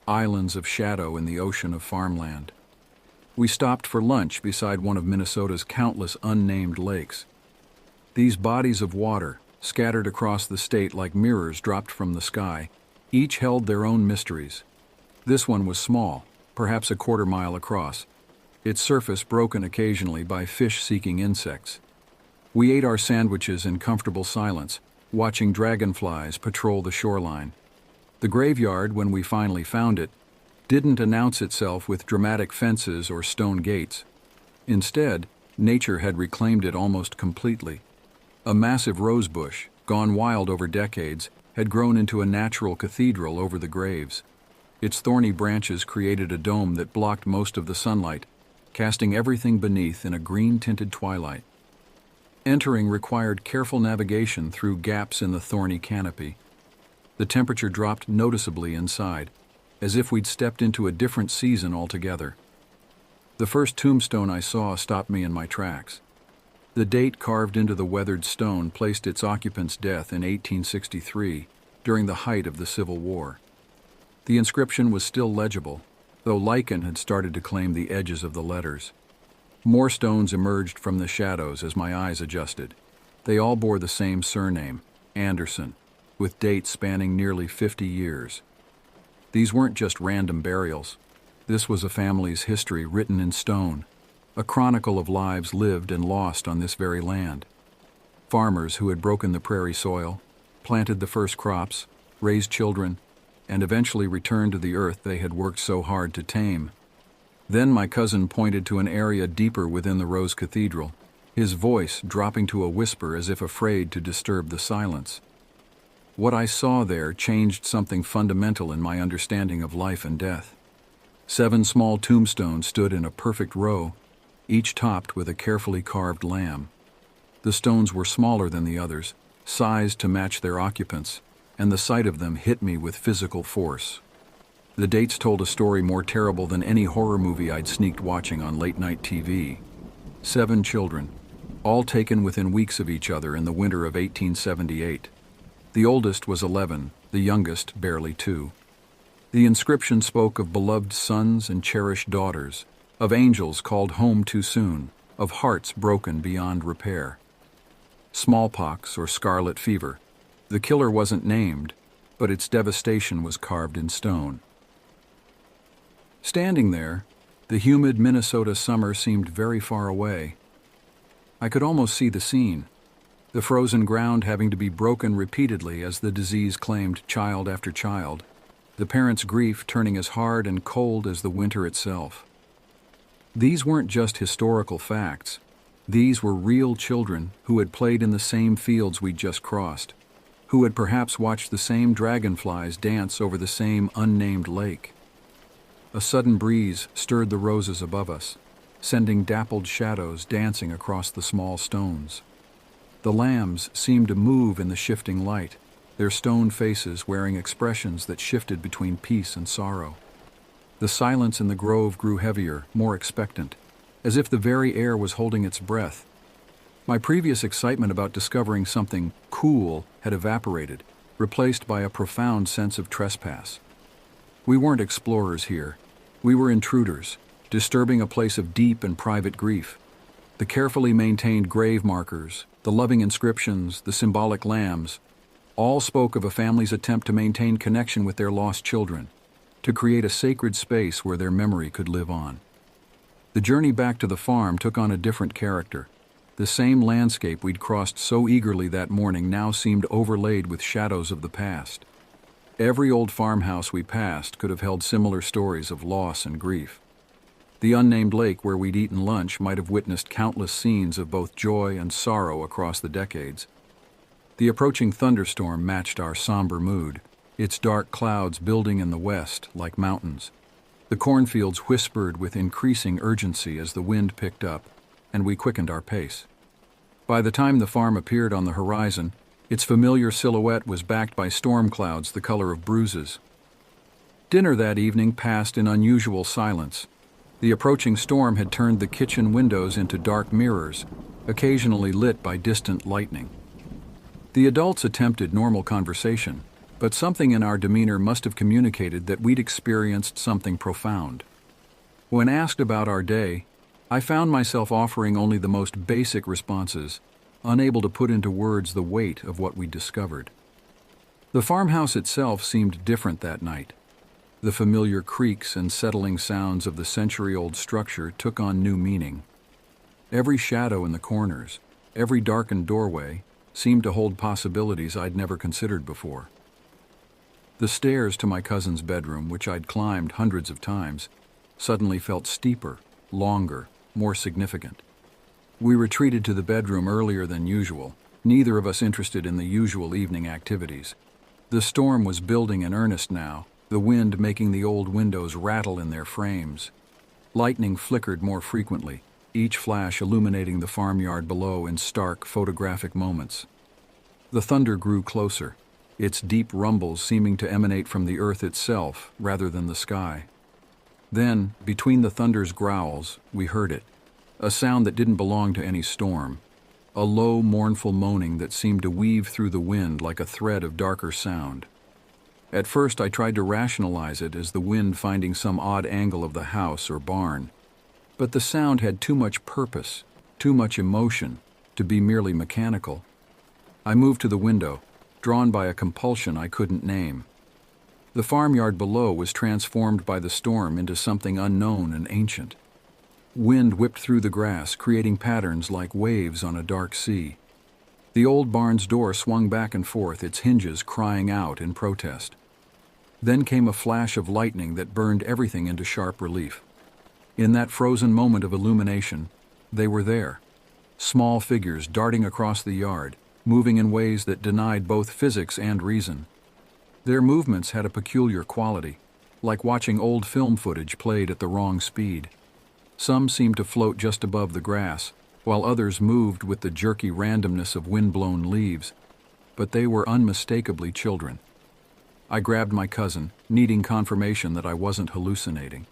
islands of shadow in the ocean of farmland. We stopped for lunch beside one of Minnesota's countless unnamed lakes. These bodies of water, scattered across the state like mirrors dropped from the sky, each held their own mysteries. This one was small, perhaps a quarter-mile across, its surface broken occasionally by fish-seeking insects. We ate our sandwiches in comfortable silence, watching dragonflies patrol the shoreline. The graveyard, when we finally found it, didn't announce itself with dramatic fences or stone gates. Instead, nature had reclaimed it almost completely. A massive rosebush, gone wild over decades, had grown into a natural cathedral over the graves. Its thorny branches created a dome that blocked most of the sunlight, casting everything beneath in a green-tinted twilight. Entering required careful navigation through gaps in the thorny canopy. The temperature dropped noticeably inside, as if we'd stepped into a different season altogether. The first tombstone I saw stopped me in my tracks. The date carved into the weathered stone placed its occupant's death in 1863, during the height of the Civil War. The inscription was still legible, though lichen had started to claim the edges of the letters. More stones emerged from the shadows as my eyes adjusted. They all bore the same surname, Anderson, with dates spanning nearly 50 years. These weren't just random burials. This was a family's history written in stone, a chronicle of lives lived and lost on this very land. Farmers who had broken the prairie soil, planted the first crops, raised children, and eventually returned to the earth they had worked so hard to tame. Then my cousin pointed to an area deeper within the Rose Cathedral, his voice dropping to a whisper as if afraid to disturb the silence. What I saw there changed something fundamental in my understanding of life and death. 7 small tombstones stood in a perfect row, each topped with a carefully carved lamb. The stones were smaller than the others, sized to match their occupants, and the sight of them hit me with physical force. The dates told a story more terrible than any horror movie I'd sneaked watching on late-night TV. 7 children, all taken within weeks of each other in the winter of 1878. The oldest was 11, the youngest barely 2. The inscription spoke of beloved sons and cherished daughters, of angels called home too soon, of hearts broken beyond repair. Smallpox or scarlet fever. The killer wasn't named, but its devastation was carved in stone. Standing there, the humid Minnesota summer seemed very far away. I could almost see the scene, the frozen ground having to be broken repeatedly as the disease claimed child after child, the parents' grief turning as hard and cold as the winter itself. These weren't just historical facts. These were real children who had played in the same fields we'd just crossed, who had perhaps watched the same dragonflies dance over the same unnamed lake. A sudden breeze stirred the roses above us, sending dappled shadows dancing across the small stones. The lambs seemed to move in the shifting light, their stone faces wearing expressions that shifted between peace and sorrow. The silence in the grove grew heavier, more expectant, as if the very air was holding its breath. My previous excitement about discovering something cool had evaporated, replaced by a profound sense of trespass. We weren't explorers here. We were intruders, disturbing a place of deep and private grief. The carefully maintained grave markers, the loving inscriptions, the symbolic lambs, all spoke of a family's attempt to maintain connection with their lost children, to create a sacred space where their memory could live on. The journey back to the farm took on a different character. The same landscape we'd crossed so eagerly that morning now seemed overlaid with shadows of the past. Every old farmhouse we passed could have held similar stories of loss and grief. The unnamed lake where we'd eaten lunch might have witnessed countless scenes of both joy and sorrow across the decades. The approaching thunderstorm matched our somber mood, its dark clouds building in the west like mountains. The cornfields whispered with increasing urgency as the wind picked up, and we quickened our pace. By the time the farm appeared on the horizon, its familiar silhouette was backed by storm clouds the color of bruises. Dinner that evening passed in unusual silence. The approaching storm had turned the kitchen windows into dark mirrors, occasionally lit by distant lightning. The adults attempted normal conversation, but something in our demeanor must have communicated that we'd experienced something profound. When asked about our day, I found myself offering only the most basic responses, unable to put into words the weight of what we'd discovered. The farmhouse itself seemed different that night. The familiar creaks and settling sounds of the century-old structure took on new meaning. Every shadow in the corners, every darkened doorway, seemed to hold possibilities I'd never considered before. The stairs to my cousin's bedroom, which I'd climbed hundreds of times, suddenly felt steeper, longer, more significant. We retreated to the bedroom earlier than usual, neither of us interested in the usual evening activities. The storm was building in earnest now, the wind making the old windows rattle in their frames. Lightning flickered more frequently, each flash illuminating the farmyard below in stark, photographic moments. The thunder grew closer, its deep rumbles seeming to emanate from the earth itself rather than the sky. Then, between the thunder's growls, we heard it, a sound that didn't belong to any storm, a low, mournful moaning that seemed to weave through the wind like a thread of darker sound. At first I tried to rationalize it as the wind finding some odd angle of the house or barn, but the sound had too much purpose, too much emotion, to be merely mechanical. I moved to the window, drawn by a compulsion I couldn't name. The farmyard below was transformed by the storm into something unknown and ancient. Wind whipped through the grass, creating patterns like waves on a dark sea. The old barn's door swung back and forth, its hinges crying out in protest. Then came a flash of lightning that burned everything into sharp relief. In that frozen moment of illumination, they were there. Small figures darting across the yard, moving in ways that denied both physics and reason. Their movements had a peculiar quality, like watching old film footage played at the wrong speed. Some seemed to float just above the grass, while others moved with the jerky randomness of wind-blown leaves, but they were unmistakably children. I grabbed my cousin, needing confirmation that I wasn't hallucinating.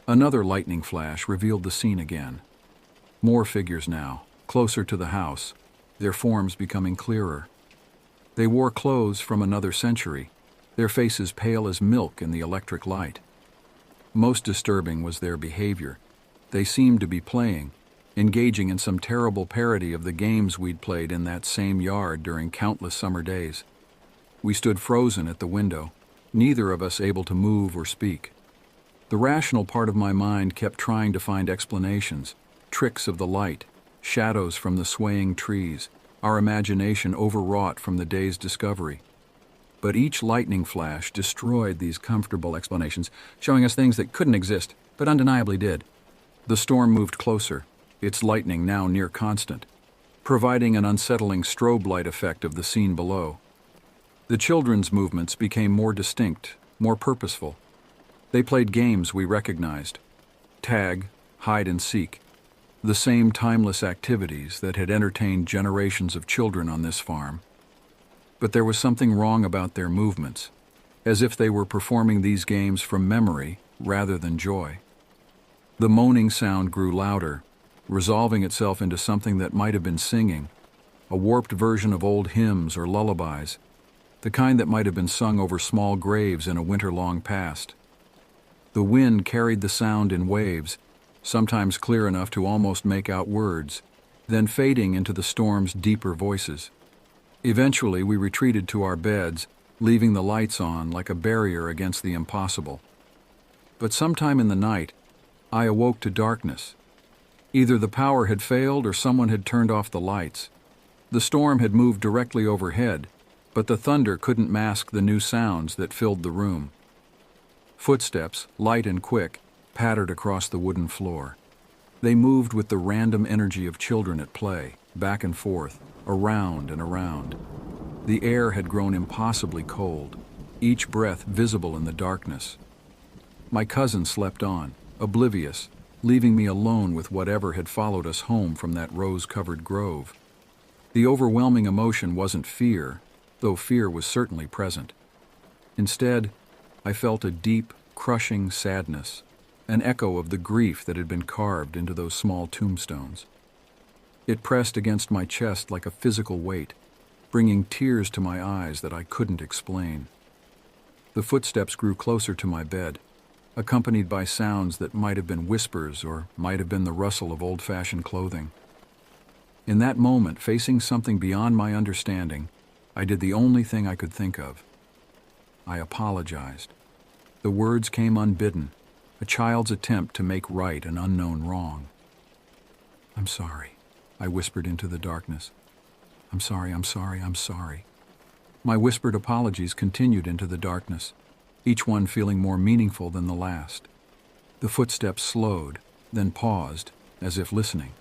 Another lightning flash revealed the scene again. More figures now, closer to the house, their forms becoming clearer. They wore clothes from another century, their faces pale as milk in the electric light. Most disturbing was their behavior. They seemed to be playing, engaging in some terrible parody of the games we'd played in that same yard during countless summer days. We stood frozen at the window, neither of us able to move or speak. The rational part of my mind kept trying to find explanations, tricks of the light, shadows from the swaying trees, our imagination overwrought from the day's discovery. But each lightning flash destroyed these comfortable explanations, showing us things that couldn't exist, but undeniably did. The storm moved closer, its lightning now near constant, providing an unsettling strobe light effect of the scene below. The children's movements became more distinct, more purposeful. They played games we recognized: tag, hide and seek, the same timeless activities that had entertained generations of children on this farm. But there was something wrong about their movements, as if they were performing these games from memory rather than joy. The moaning sound grew louder, resolving itself into something that might have been singing, a warped version of old hymns or lullabies, the kind that might have been sung over small graves in a winter-long past. The wind carried the sound in waves, sometimes clear enough to almost make out words, then fading into the storm's deeper voices. Eventually, we retreated to our beds, leaving the lights on like a barrier against the impossible. But sometime in the night, I awoke to darkness. Either the power had failed or someone had turned off the lights. The storm had moved directly overhead, but the thunder couldn't mask the new sounds that filled the room. Footsteps, light and quick, pattered across the wooden floor. They moved with the random energy of children at play, back and forth, around and around. The air had grown impossibly cold, each breath visible in the darkness. My cousin slept on, oblivious, leaving me alone with whatever had followed us home from that rose-covered grove. The overwhelming emotion wasn't fear, though fear was certainly present. Instead, I felt a deep, crushing sadness, an echo of the grief that had been carved into those small tombstones. It pressed against my chest like a physical weight, bringing tears to my eyes that I couldn't explain. The footsteps grew closer to my bed, accompanied by sounds that might have been whispers or might have been the rustle of old-fashioned clothing. In that moment, facing something beyond my understanding, I did the only thing I could think of. I apologized. The words came unbidden, a child's attempt to make right an unknown wrong. "I'm sorry," I whispered into the darkness. "I'm sorry, I'm sorry, I'm sorry." My whispered apologies continued into the darkness, each one feeling more meaningful than the last. The footsteps slowed, then paused, as if listening.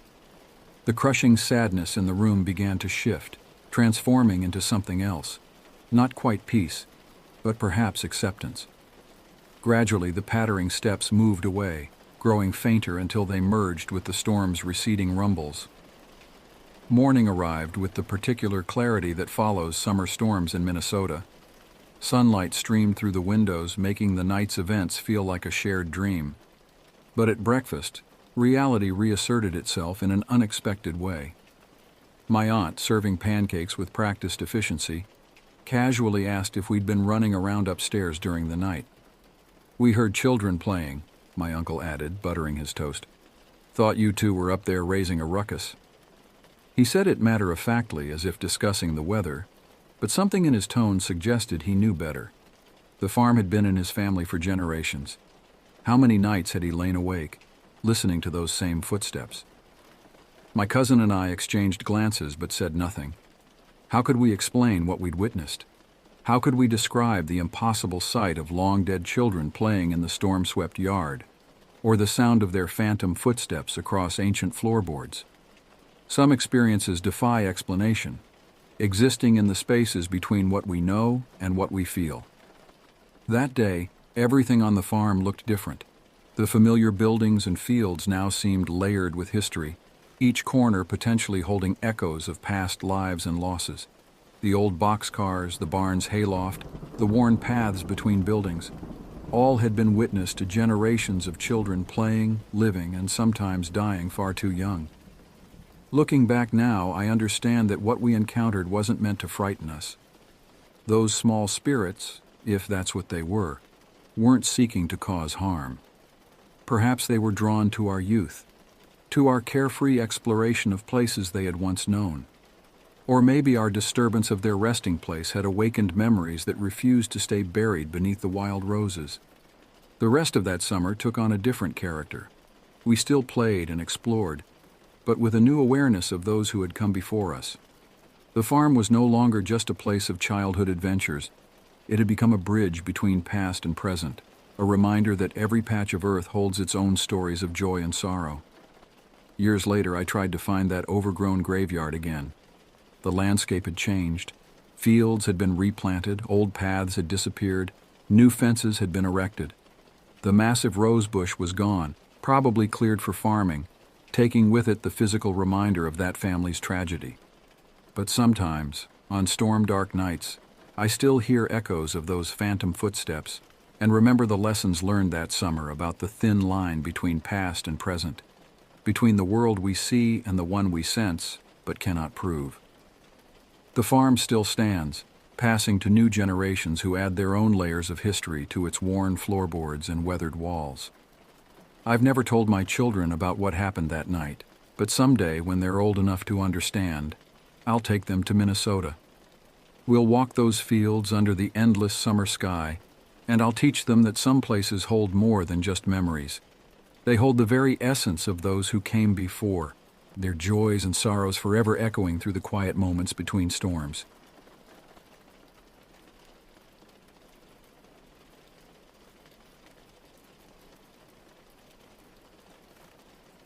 The crushing sadness in the room began to shift, transforming into something else. Not quite peace, but perhaps acceptance. Gradually, the pattering steps moved away, growing fainter until they merged with the storm's receding rumbles. Morning arrived with the particular clarity that follows summer storms in Minnesota. Sunlight streamed through the windows, making the night's events feel like a shared dream. But at breakfast, reality reasserted itself in an unexpected way. My aunt, serving pancakes with practiced efficiency, casually asked if we'd been running around upstairs during the night. "We heard children playing," my uncle added, buttering his toast. "Thought you two were up there raising a ruckus." He said it matter-of-factly, as if discussing the weather, but something in his tone suggested he knew better. The farm had been in his family for generations. How many nights had he lain awake, listening to those same footsteps? My cousin and I exchanged glances but said nothing. How could we explain what we'd witnessed? How could we describe the impossible sight of long-dead children playing in the storm-swept yard, or the sound of their phantom footsteps across ancient floorboards? Some experiences defy explanation, existing in the spaces between what we know and what we feel. That day, everything on the farm looked different. The familiar buildings and fields now seemed layered with history, each corner potentially holding echoes of past lives and losses. The old boxcars, the barn's hayloft, the worn paths between buildings, all had been witness to generations of children playing, living, and sometimes dying far too young. Looking back now, I understand that what we encountered wasn't meant to frighten us. Those small spirits, if that's what they were, weren't seeking to cause harm. Perhaps they were drawn to our youth, to our carefree exploration of places they had once known. Or maybe our disturbance of their resting place had awakened memories that refused to stay buried beneath the wild roses. The rest of that summer took on a different character. We still played and explored, but with a new awareness of those who had come before us. The farm was no longer just a place of childhood adventures. It had become a bridge between past and present, a reminder that every patch of earth holds its own stories of joy and sorrow. Years later, I tried to find that overgrown graveyard again. The landscape had changed. Fields had been replanted, old paths had disappeared, new fences had been erected. The massive rose bush was gone, probably cleared for farming, taking with it the physical reminder of that family's tragedy. But sometimes, on storm-dark nights, I still hear echoes of those phantom footsteps and remember the lessons learned that summer about the thin line between past and present, between the world we see and the one we sense but cannot prove. The farm still stands, passing to new generations who add their own layers of history to its worn floorboards and weathered walls. I've never told my children about what happened that night, but someday, when they're old enough to understand, I'll take them to Minnesota. We'll walk those fields under the endless summer sky, and I'll teach them that some places hold more than just memories. They hold the very essence of those who came before, their joys and sorrows forever echoing through the quiet moments between storms.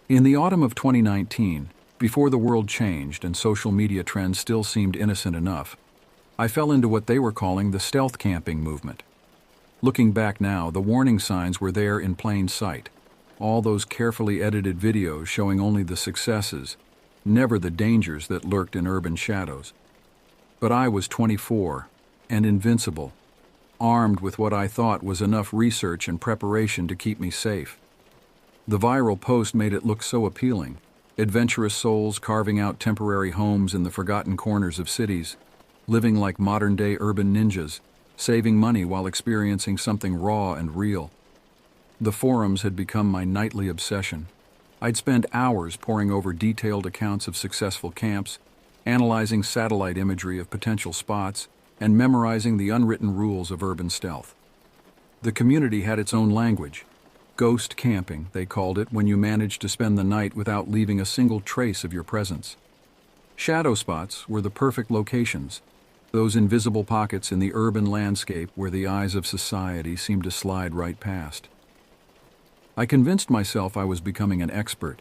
In the autumn of 2019, before the world changed and social media trends still seemed innocent enough, I fell into what they were calling the stealth camping movement. Looking back now, the warning signs were there in plain sight. All those carefully edited videos showing only the successes, never the dangers that lurked in urban shadows. But I was 24 and invincible, armed with what I thought was enough research and preparation to keep me safe. The viral post made it look so appealing. Adventurous souls carving out temporary homes in the forgotten corners of cities, living like modern-day urban ninjas, saving money while experiencing something raw and real. The forums had become my nightly obsession. I'd spend hours poring over detailed accounts of successful camps, analyzing satellite imagery of potential spots, and memorizing the unwritten rules of urban stealth. The community had its own language. Ghost camping, they called it, when you managed to spend the night without leaving a single trace of your presence. Shadow spots were the perfect locations, those invisible pockets in the urban landscape where the eyes of society seemed to slide right past. I convinced myself I was becoming an expert,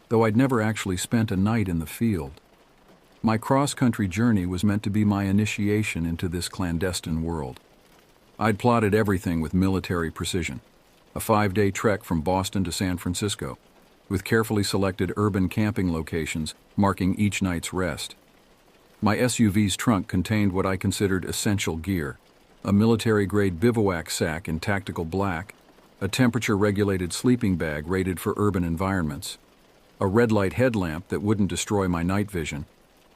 though I'd never actually spent a night in the field. My cross-country journey was meant to be my initiation into this clandestine world. I'd plotted everything with military precision. A 5-day trek from Boston to San Francisco, with carefully selected urban camping locations marking each night's rest. My SUV's trunk contained what I considered essential gear: a military-grade bivouac sack in tactical black, a temperature-regulated sleeping bag rated for urban environments, a red light headlamp that wouldn't destroy my night vision,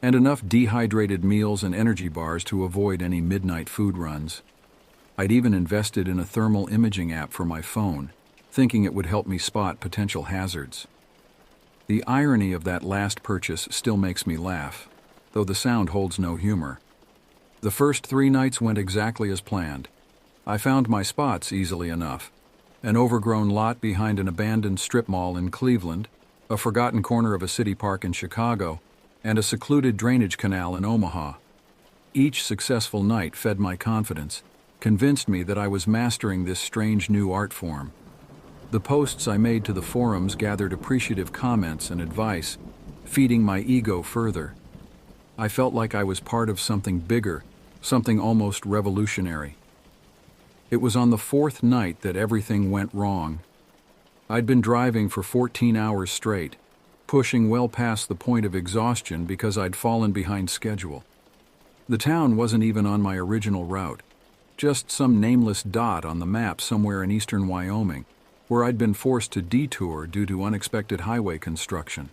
and enough dehydrated meals and energy bars to avoid any midnight food runs. I'd even invested in a thermal imaging app for my phone, thinking it would help me spot potential hazards. The irony of that last purchase still makes me laugh, though the sound holds no humor. The first 3 nights went exactly as planned. I found my spots easily enough: an overgrown lot behind an abandoned strip mall in Cleveland, a forgotten corner of a city park in Chicago, and a secluded drainage canal in Omaha. Each successful night fed my confidence, convinced me that I was mastering this strange new art form. The posts I made to the forums gathered appreciative comments and advice, feeding my ego further. I felt like I was part of something bigger, something almost revolutionary. It was on the 4th night that everything went wrong. I'd been driving for 14 hours straight, pushing well past the point of exhaustion because I'd fallen behind schedule. The town wasn't even on my original route, just some nameless dot on the map somewhere in eastern Wyoming, where I'd been forced to detour due to unexpected highway construction.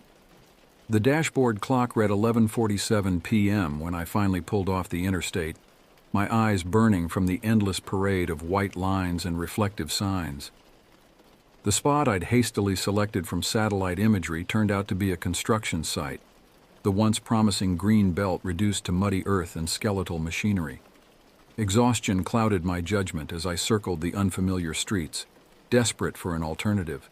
The dashboard clock read 11:47 p.m. when I finally pulled off the interstate, my eyes burning from the endless parade of white lines and reflective signs. The spot I'd hastily selected from satellite imagery turned out to be a construction site, the once promising green belt reduced to muddy earth and skeletal machinery. Exhaustion clouded my judgment as I circled the unfamiliar streets, desperate for an alternative.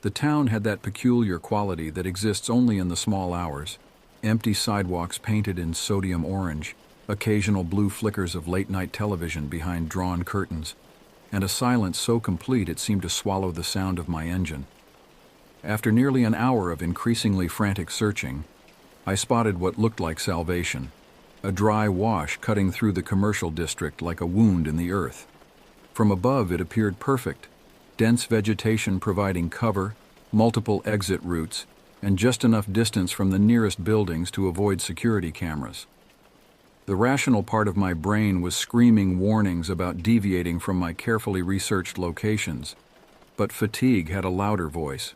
The town had that peculiar quality that exists only in the small hours: empty sidewalks painted in sodium orange, occasional blue flickers of late-night television behind drawn curtains, and a silence so complete it seemed to swallow the sound of my engine. After nearly an hour of increasingly frantic searching, I spotted what looked like salvation: a dry wash cutting through the commercial district like a wound in the earth. From above it appeared perfect, dense vegetation providing cover, multiple exit routes, and just enough distance from the nearest buildings to avoid security cameras. The rational part of my brain was screaming warnings about deviating from my carefully researched locations, but fatigue had a louder voice.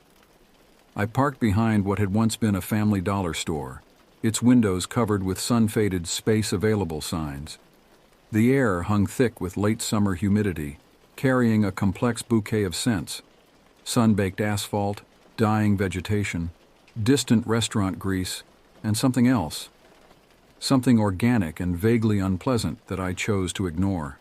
I parked behind what had once been a Family Dollar store, its windows covered with sun-faded "space available" signs. The air hung thick with late summer humidity, carrying a complex bouquet of scents: sun-baked asphalt, dying vegetation, distant restaurant grease, and something else. Something organic and vaguely unpleasant that I chose to ignore.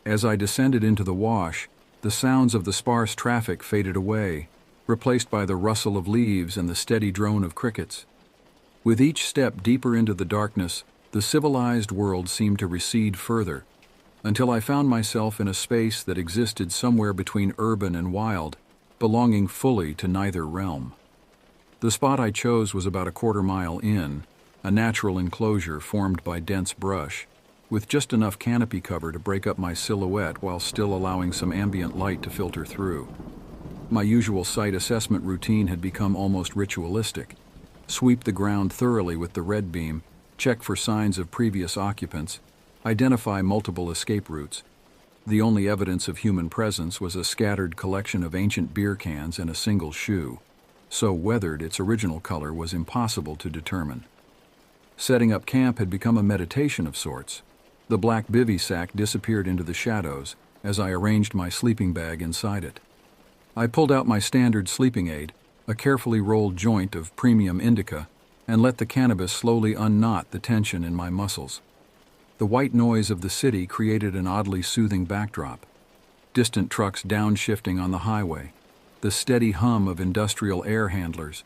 As I descended into the wash, the sounds of the sparse traffic faded away, replaced by the rustle of leaves and the steady drone of crickets. With each step deeper into the darkness, the civilized world seemed to recede further, until I found myself in a space that existed somewhere between urban and wild, belonging fully to neither realm. The spot I chose was about a quarter-mile in, a natural enclosure formed by dense brush, with just enough canopy cover to break up my silhouette while still allowing some ambient light to filter through. My usual site assessment routine had become almost ritualistic: sweep the ground thoroughly with the red beam, check for signs of previous occupants, identify multiple escape routes. The only evidence of human presence was a scattered collection of ancient beer cans and a single shoe, so weathered its original color was impossible to determine. Setting up camp had become a meditation of sorts. The black bivy sack disappeared into the shadows as I arranged my sleeping bag inside it. I pulled out my standard sleeping aid, a carefully rolled joint of premium indica, and let the cannabis slowly unknot the tension in my muscles. The white noise of the city created an oddly soothing backdrop: distant trucks downshifting on the highway, the steady hum of industrial air handlers,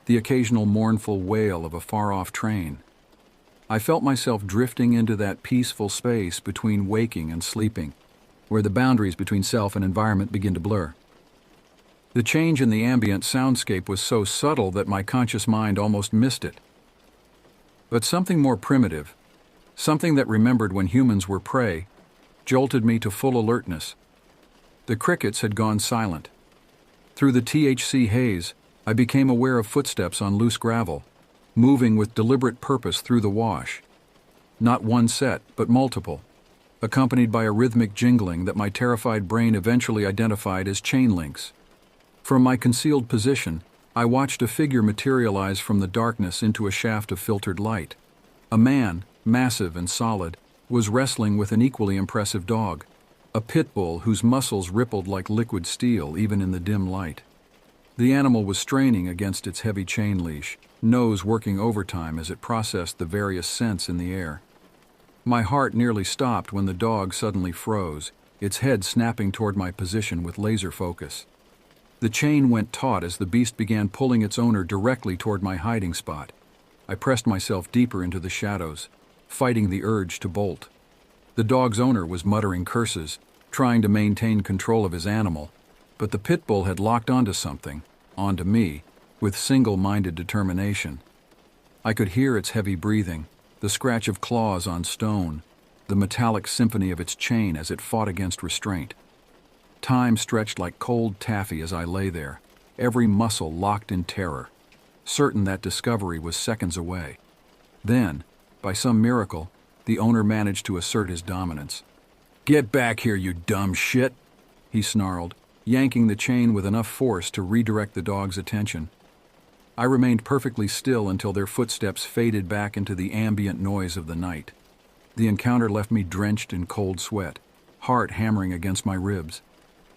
the occasional mournful wail of a far-off train. I felt myself drifting into that peaceful space between waking and sleeping, where the boundaries between self and environment begin to blur. The change in the ambient soundscape was so subtle that my conscious mind almost missed it. But something more primitive, something that remembered when humans were prey, jolted me to full alertness. The crickets had gone silent. Through the THC haze, I became aware of footsteps on loose gravel, moving with deliberate purpose through the wash. Not one set, but multiple, accompanied by a rhythmic jingling that my terrified brain eventually identified as chain links. From my concealed position, I watched a figure materialize from the darkness into a shaft of filtered light. A man, massive and solid, was wrestling with an equally impressive dog, a pit bull whose muscles rippled like liquid steel even in the dim light. The animal was straining against its heavy chain leash, nose working overtime as it processed the various scents in the air. My heart nearly stopped when the dog suddenly froze, its head snapping toward my position with laser focus. The chain went taut as the beast began pulling its owner directly toward my hiding spot. I pressed myself deeper into the shadows, fighting the urge to bolt. The dog's owner was muttering curses, trying to maintain control of his animal, but the pit bull had locked onto something, onto me, with single-minded determination. I could hear its heavy breathing, the scratch of claws on stone, the metallic symphony of its chain as it fought against restraint. Time stretched like cold taffy as I lay there, every muscle locked in terror, certain that discovery was seconds away. Then, by some miracle, the owner managed to assert his dominance. "Get back here, you dumb shit!" he snarled, yanking the chain with enough force to redirect the dog's attention. I remained perfectly still until their footsteps faded back into the ambient noise of the night. The encounter left me drenched in cold sweat, heart hammering against my ribs.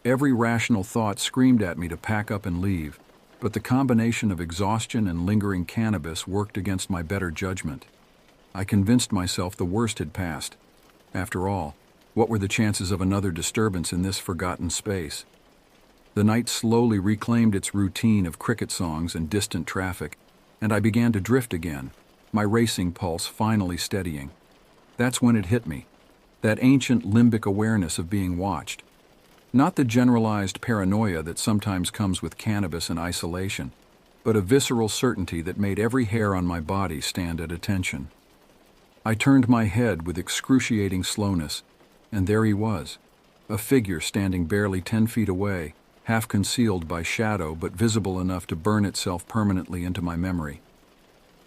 Every rational thought screamed at me to pack up and leave, but the combination of exhaustion and lingering cannabis worked against my better judgment. I convinced myself the worst had passed. After all, what were the chances of another disturbance in this forgotten space? The night slowly reclaimed its routine of cricket songs and distant traffic, and I began to drift again, my racing pulse finally steadying. That's when it hit me, that ancient limbic awareness of being watched. Not the generalized paranoia that sometimes comes with cannabis and isolation, but a visceral certainty that made every hair on my body stand at attention. I turned my head with excruciating slowness, and there he was, a figure standing barely 10 feet away, half concealed by shadow but visible enough to burn itself permanently into my memory.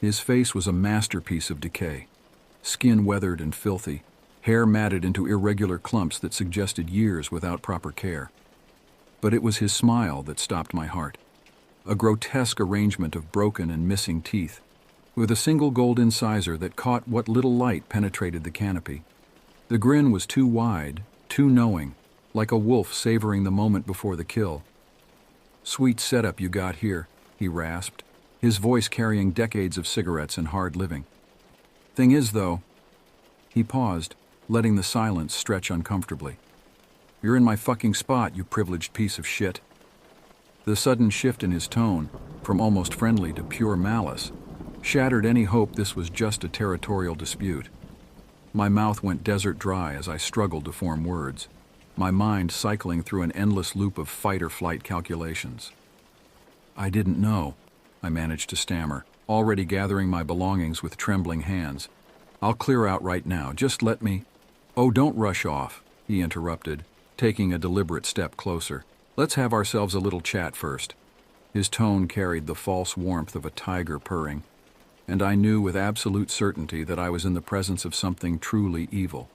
His face was a masterpiece of decay, skin weathered and filthy, hair matted into irregular clumps that suggested years without proper care. But it was his smile that stopped my heart, a grotesque arrangement of broken and missing teeth, with a single gold incisor that caught what little light penetrated the canopy. The grin was too wide, too knowing, like a wolf savoring the moment before the kill. "Sweet setup you got here," he rasped, his voice carrying decades of cigarettes and hard living. "Thing is, though," he paused, letting the silence stretch uncomfortably. "You're in my fucking spot, you privileged piece of shit." The sudden shift in his tone, from almost friendly to pure malice, shattered any hope this was just a territorial dispute. My mouth went desert dry as I struggled to form words, my mind cycling through an endless loop of fight-or-flight calculations. "I didn't know," I managed to stammer, already gathering my belongings with trembling hands. "I'll clear out right now, just let me—" "Oh, don't rush off," he interrupted, taking a deliberate step closer. "Let's have ourselves a little chat first." His tone carried the false warmth of a tiger purring, and I knew with absolute certainty that I was in the presence of something truly evil.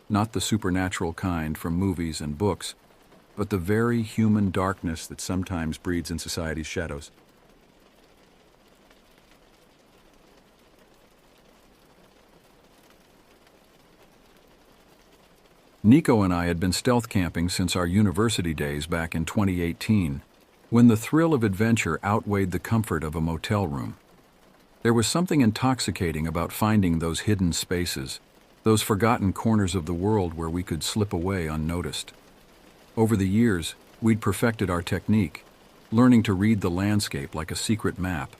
Not the supernatural kind from movies and books, but the very human darkness that sometimes breeds in society's shadows. Nico and I had been stealth camping since our university days back in 2018, when the thrill of adventure outweighed the comfort of a motel room. There was something intoxicating about finding those hidden spaces, those forgotten corners of the world where we could slip away unnoticed. Over the years, we'd perfected our technique, learning to read the landscape like a secret map,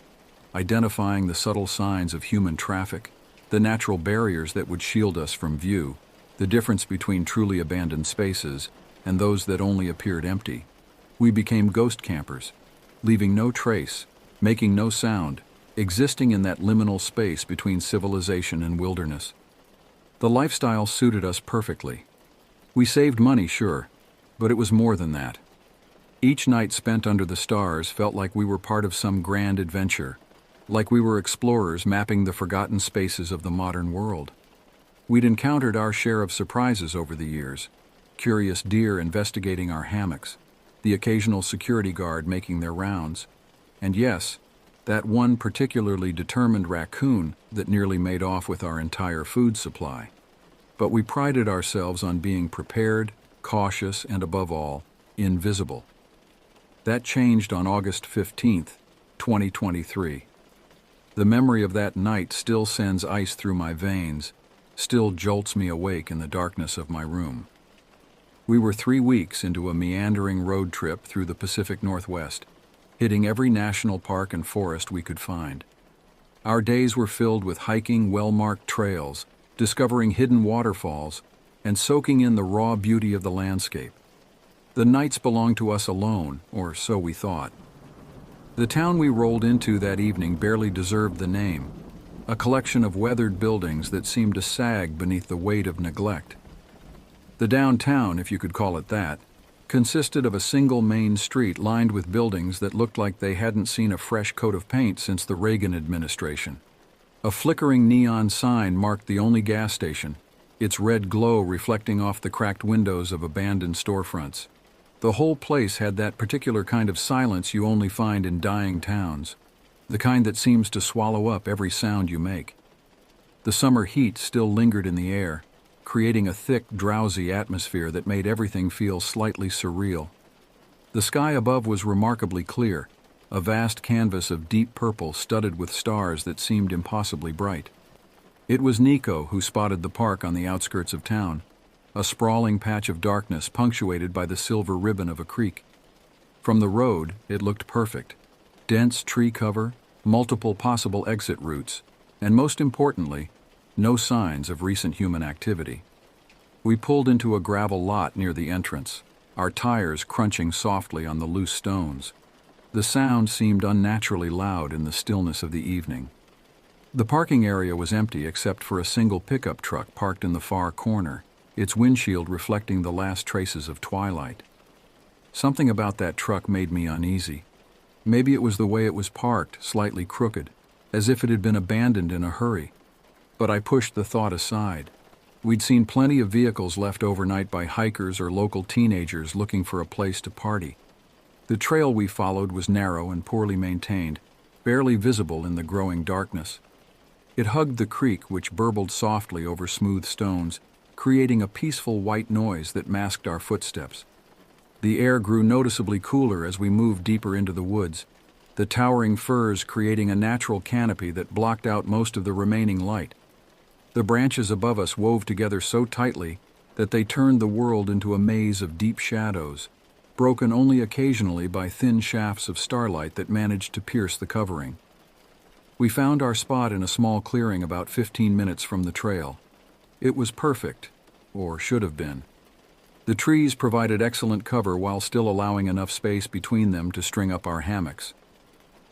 identifying the subtle signs of human traffic, the natural barriers that would shield us from view, the difference between truly abandoned spaces and those that only appeared empty. We became ghost campers, leaving no trace, making no sound, existing in that liminal space between civilization and wilderness. The lifestyle suited us perfectly. We saved money, sure, but it was more than that. Each night spent under the stars felt like we were part of some grand adventure, like we were explorers mapping the forgotten spaces of the modern world. We'd encountered our share of surprises over the years, curious deer investigating our hammocks, the occasional security guard making their rounds, and yes, that one particularly determined raccoon that nearly made off with our entire food supply. But we prided ourselves on being prepared, cautious, and above all, invisible. That changed on August 15th, 2023. The memory of that night still sends ice through my veins, still jolts me awake in the darkness of my room. We were 3 weeks into a meandering road trip through the Pacific Northwest, hitting every national park and forest we could find. Our days were filled with hiking well-marked trails, discovering hidden waterfalls, and soaking in the raw beauty of the landscape. The nights belonged to us alone, or so we thought. The town we rolled into that evening barely deserved the name, a collection of weathered buildings that seemed to sag beneath the weight of neglect. The downtown, if you could call it that, consisted of a single main street lined with buildings that looked like they hadn't seen a fresh coat of paint since the Reagan administration. A flickering neon sign marked the only gas station, its red glow reflecting off the cracked windows of abandoned storefronts. The whole place had that particular kind of silence you only find in dying towns, the kind that seems to swallow up every sound you make. The summer heat still lingered in the air, creating a thick, drowsy atmosphere that made everything feel slightly surreal. The sky above was remarkably clear, a vast canvas of deep purple studded with stars that seemed impossibly bright. It was Nico who spotted the park on the outskirts of town, a sprawling patch of darkness punctuated by the silver ribbon of a creek. From the road, it looked perfect. Dense tree cover, multiple possible exit routes, and most importantly, no signs of recent human activity. We pulled into a gravel lot near the entrance, our tires crunching softly on the loose stones. The sound seemed unnaturally loud in the stillness of the evening. The parking area was empty except for a single pickup truck parked in the far corner, its windshield reflecting the last traces of twilight. Something about that truck made me uneasy. Maybe it was the way it was parked, slightly crooked, as if it had been abandoned in a hurry. But I pushed the thought aside. We'd seen plenty of vehicles left overnight by hikers or local teenagers looking for a place to party. The trail we followed was narrow and poorly maintained, barely visible in the growing darkness. It hugged the creek, which burbled softly over smooth stones, creating a peaceful white noise that masked our footsteps. The air grew noticeably cooler as we moved deeper into the woods, the towering firs creating a natural canopy that blocked out most of the remaining light. The branches above us wove together so tightly that they turned the world into a maze of deep shadows, broken only occasionally by thin shafts of starlight that managed to pierce the covering. We found our spot in a small clearing about 15 minutes from the trail. It was perfect, or should have been. The trees provided excellent cover while still allowing enough space between them to string up our hammocks.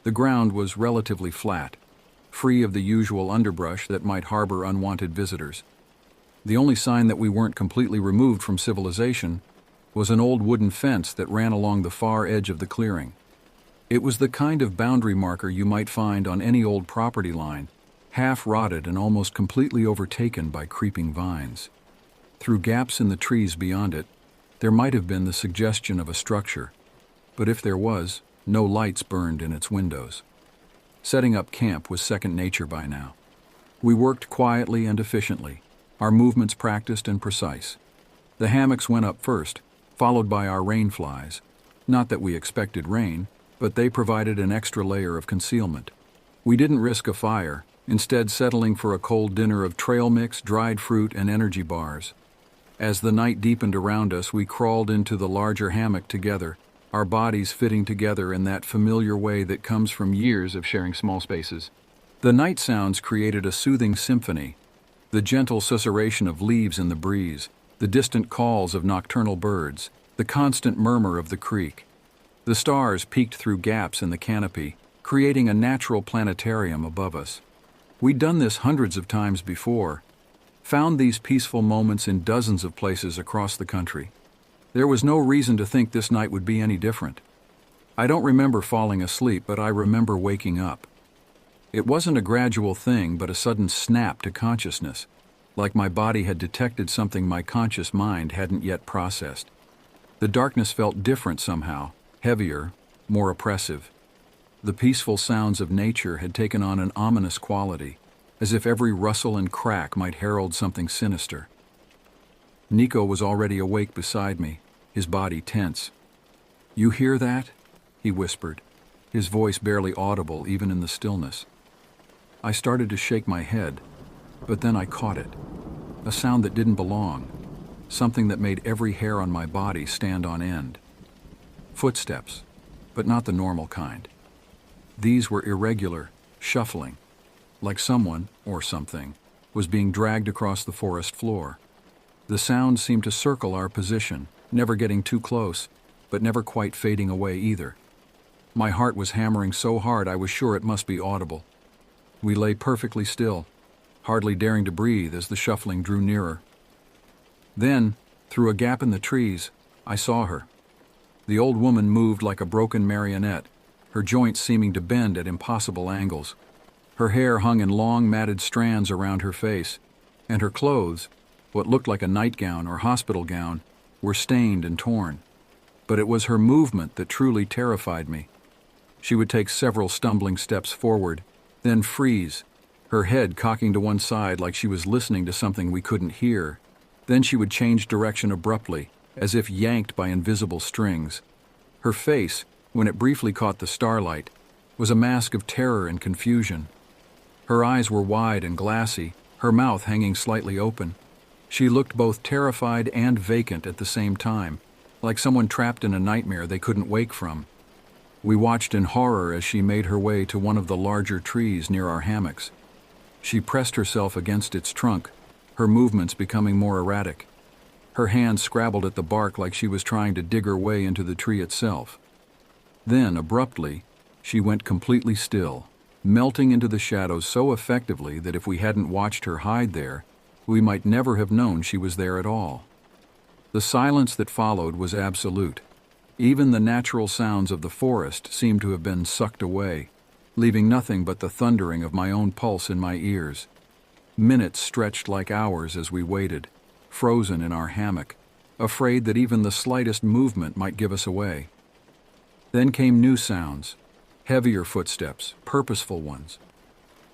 The ground was relatively flat, free of the usual underbrush that might harbor unwanted visitors. The only sign that we weren't completely removed from civilization was an old wooden fence that ran along the far edge of the clearing. It was the kind of boundary marker you might find on any old property line, half rotted and almost completely overtaken by creeping vines. Through gaps in the trees beyond it, there might have been the suggestion of a structure, but if there was, no lights burned in its windows. Setting up camp was second nature by now. We worked quietly and efficiently, our movements practiced and precise. The hammocks went up first, followed by our rain flies. Not that we expected rain, but they provided an extra layer of concealment. We didn't risk a fire, instead settling for a cold dinner of trail mix, dried fruit, and energy bars. As the night deepened around us, we crawled into the larger hammock together, our bodies fitting together in that familiar way that comes from years of sharing small spaces. The night sounds created a soothing symphony, the gentle susurration of leaves in the breeze, the distant calls of nocturnal birds, the constant murmur of the creek. The stars peeked through gaps in the canopy, creating a natural planetarium above us. We'd done this hundreds of times before, found these peaceful moments in dozens of places across the country. There was no reason to think this night would be any different. I don't remember falling asleep, but I remember waking up. It wasn't a gradual thing, but a sudden snap to consciousness, like my body had detected something my conscious mind hadn't yet processed. The darkness felt different somehow, heavier, more oppressive. The peaceful sounds of nature had taken on an ominous quality, as if every rustle and crack might herald something sinister. Nico was already awake beside me, his body tense. "You hear that?" he whispered, his voice barely audible even in the stillness. I started to shake my head, but then I caught it. A sound that didn't belong, something that made every hair on my body stand on end. Footsteps, but not the normal kind. These were irregular, shuffling, like someone, or something, was being dragged across the forest floor. The sound seemed to circle our position, never getting too close, but never quite fading away either. My heart was hammering so hard I was sure it must be audible. We lay perfectly still, hardly daring to breathe as the shuffling drew nearer. Then, through a gap in the trees, I saw her. The old woman moved like a broken marionette, her joints seeming to bend at impossible angles. Her hair hung in long matted strands around her face, and her clothes, what looked like a nightgown or hospital gown, were stained and torn. But it was her movement that truly terrified me. She would take several stumbling steps forward, then freeze, her head cocking to one side like she was listening to something we couldn't hear. Then she would change direction abruptly, as if yanked by invisible strings. Her face, when it briefly caught the starlight, was a mask of terror and confusion. Her eyes were wide and glassy, her mouth hanging slightly open. She looked both terrified and vacant at the same time, like someone trapped in a nightmare they couldn't wake from. We watched in horror as she made her way to one of the larger trees near our hammocks. She pressed herself against its trunk, her movements becoming more erratic. Her hands scrabbled at the bark like she was trying to dig her way into the tree itself. Then, abruptly, she went completely still, melting into the shadows so effectively that if we hadn't watched her hide there, we might never have known she was there at all. The silence that followed was absolute. Even the natural sounds of the forest seemed to have been sucked away, leaving nothing but the thundering of my own pulse in my ears. Minutes stretched like hours as we waited, frozen in our hammock, afraid that even the slightest movement might give us away. Then came new sounds, heavier footsteps, purposeful ones.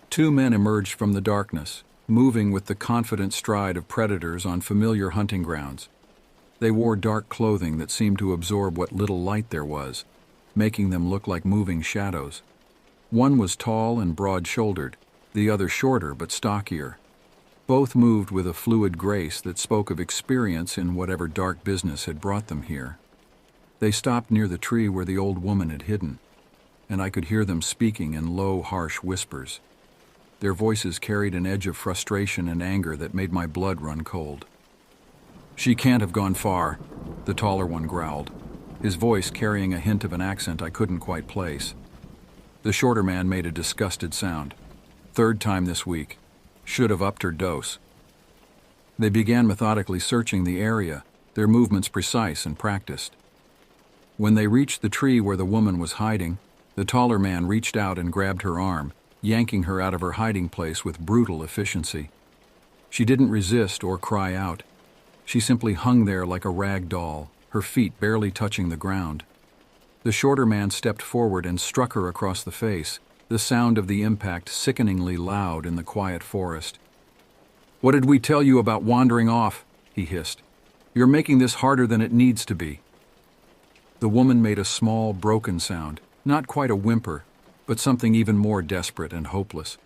Two men emerged from the darkness, moving with the confident stride of predators on familiar hunting grounds. They wore dark clothing that seemed to absorb what little light there was, making them look like moving shadows. One was tall and broad-shouldered, the other shorter but stockier. Both moved with a fluid grace that spoke of experience in whatever dark business had brought them here. They stopped near the tree where the old woman had hidden, and I could hear them speaking in low, harsh whispers. Their voices carried an edge of frustration and anger that made my blood run cold. "She can't have gone far," the taller one growled, his voice carrying a hint of an accent I couldn't quite place. The shorter man made a disgusted sound. "Third time this week. Should have upped her dose." They began methodically searching the area, their movements precise and practiced. When they reached the tree where the woman was hiding, the taller man reached out and grabbed her arm, yanking her out of her hiding place with brutal efficiency. She didn't resist or cry out. She simply hung there like a rag doll, her feet barely touching the ground. The shorter man stepped forward and struck her across the face, the sound of the impact sickeningly loud in the quiet forest. "What did we tell you about wandering off?" he hissed. "You're making this harder than it needs to be." The woman made a small, broken sound, not quite a whimper, but something even more desperate and hopeless.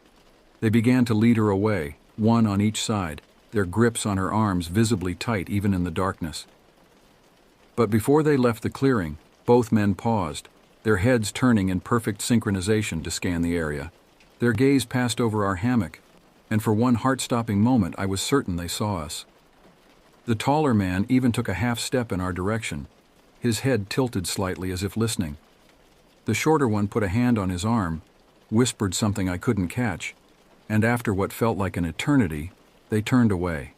They began to lead her away, one on each side, their grips on her arms visibly tight even in the darkness. But before they left the clearing, both men paused, their heads turning in perfect synchronization to scan the area. Their gaze passed over our hammock, and for one heart-stopping moment I was certain they saw us. The taller man even took a half step in our direction, his head tilted slightly as if listening. The shorter one put a hand on his arm, whispered something I couldn't catch, and after what felt like an eternity, they turned away.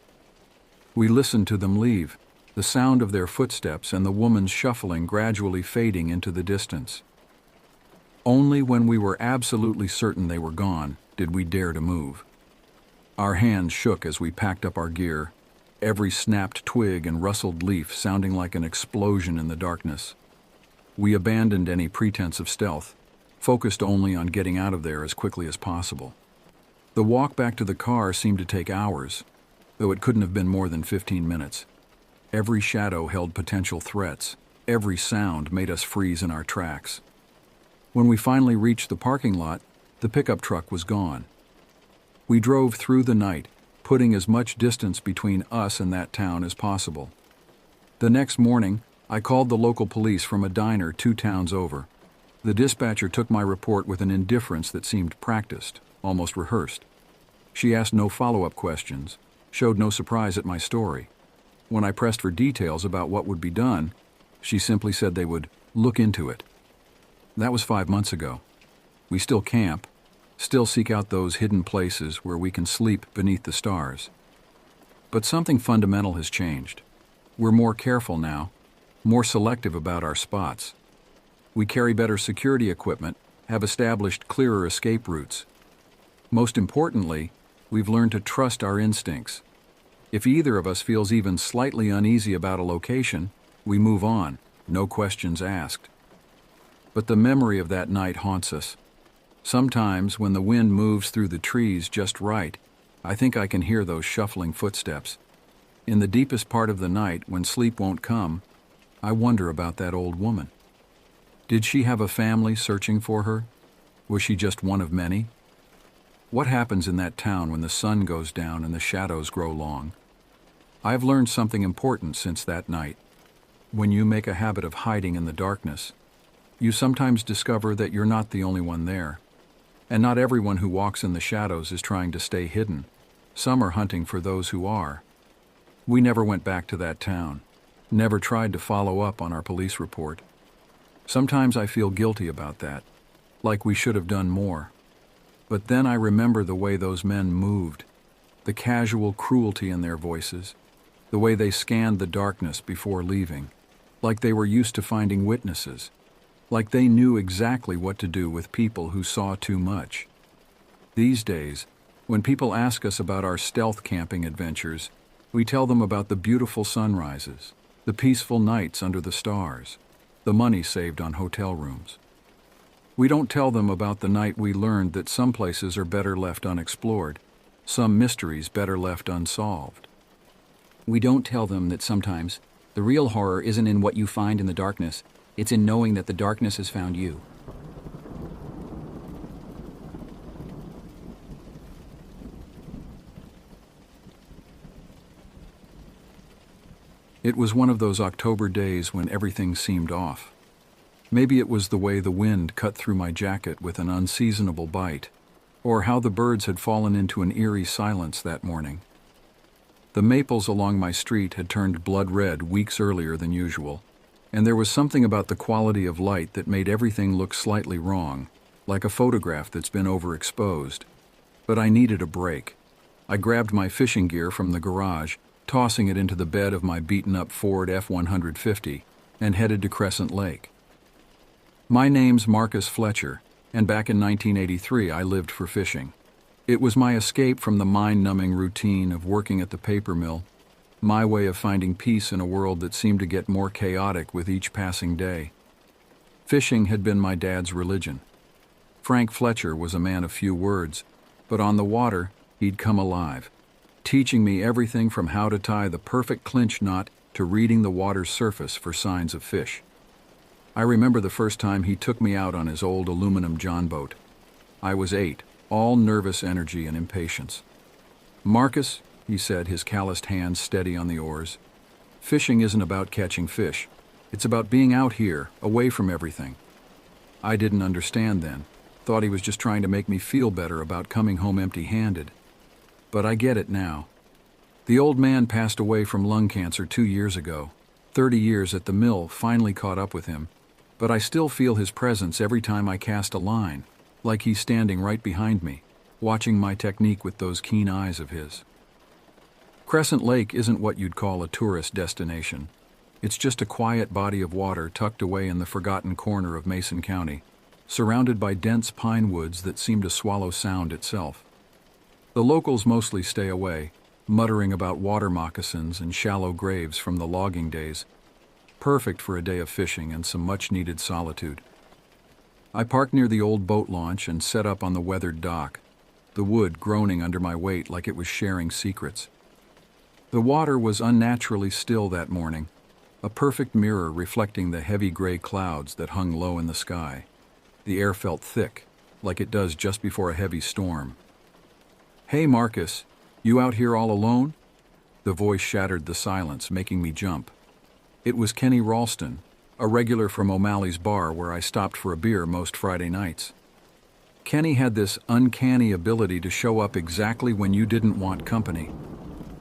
We listened to them leave, the sound of their footsteps and the woman's shuffling gradually fading into the distance. Only when we were absolutely certain they were gone did we dare to move. Our hands shook as we packed up our gear, every snapped twig and rustled leaf sounding like an explosion in the darkness. We abandoned any pretense of stealth, focused only on getting out of there as quickly as possible. The walk back to the car seemed to take hours, though it couldn't have been more than 15 minutes. Every shadow held potential threats. Every sound made us freeze in our tracks. When we finally reached the parking lot, the pickup truck was gone. We drove through the night, putting as much distance between us and that town as possible. The next morning, I called the local police from a diner 2 towns over. The dispatcher took my report with an indifference that seemed practiced, almost rehearsed. She asked no follow-up questions, showed no surprise at my story. When I pressed for details about what would be done, she simply said they would look into it. That was 5 months ago. We still camp, still seek out those hidden places where we can sleep beneath the stars. But something fundamental has changed. We're more careful now, more selective about our spots. We carry better security equipment, have established clearer escape routes. Most importantly, we've learned to trust our instincts. If either of us feels even slightly uneasy about a location, we move on, no questions asked. But the memory of that night haunts us. Sometimes, when the wind moves through the trees just right, I think I can hear those shuffling footsteps. In the deepest part of the night, when sleep won't come, I wonder about that old woman. Did she have a family searching for her? Was she just one of many? What happens in that town when the sun goes down and the shadows grow long? I've learned something important since that night. When you make a habit of hiding in the darkness, you sometimes discover that you're not the only one there. And not everyone who walks in the shadows is trying to stay hidden. Some are hunting for those who are. We never went back to that town, never tried to follow up on our police report. Sometimes I feel guilty about that, like we should have done more. But then I remember the way those men moved, the casual cruelty in their voices, the way they scanned the darkness before leaving, like they were used to finding witnesses, like they knew exactly what to do with people who saw too much. These days, when people ask us about our stealth camping adventures, we tell them about the beautiful sunrises, the peaceful nights under the stars, the money saved on hotel rooms. We don't tell them about the night we learned that some places are better left unexplored, some mysteries better left unsolved. We don't tell them that sometimes the real horror isn't in what you find in the darkness, it's in knowing that the darkness has found you. It was one of those October days when everything seemed off. Maybe it was the way the wind cut through my jacket with an unseasonable bite, or how the birds had fallen into an eerie silence that morning. The maples along my street had turned blood red weeks earlier than usual, and there was something about the quality of light that made everything look slightly wrong, like a photograph that's been overexposed. But I needed a break. I grabbed my fishing gear from the garage, tossing it into the bed of my beaten-up Ford F-150, and headed to Crescent Lake. My name's Marcus Fletcher, and back in 1983 I lived for fishing. It was my escape from the mind-numbing routine of working at the paper mill, my way of finding peace in a world that seemed to get more chaotic with each passing day. Fishing had been my dad's religion. Frank Fletcher was a man of few words, but on the water, he'd come alive, teaching me everything from how to tie the perfect clinch knot to reading the water's surface for signs of fish. I remember the first time he took me out on his old aluminum John boat. I was 8, all nervous energy and impatience. "Marcus," he said, his calloused hands steady on the oars, "fishing isn't about catching fish. It's about being out here, away from everything." I didn't understand then, thought he was just trying to make me feel better about coming home empty-handed. But I get it now. The old man passed away from lung cancer 2 years ago. 30 years at the mill finally caught up with him, but I still feel his presence every time I cast a line, like he's standing right behind me, watching my technique with those keen eyes of his. Crescent Lake isn't what you'd call a tourist destination. It's just a quiet body of water tucked away in the forgotten corner of Mason County, surrounded by dense pine woods that seem to swallow sound itself. The locals mostly stay away, muttering about water moccasins and shallow graves from the logging days. Perfect for a day of fishing and some much-needed solitude. I parked near the old boat launch and set up on the weathered dock, the wood groaning under my weight like it was sharing secrets. The water was unnaturally still that morning, a perfect mirror reflecting the heavy gray clouds that hung low in the sky. The air felt thick, like it does just before a heavy storm. "Hey, Marcus, you out here all alone?" The voice shattered the silence, making me jump. It was Kenny Ralston, a regular from O'Malley's bar where I stopped for a beer most Friday nights. Kenny had this uncanny ability to show up exactly when you didn't want company.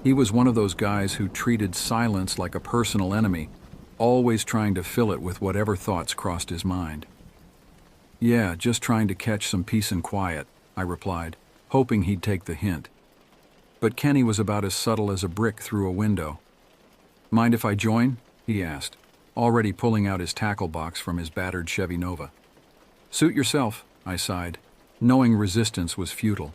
He was one of those guys who treated silence like a personal enemy, always trying to fill it with whatever thoughts crossed his mind. "Yeah, just trying to catch some peace and quiet," I replied, hoping he'd take the hint. But Kenny was about as subtle as a brick through a window. "Mind if I join?" he asked, already pulling out his tackle box from his battered Chevy Nova. "Suit yourself," I sighed, knowing resistance was futile.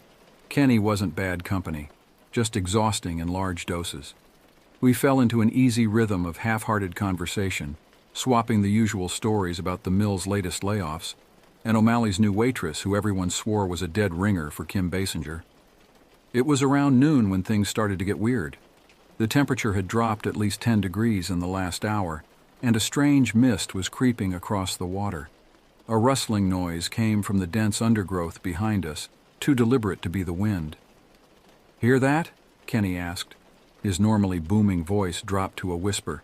Kenny wasn't bad company, just exhausting in large doses. We fell into an easy rhythm of half-hearted conversation, swapping the usual stories about the mill's latest layoffs, and O'Malley's new waitress who everyone swore was a dead ringer for Kim Basinger. It was around noon when things started to get weird. The temperature had dropped at least 10 degrees in the last hour, and a strange mist was creeping across the water. A rustling noise came from the dense undergrowth behind us, too deliberate to be the wind. "Hear that?" Kenny asked. His normally booming voice dropped to a whisper.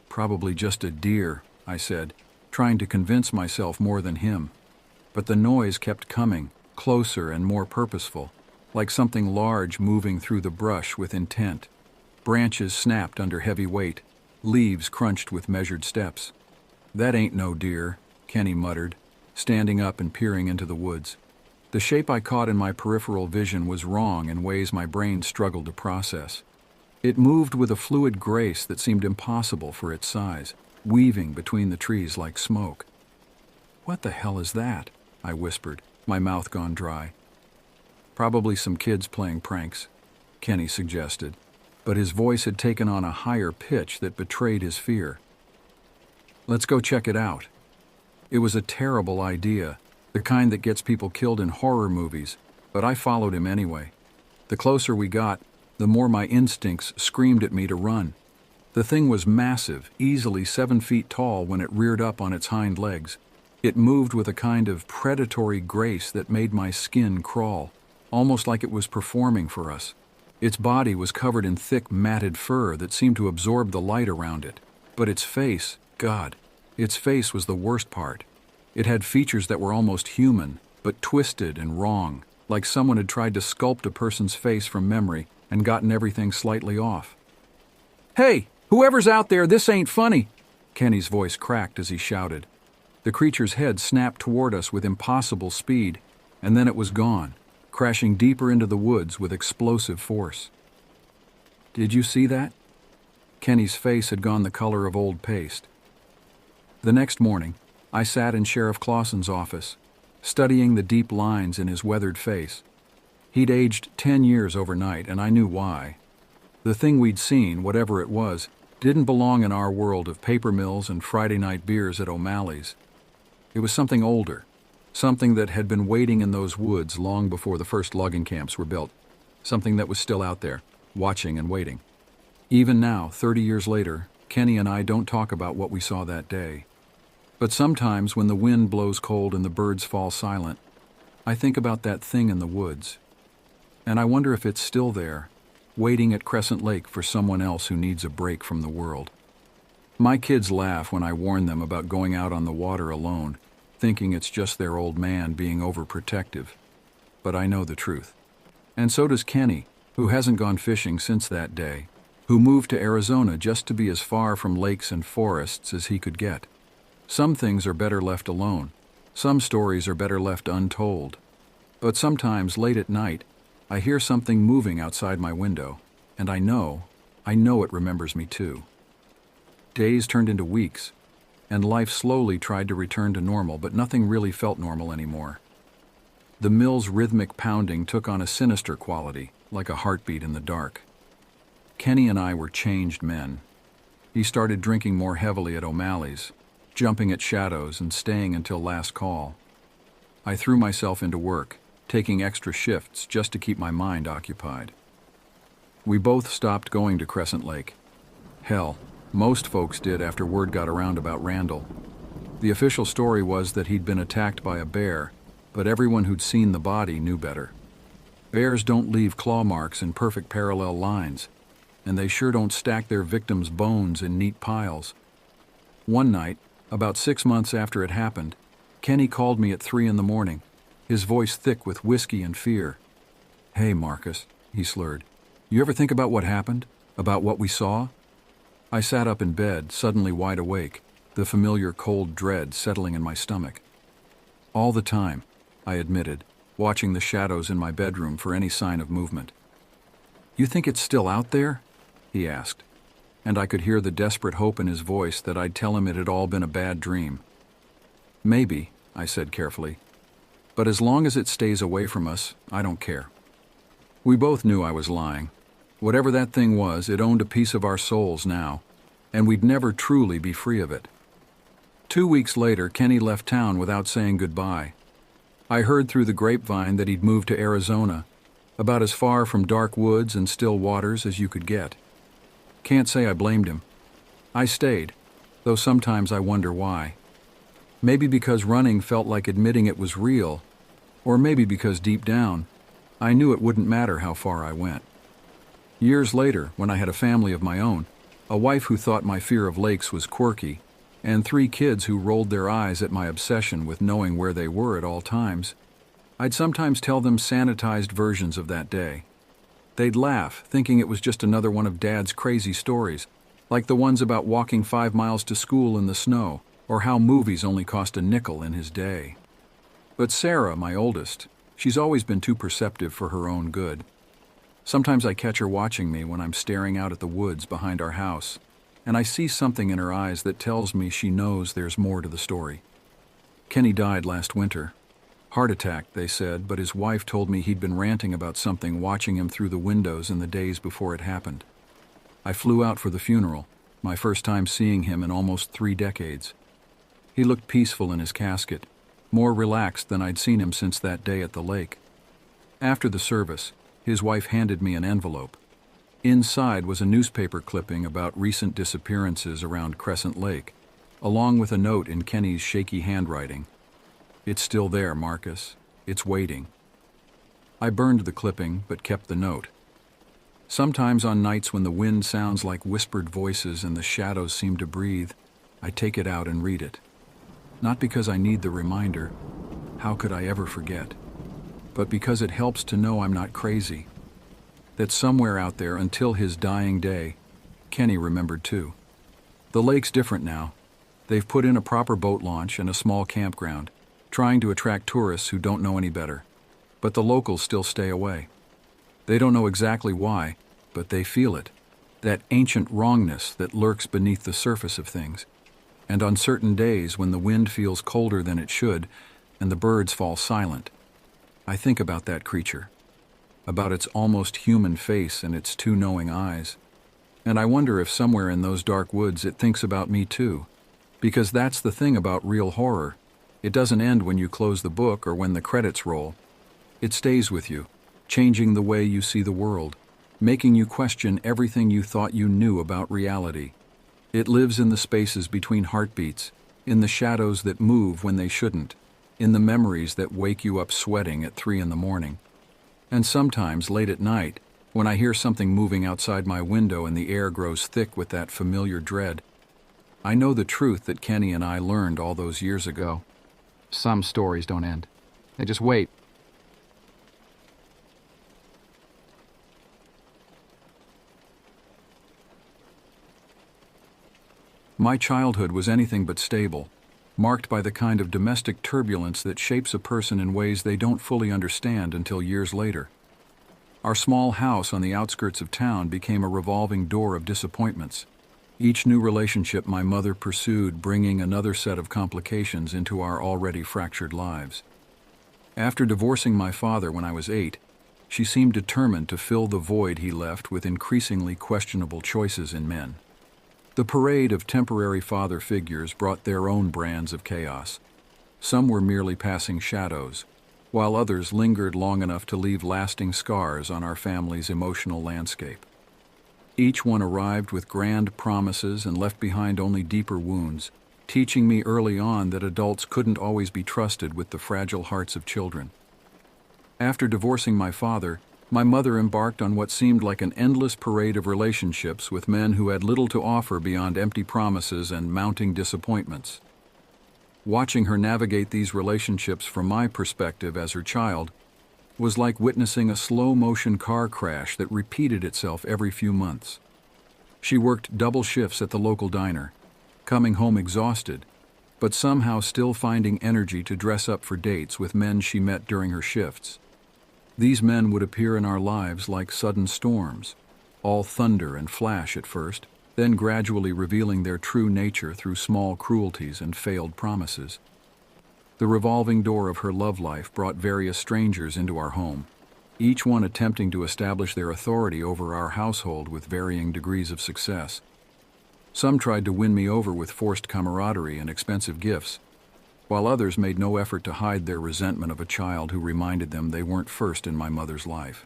"Probably just a deer," I said, trying to convince myself more than him. But the noise kept coming, closer and more purposeful, like something large moving through the brush with intent. Branches snapped under heavy weight, leaves crunched with measured steps. "That ain't no deer," Kenny muttered, standing up and peering into the woods. The shape I caught in my peripheral vision was wrong in ways my brain struggled to process. It moved with a fluid grace that seemed impossible for its size, weaving between the trees like smoke. "What the hell is that?" I whispered, my mouth gone dry. "Probably some kids playing pranks," Kenny suggested, but his voice had taken on a higher pitch that betrayed his fear. "Let's go check it out." It was a terrible idea, the kind that gets people killed in horror movies, but I followed him anyway. The closer we got, the more my instincts screamed at me to run. The thing was massive, easily 7 feet tall when it reared up on its hind legs. It moved with a kind of predatory grace that made my skin crawl, almost like it was performing for us. Its body was covered in thick, matted fur that seemed to absorb the light around it. But its face, God, its face was the worst part. It had features that were almost human, but twisted and wrong, like someone had tried to sculpt a person's face from memory and gotten everything slightly off. "Hey, whoever's out there, this ain't funny!" Kenny's voice cracked as he shouted. The creature's head snapped toward us with impossible speed, and then it was gone, crashing deeper into the woods with explosive force. "Did you see that?" Kenny's face had gone the color of old paste. The next morning, I sat in Sheriff Clausen's office, studying the deep lines in his weathered face. He'd aged 10 years overnight, and I knew why. The thing we'd seen, whatever it was, didn't belong in our world of paper mills and Friday night beers at O'Malley's. It was something older, something that had been waiting in those woods long before the first logging camps were built, something that was still out there, watching and waiting. Even now, 30 years later, Kenny and I don't talk about what we saw that day. But sometimes when the wind blows cold and the birds fall silent, I think about that thing in the woods. And I wonder if it's still there, waiting at Crescent Lake for someone else who needs a break from the world. My kids laugh when I warn them about going out on the water alone, thinking it's just their old man being overprotective. But I know the truth. And so does Kenny, who hasn't gone fishing since that day, who moved to Arizona just to be as far from lakes and forests as he could get. Some things are better left alone. Some stories are better left untold. But sometimes, late at night, I hear something moving outside my window, and I know it remembers me too. Days turned into weeks, and life slowly tried to return to normal, but nothing really felt normal anymore. The mill's rhythmic pounding took on a sinister quality, like a heartbeat in the dark. Kenny and I were changed men. He started drinking more heavily at O'Malley's, jumping at shadows and staying until last call. I threw myself into work, taking extra shifts just to keep my mind occupied. We both stopped going to Crescent Lake. Hell, most folks did after word got around about Randall. The official story was that he'd been attacked by a bear, but everyone who'd seen the body knew better. Bears don't leave claw marks in perfect parallel lines, and they sure don't stack their victims' bones in neat piles. One night, about 6 months after it happened, Kenny called me at 3 a.m, his voice thick with whiskey and fear. "Hey, Marcus," he slurred. "You ever think about what happened? About what we saw?" I sat up in bed, suddenly wide awake, the familiar cold dread settling in my stomach. "All the time," I admitted, watching the shadows in my bedroom for any sign of movement. "You think it's still out there?" he asked, and I could hear the desperate hope in his voice that I'd tell him it had all been a bad dream. "Maybe," I said carefully. "But as long as it stays away from us, I don't care." We both knew I was lying. Whatever that thing was, it owned a piece of our souls now, and we'd never truly be free of it. 2 weeks later, Kenny left town without saying goodbye. I heard through the grapevine that he'd moved to Arizona, about as far from dark woods and still waters as you could get. Can't say I blamed him. I stayed, though sometimes I wonder why. Maybe because running felt like admitting it was real, or maybe because deep down, I knew it wouldn't matter how far I went. Years later, when I had a family of my own, a wife who thought my fear of lakes was quirky, and 3 kids who rolled their eyes at my obsession with knowing where they were at all times, I'd sometimes tell them sanitized versions of that day. They'd laugh, thinking it was just another one of Dad's crazy stories, like the ones about walking 5 miles to school in the snow, or how movies only cost a nickel in his day. But Sarah, my oldest, she's always been too perceptive for her own good. Sometimes I catch her watching me when I'm staring out at the woods behind our house, and I see something in her eyes that tells me she knows there's more to the story. Kenny died last winter. Heart attack, they said, but his wife told me he'd been ranting about something watching him through the windows in the days before it happened. I flew out for the funeral, my first time seeing him in almost 3 decades. He looked peaceful in his casket, more relaxed than I'd seen him since that day at the lake. After the service, his wife handed me an envelope. Inside was a newspaper clipping about recent disappearances around Crescent Lake, along with a note in Kenny's shaky handwriting. "It's still there, Marcus. It's waiting." I burned the clipping, but kept the note. Sometimes on nights when the wind sounds like whispered voices and the shadows seem to breathe, I take it out and read it. Not because I need the reminder, how could I ever forget, but because it helps to know I'm not crazy. That somewhere out there, until his dying day, Kenny remembered too. The lake's different now. They've put in a proper boat launch and a small campground, trying to attract tourists who don't know any better. But the locals still stay away. They don't know exactly why, but they feel it. That ancient wrongness that lurks beneath the surface of things. And on certain days when the wind feels colder than it should and the birds fall silent, I think about that creature, about its almost human face and its 2 knowing eyes. And I wonder if somewhere in those dark woods it thinks about me too. Because that's the thing about real horror. It doesn't end when you close the book or when the credits roll. It stays with you, changing the way you see the world, making you question everything you thought you knew about reality. It lives in the spaces between heartbeats, in the shadows that move when they shouldn't, in the memories that wake you up sweating at 3 in the morning. And sometimes, late at night, when I hear something moving outside my window and the air grows thick with that familiar dread, I know the truth that Kenny and I learned all those years ago. Some stories don't end. They just wait. My childhood was anything but stable, marked by the kind of domestic turbulence that shapes a person in ways they don't fully understand until years later. Our small house on the outskirts of town became a revolving door of disappointments. Each new relationship my mother pursued bringing another set of complications into our already fractured lives. After divorcing my father when I was 8, she seemed determined to fill the void he left with increasingly questionable choices in men. The parade of temporary father figures brought their own brands of chaos. Some were merely passing shadows, while others lingered long enough to leave lasting scars on our family's emotional landscape. Each one arrived with grand promises and left behind only deeper wounds, teaching me early on that adults couldn't always be trusted with the fragile hearts of children. After divorcing my father, my mother embarked on what seemed like an endless parade of relationships with men who had little to offer beyond empty promises and mounting disappointments. Watching her navigate these relationships from my perspective as her child was like witnessing a slow-motion car crash that repeated itself every few months. She worked double shifts at the local diner, coming home exhausted, but somehow still finding energy to dress up for dates with men she met during her shifts. These men would appear in our lives like sudden storms, all thunder and flash at first, then gradually revealing their true nature through small cruelties and failed promises. The revolving door of her love life brought various strangers into our home, each one attempting to establish their authority over our household with varying degrees of success. Some tried to win me over with forced camaraderie and expensive gifts, while others made no effort to hide their resentment of a child who reminded them they weren't first in my mother's life.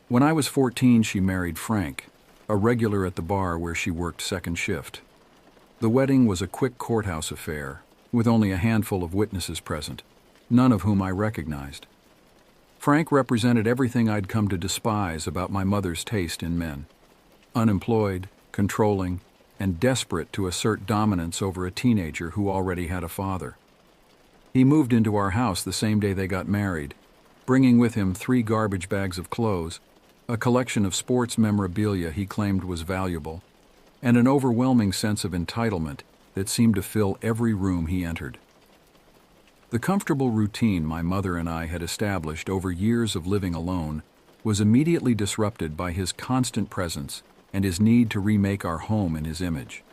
When I was 14, she married Frank, a regular at the bar where she worked second shift. The wedding was a quick courthouse affair, with only a handful of witnesses present, none of whom I recognized. Frank represented everything I'd come to despise about my mother's taste in men: unemployed, controlling, and desperate to assert dominance over a teenager who already had a father. He moved into our house the same day they got married, bringing with him 3 garbage bags of clothes, a collection of sports memorabilia he claimed was valuable, and an overwhelming sense of entitlement that seemed to fill every room he entered. The comfortable routine my mother and I had established over years of living alone was immediately disrupted by his constant presence and his need to remake our home in his image.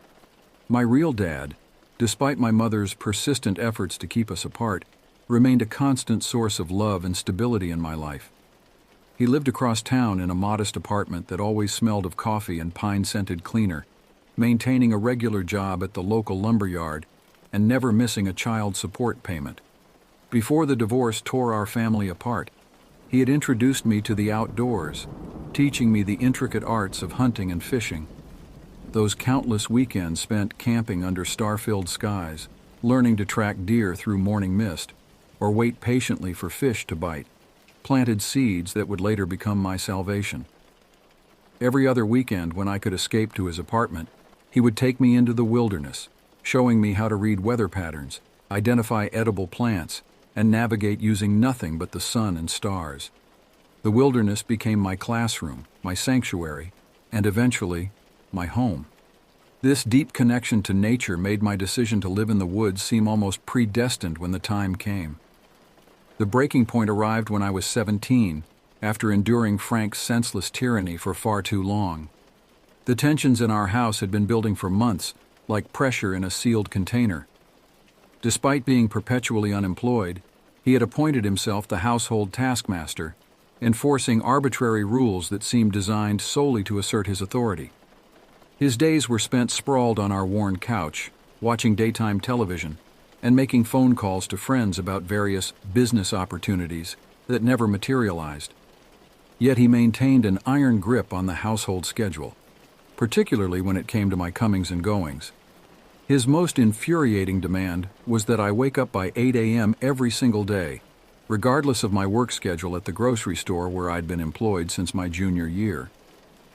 My real dad, despite my mother's persistent efforts to keep us apart, remained a constant source of love and stability in my life. He lived across town in a modest apartment that always smelled of coffee and pine-scented cleaner, maintaining a regular job at the local lumberyard and never missing a child support payment. Before the divorce tore our family apart, he had introduced me to the outdoors, teaching me the intricate arts of hunting and fishing. Those countless weekends spent camping under star-filled skies, learning to track deer through morning mist, or wait patiently for fish to bite, planted seeds that would later become my salvation. Every other weekend, when I could escape to his apartment, he would take me into the wilderness, showing me how to read weather patterns, identify edible plants, and navigate using nothing but the sun and stars. The wilderness became my classroom, my sanctuary, and eventually, my home. This deep connection to nature made my decision to live in the woods seem almost predestined when the time came. The breaking point arrived when I was 17, after enduring Frank's senseless tyranny for far too long. The tensions in our house had been building for months, like pressure in a sealed container. Despite being perpetually unemployed, he had appointed himself the household taskmaster, enforcing arbitrary rules that seemed designed solely to assert his authority. His days were spent sprawled on our worn couch, watching daytime television, and making phone calls to friends about various business opportunities that never materialized. Yet he maintained an iron grip on the household schedule, particularly when it came to my comings and goings. His most infuriating demand was that I wake up by 8 a.m. every single day, regardless of my work schedule at the grocery store where I'd been employed since my junior year.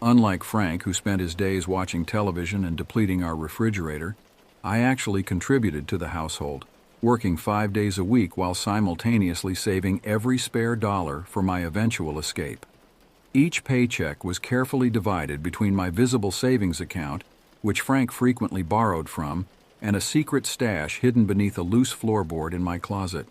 Unlike Frank, who spent his days watching television and depleting our refrigerator, I actually contributed to the household, working 5 days a week while simultaneously saving every spare dollar for my eventual escape. Each paycheck was carefully divided between my visible savings account, which Frank frequently borrowed from, and a secret stash hidden beneath a loose floorboard in my closet.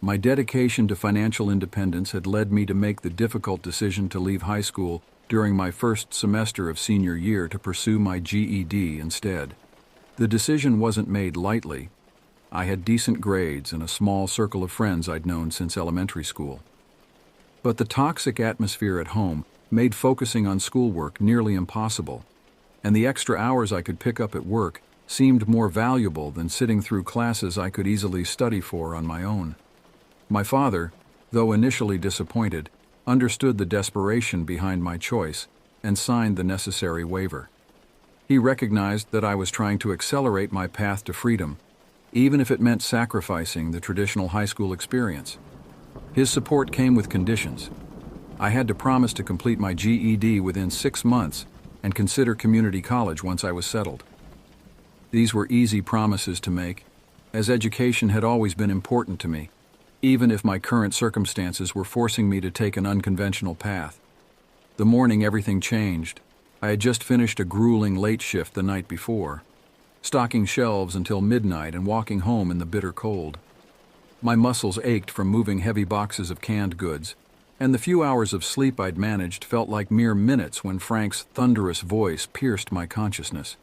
My dedication to financial independence had led me to make the difficult decision to leave high school during my first semester of senior year to pursue my GED instead. The decision wasn't made lightly. I had decent grades and a small circle of friends I'd known since elementary school. But the toxic atmosphere at home made focusing on schoolwork nearly impossible, and the extra hours I could pick up at work seemed more valuable than sitting through classes I could easily study for on my own. My father, though initially disappointed, understood the desperation behind my choice and signed the necessary waiver. He recognized that I was trying to accelerate my path to freedom, even if it meant sacrificing the traditional high school experience. His support came with conditions. I had to promise to complete my GED within 6 months and consider community college once I was settled. These were easy promises to make, as education had always been important to me, even if my current circumstances were forcing me to take an unconventional path. The morning everything changed. I had just finished a grueling late shift the night before, stocking shelves until midnight and walking home in the bitter cold. My muscles ached from moving heavy boxes of canned goods, and the few hours of sleep I'd managed felt like mere minutes when Frank's thunderous voice pierced my consciousness.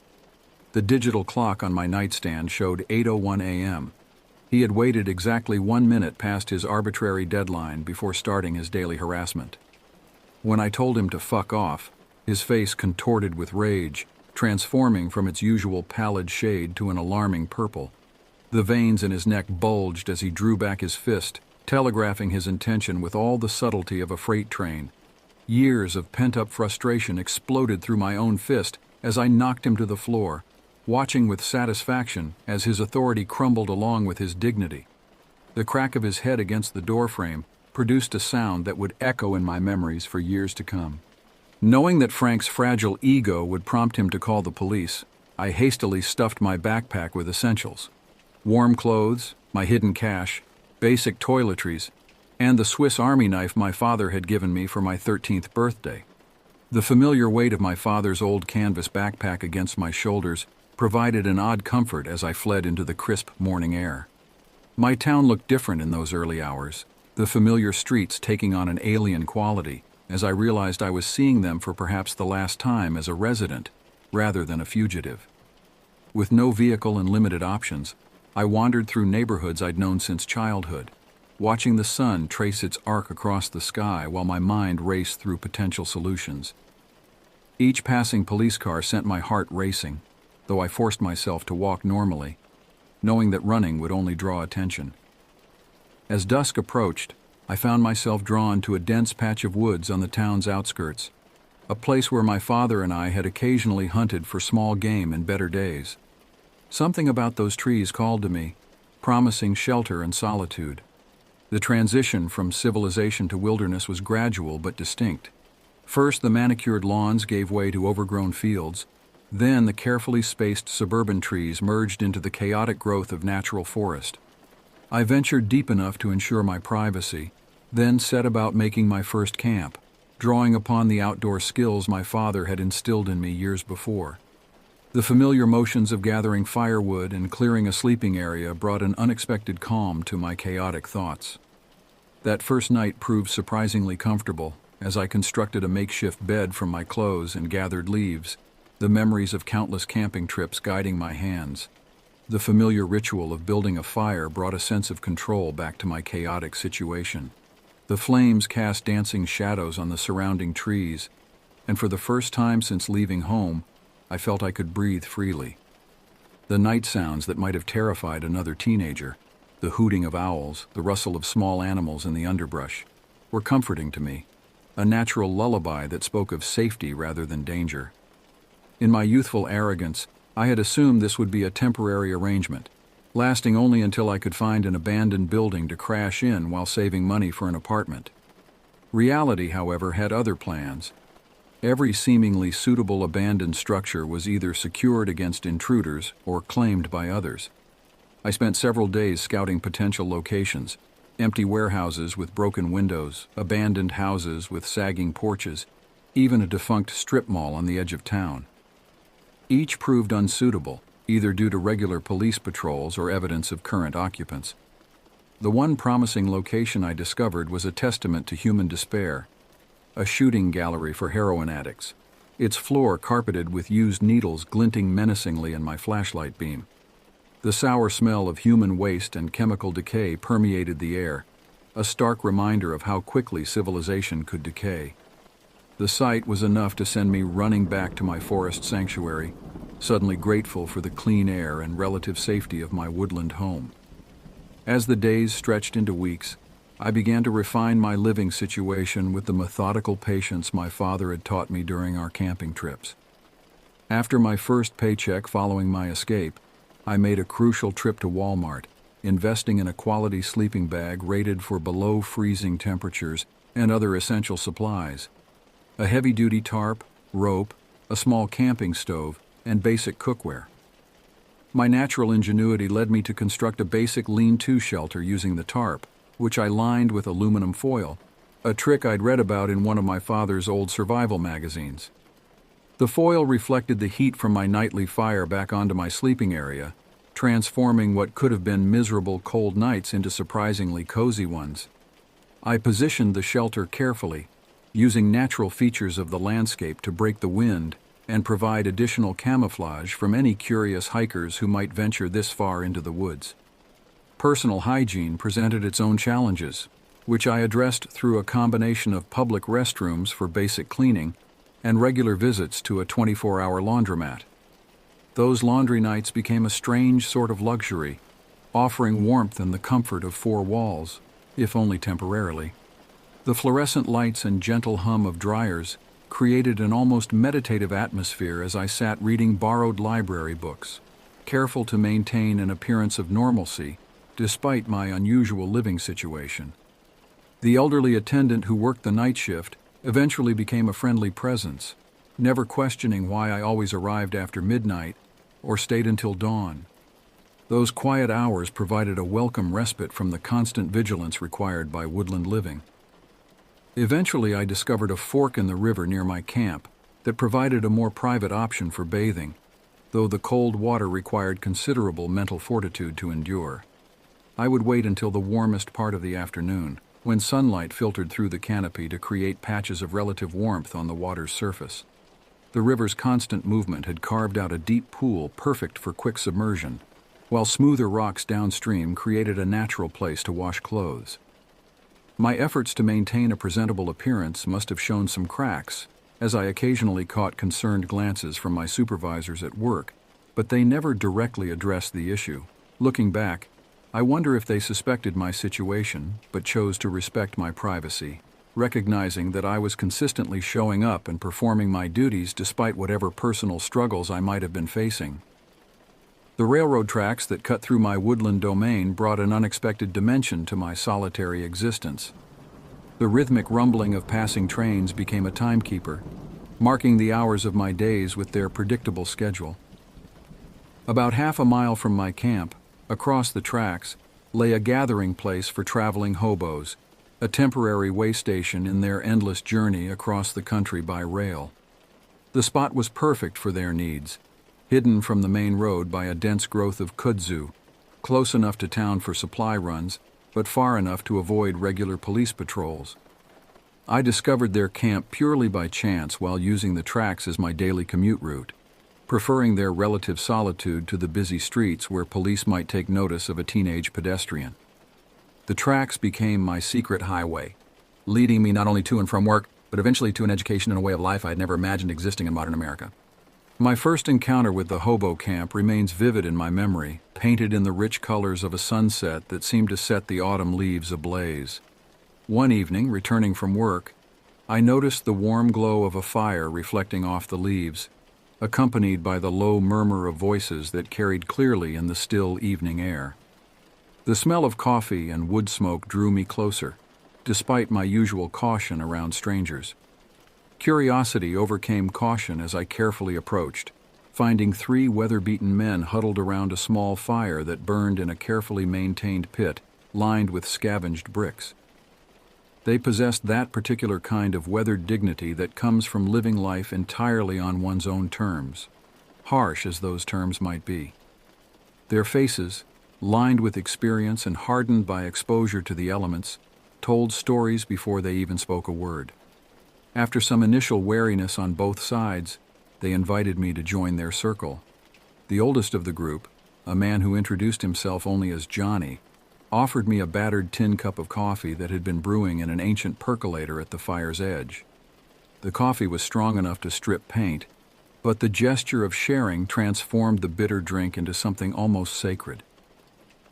The digital clock on my nightstand showed 8:01 a.m. He had waited exactly 1 minute past his arbitrary deadline before starting his daily harassment. When I told him to fuck off, his face contorted with rage, transforming from its usual pallid shade to an alarming purple. The veins in his neck bulged as he drew back his fist, telegraphing his intention with all the subtlety of a freight train. Years of pent-up frustration exploded through my own fist as I knocked him to the floor, watching with satisfaction as his authority crumbled along with his dignity. The crack of his head against the doorframe produced a sound that would echo in my memories for years to come. Knowing that Frank's fragile ego would prompt him to call the police, I hastily stuffed my backpack with essentials: warm clothes, my hidden cash, basic toiletries, and the Swiss Army knife my father had given me for my 13th birthday. The familiar weight of my father's old canvas backpack against my shoulders provided an odd comfort as I fled into the crisp morning air. My town looked different in those early hours, the familiar streets taking on an alien quality as I realized I was seeing them for perhaps the last time as a resident rather than a fugitive. With no vehicle and limited options, I wandered through neighborhoods I'd known since childhood, watching the sun trace its arc across the sky while my mind raced through potential solutions. Each passing police car sent my heart racing, though I forced myself to walk normally, knowing that running would only draw attention. As dusk approached, I found myself drawn to a dense patch of woods on the town's outskirts, a place where my father and I had occasionally hunted for small game in better days. Something about those trees called to me, promising shelter and solitude. The transition from civilization to wilderness was gradual but distinct. First, the manicured lawns gave way to overgrown fields. Then the carefully spaced suburban trees merged into the chaotic growth of natural forest. I ventured deep enough to ensure my privacy, then set about making my first camp, drawing upon the outdoor skills my father had instilled in me years before. The familiar motions of gathering firewood and clearing a sleeping area brought an unexpected calm to my chaotic thoughts. That first night proved surprisingly comfortable as I constructed a makeshift bed from my clothes and gathered leaves, the memories of countless camping trips guiding my hands. The familiar ritual of building a fire brought a sense of control back to my chaotic situation. The flames cast dancing shadows on the surrounding trees, and for the first time since leaving home, I felt I could breathe freely. The night sounds that might have terrified another teenager, the hooting of owls, the rustle of small animals in the underbrush, were comforting to me, a natural lullaby that spoke of safety rather than danger. In my youthful arrogance, I had assumed this would be a temporary arrangement, lasting only until I could find an abandoned building to crash in while saving money for an apartment. Reality, however, had other plans. Every seemingly suitable abandoned structure was either secured against intruders or claimed by others. I spent several days scouting potential locations: empty warehouses with broken windows, abandoned houses with sagging porches, even a defunct strip mall on the edge of town. Each proved unsuitable, either due to regular police patrols or evidence of current occupants. The one promising location I discovered was a testament to human despair: a shooting gallery for heroin addicts, its floor carpeted with used needles glinting menacingly in my flashlight beam. The sour smell of human waste and chemical decay permeated the air, a stark reminder of how quickly civilization could decay. The sight was enough to send me running back to my forest sanctuary, suddenly grateful for the clean air and relative safety of my woodland home. As the days stretched into weeks, I began to refine my living situation with the methodical patience my father had taught me during our camping trips. After my first paycheck following my escape, I made a crucial trip to Walmart, investing in a quality sleeping bag rated for below freezing temperatures and other essential supplies: a heavy-duty tarp, rope, a small camping stove, and basic cookware. My natural ingenuity led me to construct a basic lean-to shelter using the tarp, which I lined with aluminum foil, a trick I'd read about in one of my father's old survival magazines. The foil reflected the heat from my nightly fire back onto my sleeping area, transforming what could have been miserable cold nights into surprisingly cozy ones. I positioned the shelter carefully, using natural features of the landscape to break the wind and provide additional camouflage from any curious hikers who might venture this far into the woods. Personal hygiene presented its own challenges, which I addressed through a combination of public restrooms for basic cleaning and regular visits to a 24-hour laundromat. Those laundry nights became a strange sort of luxury, offering warmth and the comfort of four walls, if only temporarily. The fluorescent lights and gentle hum of dryers created an almost meditative atmosphere as I sat reading borrowed library books, careful to maintain an appearance of normalcy despite my unusual living situation. The elderly attendant who worked the night shift eventually became a friendly presence, never questioning why I always arrived after midnight or stayed until dawn. Those quiet hours provided a welcome respite from the constant vigilance required by woodland living. Eventually, I discovered a fork in the river near my camp that provided a more private option for bathing, though the cold water required considerable mental fortitude to endure. I would wait until the warmest part of the afternoon, when sunlight filtered through the canopy to create patches of relative warmth on the water's surface. The river's constant movement had carved out a deep pool perfect for quick submersion, while smoother rocks downstream created a natural place to wash clothes. My efforts to maintain a presentable appearance must have shown some cracks, as I occasionally caught concerned glances from my supervisors at work, but they never directly addressed the issue. Looking back, I wonder if they suspected my situation but chose to respect my privacy, recognizing that I was consistently showing up and performing my duties despite whatever personal struggles I might have been facing. The railroad tracks that cut through my woodland domain brought an unexpected dimension to my solitary existence. The rhythmic rumbling of passing trains became a timekeeper, marking the hours of my days with their predictable schedule. About half a mile from my camp, across the tracks, lay a gathering place for traveling hobos, a temporary way station in their endless journey across the country by rail. The spot was perfect for their needs, hidden from the main road by a dense growth of kudzu, close enough to town for supply runs, but far enough to avoid regular police patrols. I discovered their camp purely by chance while using the tracks as my daily commute route, preferring their relative solitude to the busy streets where police might take notice of a teenage pedestrian. The tracks became my secret highway, leading me not only to and from work, but eventually to an education and a way of life I had never imagined existing in modern America. My first encounter with the hobo camp remains vivid in my memory, painted in the rich colors of a sunset that seemed to set the autumn leaves ablaze. One evening, returning from work, I noticed the warm glow of a fire reflecting off the leaves, accompanied by the low murmur of voices that carried clearly in the still evening air. The smell of coffee and wood smoke drew me closer, despite my usual caution around strangers. Curiosity overcame caution as I carefully approached, finding three weather-beaten men huddled around a small fire that burned in a carefully maintained pit lined with scavenged bricks. They possessed that particular kind of weathered dignity that comes from living life entirely on one's own terms, harsh as those terms might be. Their faces, lined with experience and hardened by exposure to the elements, told stories before they even spoke a word. After some initial wariness on both sides, they invited me to join their circle. The oldest of the group, a man who introduced himself only as Johnny, offered me a battered tin cup of coffee that had been brewing in an ancient percolator at the fire's edge. The coffee was strong enough to strip paint, but the gesture of sharing transformed the bitter drink into something almost sacred.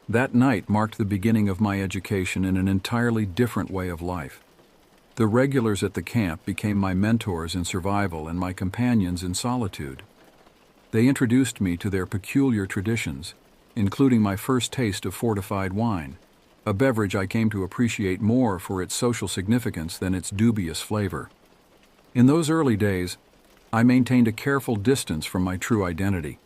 That night marked the beginning of my education in an entirely different way of life. The regulars at the camp became my mentors in survival and my companions in solitude. They introduced me to their peculiar traditions, including my first taste of fortified wine, a beverage I came to appreciate more for its social significance than its dubious flavor. In those early days, I maintained a careful distance from my true identity,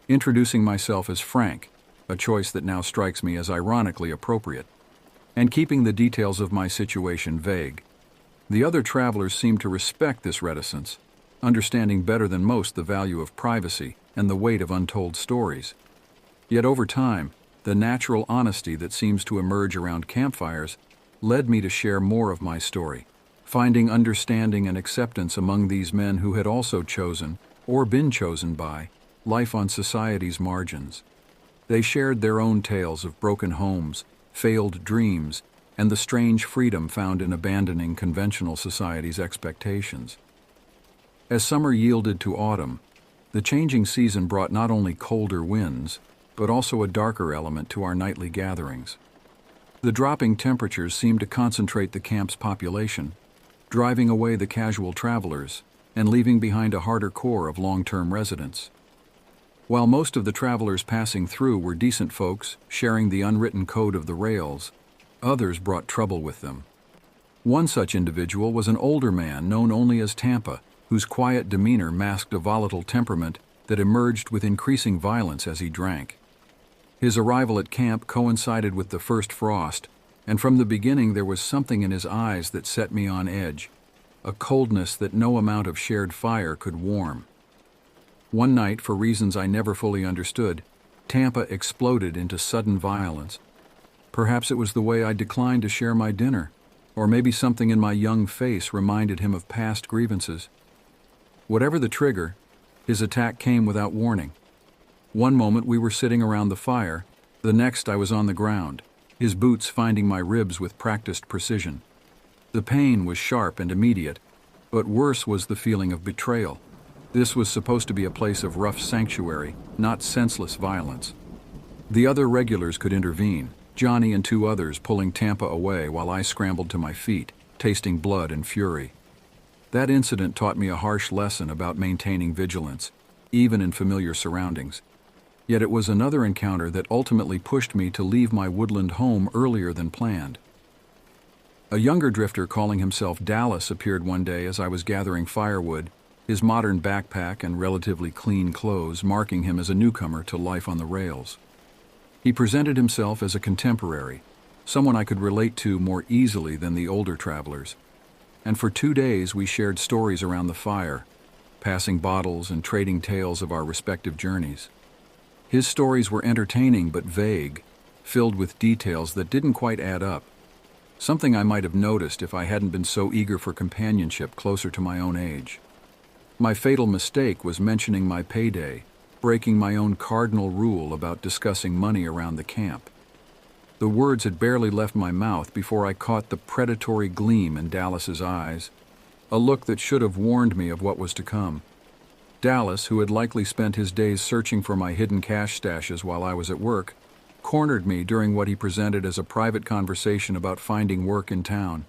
introducing myself as Frank, a choice that now strikes me as ironically appropriate, and keeping the details of my situation vague. The other travelers seemed to respect this reticence, understanding better than most the value of privacy and the weight of untold stories. Yet over time, the natural honesty that seems to emerge around campfires led me to share more of my story, finding understanding and acceptance among these men who had also chosen, or been chosen by, life on society's margins. They shared their own tales of broken homes, failed dreams, and the strange freedom found in abandoning conventional society's expectations. As summer yielded to autumn, the changing season brought not only colder winds, but also a darker element to our nightly gatherings. The dropping temperatures seemed to concentrate the camp's population, driving away the casual travelers and leaving behind a harder core of long-term residents. While most of the travelers passing through were decent folks sharing the unwritten code of the rails, others brought trouble with them. One such individual was an older man known only as Tampa, whose quiet demeanor masked a volatile temperament that emerged with increasing violence as he drank. His arrival at camp coincided with the first frost, and from the beginning there was something in his eyes that set me on edge, a coldness that no amount of shared fire could warm. One night, for reasons I never fully understood, Tampa exploded into sudden violence. Perhaps it was the way I declined to share my dinner, or maybe something in my young face reminded him of past grievances. Whatever the trigger, his attack came without warning. One moment we were sitting around the fire, the next I was on the ground, his boots finding my ribs with practiced precision. The pain was sharp and immediate, but worse was the feeling of betrayal. This was supposed to be a place of rough sanctuary, not senseless violence. The other regulars could intervene, Johnny and two others pulling Tampa away while I scrambled to my feet, tasting blood and fury. That incident taught me a harsh lesson about maintaining vigilance, even in familiar surroundings. Yet it was another encounter that ultimately pushed me to leave my woodland home earlier than planned. A younger drifter calling himself Dallas appeared one day as I was gathering firewood, his modern backpack and relatively clean clothes marking him as a newcomer to life on the rails. He presented himself as a contemporary, someone I could relate to more easily than the older travelers. And for 2 days we shared stories around the fire, passing bottles and trading tales of our respective journeys. His stories were entertaining but vague, filled with details that didn't quite add up, something I might have noticed if I hadn't been so eager for companionship closer to my own age. My fatal mistake was mentioning my payday, breaking my own cardinal rule about discussing money around the camp. The words had barely left my mouth before I caught the predatory gleam in Dallas's eyes, a look that should have warned me of what was to come. Dallas, who had likely spent his days searching for my hidden cash stashes while I was at work, cornered me during what he presented as a private conversation about finding work in town.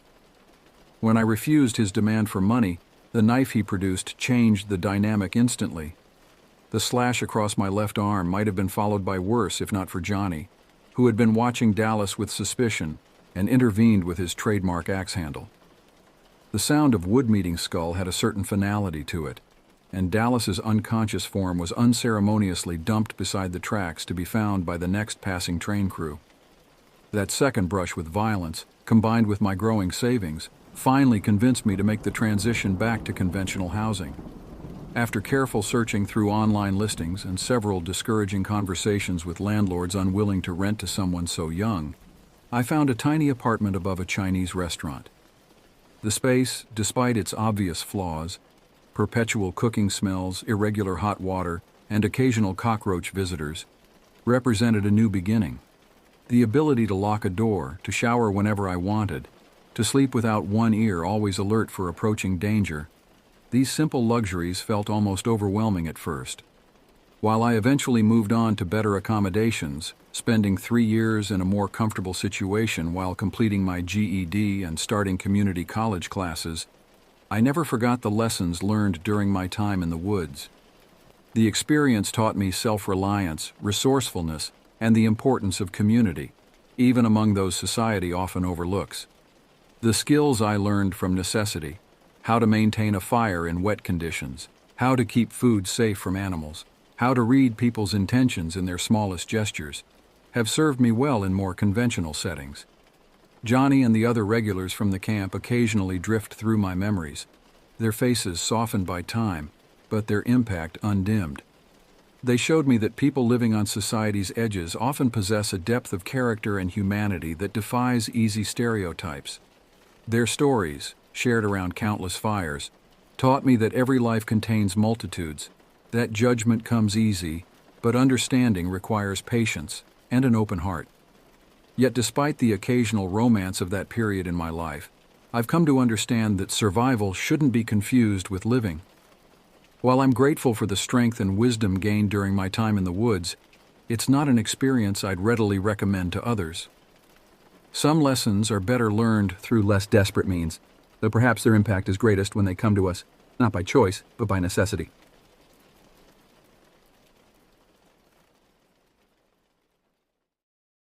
When I refused his demand for money, the knife he produced changed the dynamic instantly. The slash across my left arm might have been followed by worse if not for Johnny, who had been watching Dallas with suspicion and intervened with his trademark axe handle. The sound of wood meeting skull had a certain finality to it, and Dallas's unconscious form was unceremoniously dumped beside the tracks to be found by the next passing train crew. That second brush with violence, combined with my growing savings, finally convinced me to make the transition back to conventional housing. After careful searching through online listings and several discouraging conversations with landlords unwilling to rent to someone so young, I found a tiny apartment above a Chinese restaurant. The space, despite its obvious flaws, perpetual cooking smells, irregular hot water, and occasional cockroach visitors, represented a new beginning. The ability to lock a door, to shower whenever I wanted, to sleep without one ear always alert for approaching danger, these simple luxuries felt almost overwhelming at first. While I eventually moved on to better accommodations, spending 3 years in a more comfortable situation while completing my GED and starting community college classes, I never forgot the lessons learned during my time in the woods. The experience taught me self-reliance, resourcefulness, and the importance of community, even among those society often overlooks. The skills I learned from necessity, how to maintain a fire in wet conditions, how to keep food safe from animals, how to read people's intentions in their smallest gestures, have served me well in more conventional settings. Johnny and the other regulars from the camp occasionally drift through my memories, their faces softened by time, but their impact undimmed. They showed me that people living on society's edges often possess a depth of character and humanity that defies easy stereotypes. Their stories, shared around countless fires, taught me that every life contains multitudes, that judgment comes easy, but understanding requires patience and an open heart. Yet despite the occasional romance of that period in my life, I've come to understand that survival shouldn't be confused with living. While I'm grateful for the strength and wisdom gained during my time in the woods, it's not an experience I'd readily recommend to others. Some lessons are better learned through less desperate means, though perhaps their impact is greatest when they come to us, not by choice, but by necessity.